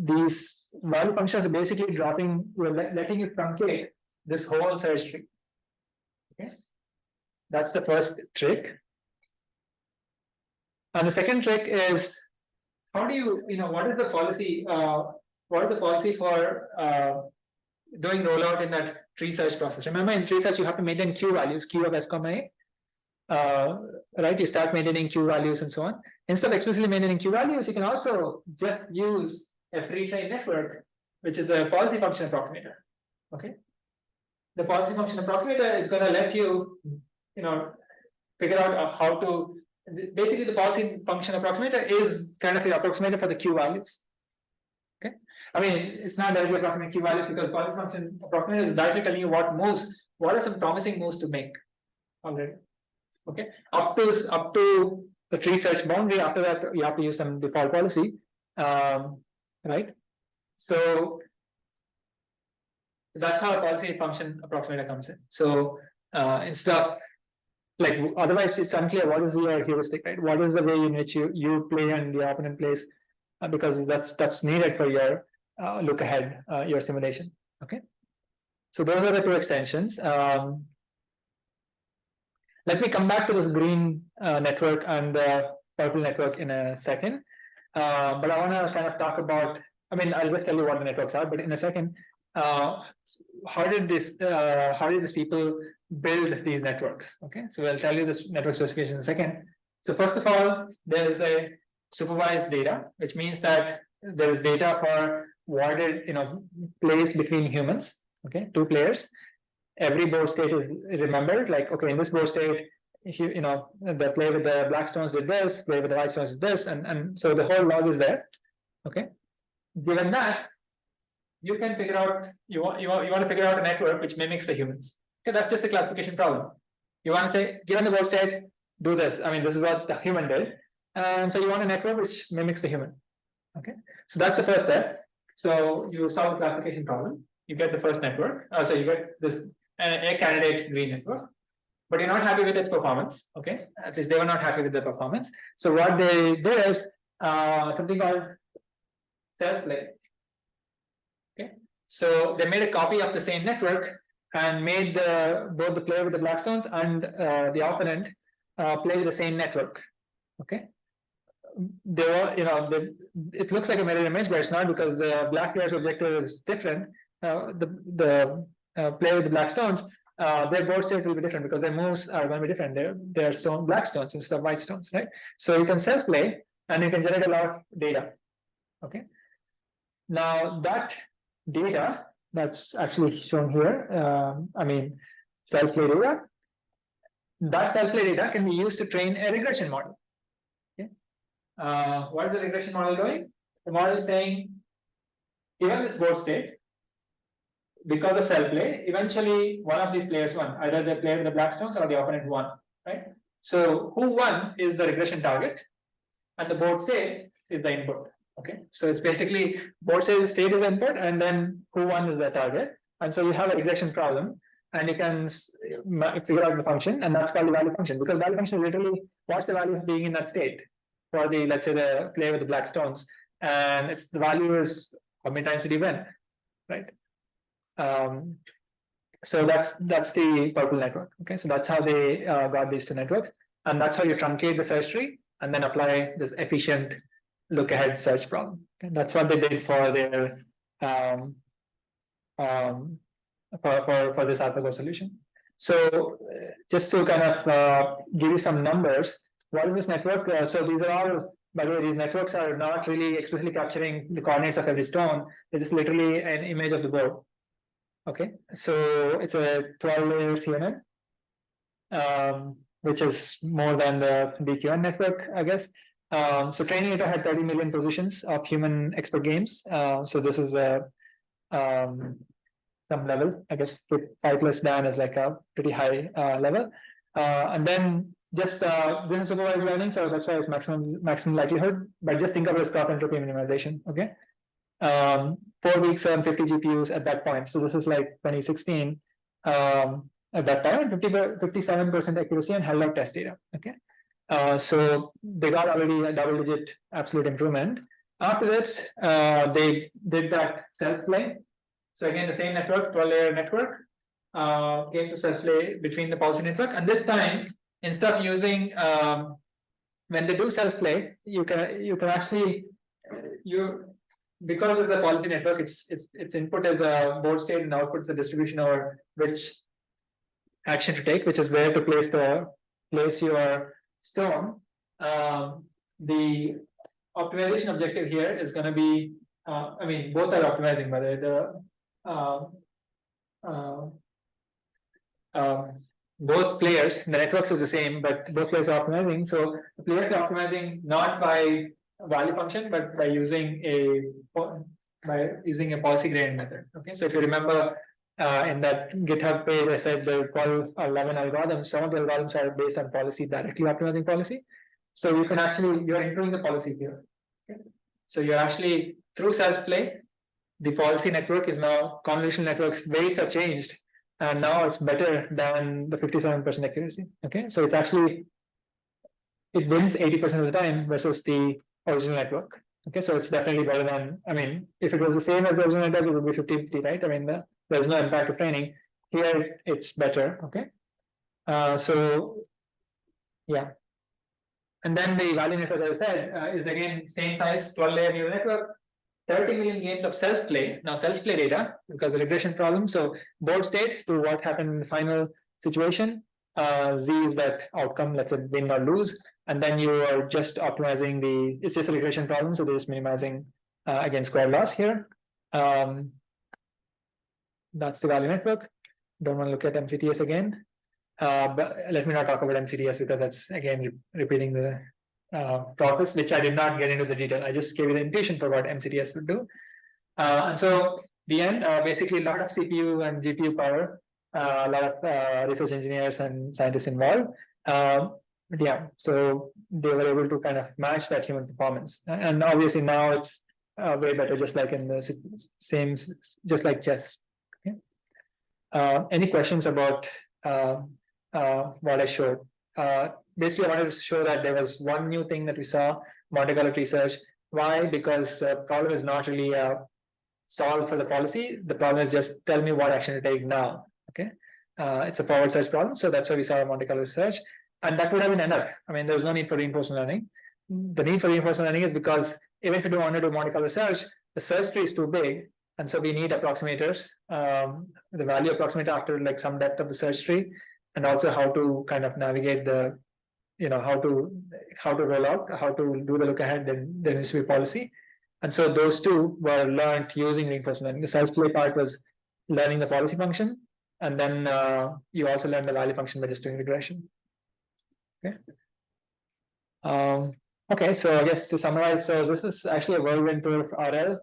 These value functions are basically letting you truncate this whole search tree. Okay, that's the first trick. And the second trick is, how do you, what is the policy? What is the policy for doing rollout in that tree search process? Remember, in tree search you have to maintain Q values, Q of S comma A. Right, you start maintaining Q values and so on. Instead of explicitly maintaining Q values, you can also just use a pre-trained network, which is a policy function approximator. Okay, the policy function approximator is going to let you, figure out how to. Basically, the policy function approximator is kind of the approximator for the Q values. Okay, I mean, it's not directly approximating Q values because policy function approximator is directly telling you what are some promising moves to make already. Okay, up to the tree search boundary. After that, you have to use some default policy, right? So that's how a policy function approximator comes in. So instead of, like, otherwise it's unclear what is your heuristic, right? What is the way in which you play and the opponent plays, because that's needed for your look ahead, your simulation. Okay, so those are the two extensions. Let me come back to this green network and the purple network in a second. But I want to kind of talk about, I'll just tell you what the networks are, but in a second, how did these people build these networks? Okay, so I'll tell you this network specification in a second. So first of all, there is a supervised data, which means that there is data for worded, plays between humans. Okay, two players. Every board state is remembered. Like, okay, in this board state, the player with the black stones did this, player with the white stones did this, and so the whole log is there. Okay, given that, you can figure out you want to figure out a network which mimics the humans. Okay, that's just a classification problem. You want to say, given the board state, do this. I mean, this is what the human did, and so you want a network which mimics the human. Okay, so that's the first step. So you solve the classification problem. You get the first network. So you get this a candidate green network, but you're not happy with its performance. Okay, at least they were not happy with the performance. So what they did is something called self-play. Okay, so they made a copy of the same network and made both the player with the black stones and the opponent play with the same network. Okay, they were, it looks like a mirror image, but it's not, because the black player's objective is different. The player with the black stones, their board state will be different because their moves are going to be different. They're black stones instead of white stones, right? So you can self-play and you can generate a lot of data. Okay. Now that data that's actually shown here, self-play data. That self-play data can be used to train a regression model. Okay. What is the regression model doing? The model is saying, given this board state, because of self-play, eventually one of these players won. Either the player with the black stones or the opponent won, right? So who won is the regression target, and the board state is the input. Okay, so it's basically board state is the input, and then who won is the target. And so you have a regression problem, and you can figure out the function, and that's called the value function, because value function is literally what's the value of being in that state for the, let's say, the player with the black stones, and it's the value is how many times did he win, right? So that's the purple network. Okay, so that's how they got these two networks, and that's how you truncate the search tree and then apply this efficient look ahead search problem. Okay, that's what they did for their for this AlphaGo solution. So just to kind of give you some numbers, what is this network? So these are all, by the way, these networks are not really explicitly capturing the coordinates of every stone. It's just literally an image of the board. Okay, so it's a 12-layer CNN, which is more than the DQN network, I guess. So training data had 30 million positions of human expert games. So this is some level, I guess 5 plus Dan is like a pretty high level. And then just this is supervised learning, so that's why it's maximum likelihood. But just think of it as cost entropy minimization. Okay. 4 weeks on 50 GPUs at that point. So this is like 2016 at that time, 57% accuracy and held up test data. Okay. So they got already a double-digit absolute improvement. After this, they did that self-play. So again, the same network, 12-layer network, came to self-play between the policy network. And this time, instead of using, when they do self-play, you can actually because it's a policy network, its input is a board state and output is a distribution over which action to take, which is where to place your stone. The optimization objective here is going to be, both are optimizing, by the way. Both players, the networks is the same, but both players are optimizing. So the players are optimizing not by value function, but by using a policy gradient method. Okay, so if you remember in that GitHub page, I said the L11 algorithms. Some of the algorithms are based on policy, directly optimizing policy. So you can actually, you're improving the policy here. Okay? So you're actually, through self-play, the policy network is now, convolutional networks weights are changed, and now it's better than the 57% accuracy. Okay, so it's actually, it wins 80% of the time versus the original network. Okay, so it's definitely better than, if it was the same as the original network, it would be 50-50, right? There's no impact of training. Here, it's better. Okay, so yeah. And then the value network, as I said, is again same size, 12-layer neural network, 30 million games of self-play. Now self-play data, because the regression problem. So board state to what happened in the final situation. Z is that outcome, let's say win or lose. And then you are just optimizing it's just a regression problem. So they're just minimizing against square loss here. That's the value network. Don't want to look at MCTS again. But let me not talk about MCTS because that's again repeating the process, which I did not get into the detail. I just gave you the intuition for what MCTS would do. And so the end, basically a lot of CPU and GPU power, a lot of research engineers and scientists involved. But yeah, so they were able to kind of match that human performance. And obviously now it's way better, just like in the same, just like chess. Okay. Any questions about what I showed? Basically, I wanted to show that there was one new thing that we saw, Monte Carlo research. Why? Because the problem is not really solve for the policy. The problem is just tell me what action to take now. Okay, it's a forward search problem, so that's why we saw Monte Carlo research, and that would have been enough. I mean, there's no need for reinforcement learning. The need for reinforcement learning is because even if you don't want to do Monte Carlo research, the search tree is too big, and so we need approximators, the value approximator after like some depth of the search tree, and also how to kind of navigate the, how to roll out, how to do the look ahead. Then there needs to be policy. And so those two were learned using reinforcement learning. The self-play part was learning the policy function, and then you also learn the value function by just doing regression. Okay. Okay, so I guess to summarize, so this is actually a whirlwind tour of RL.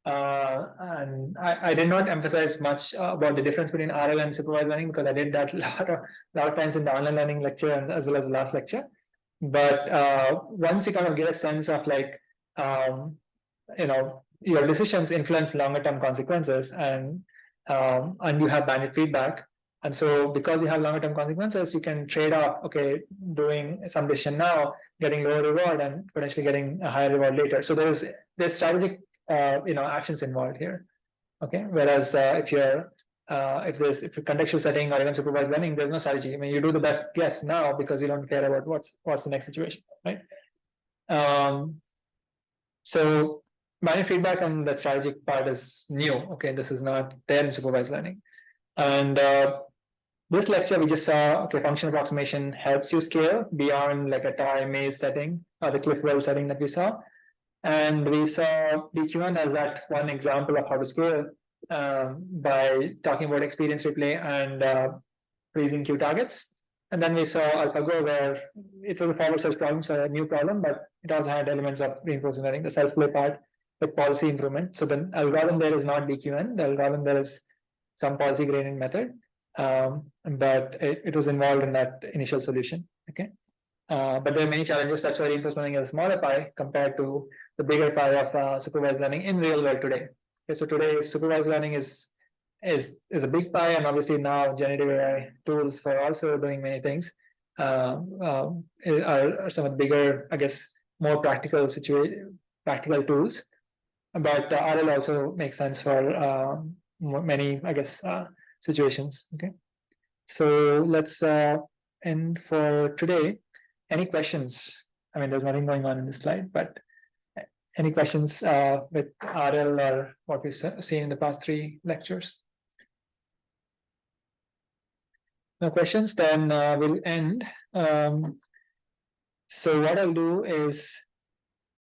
And I did not emphasize much about the difference between RL and supervised learning because I did that a lot of times in the online learning lecture and as well as the last lecture. But once you kind of get a sense of like, your decisions influence longer term consequences, and you have bandit feedback. And so because you have longer term consequences, you can trade off, okay, doing some decision now, getting lower reward and potentially getting a higher reward later. So there's strategic actions involved here. Okay, whereas if you're if you're contextual setting or even supervised learning, there's no strategy. I mean, you do the best guess now because you don't care about what's the next situation, right? So bandit feedback and the strategic part is new. Okay, this is not there in supervised learning. And this lecture we just saw, okay, function approximation helps you scale beyond like a toy maze setting or the cliff world setting that we saw. And we saw DQ1 as that one example of how to scale by talking about experience replay and freezing Q targets. And then we saw AlphaGo, where it was a forward search problem, so a new problem, but it also had elements of reinforcement learning, the self-play part with policy improvement. So the algorithm there is not DQN, the algorithm there is some policy gradient method, but it was involved in that initial solution. Okay, but there are many challenges. That's why reinforcement learning is a smaller pie compared to the bigger pie of supervised learning in real world today. Okay, so today supervised learning is a big pie, and obviously now generative AI tools for also doing many things are some of the bigger, I guess, more practical tools. But RL also makes sense for many, I guess, situations. Okay, so let's end for today. Any questions? I mean, there's nothing going on in this slide, but any questions with RL or what we've seen in the past 3 lectures? No questions, then we'll end. So what I'll do is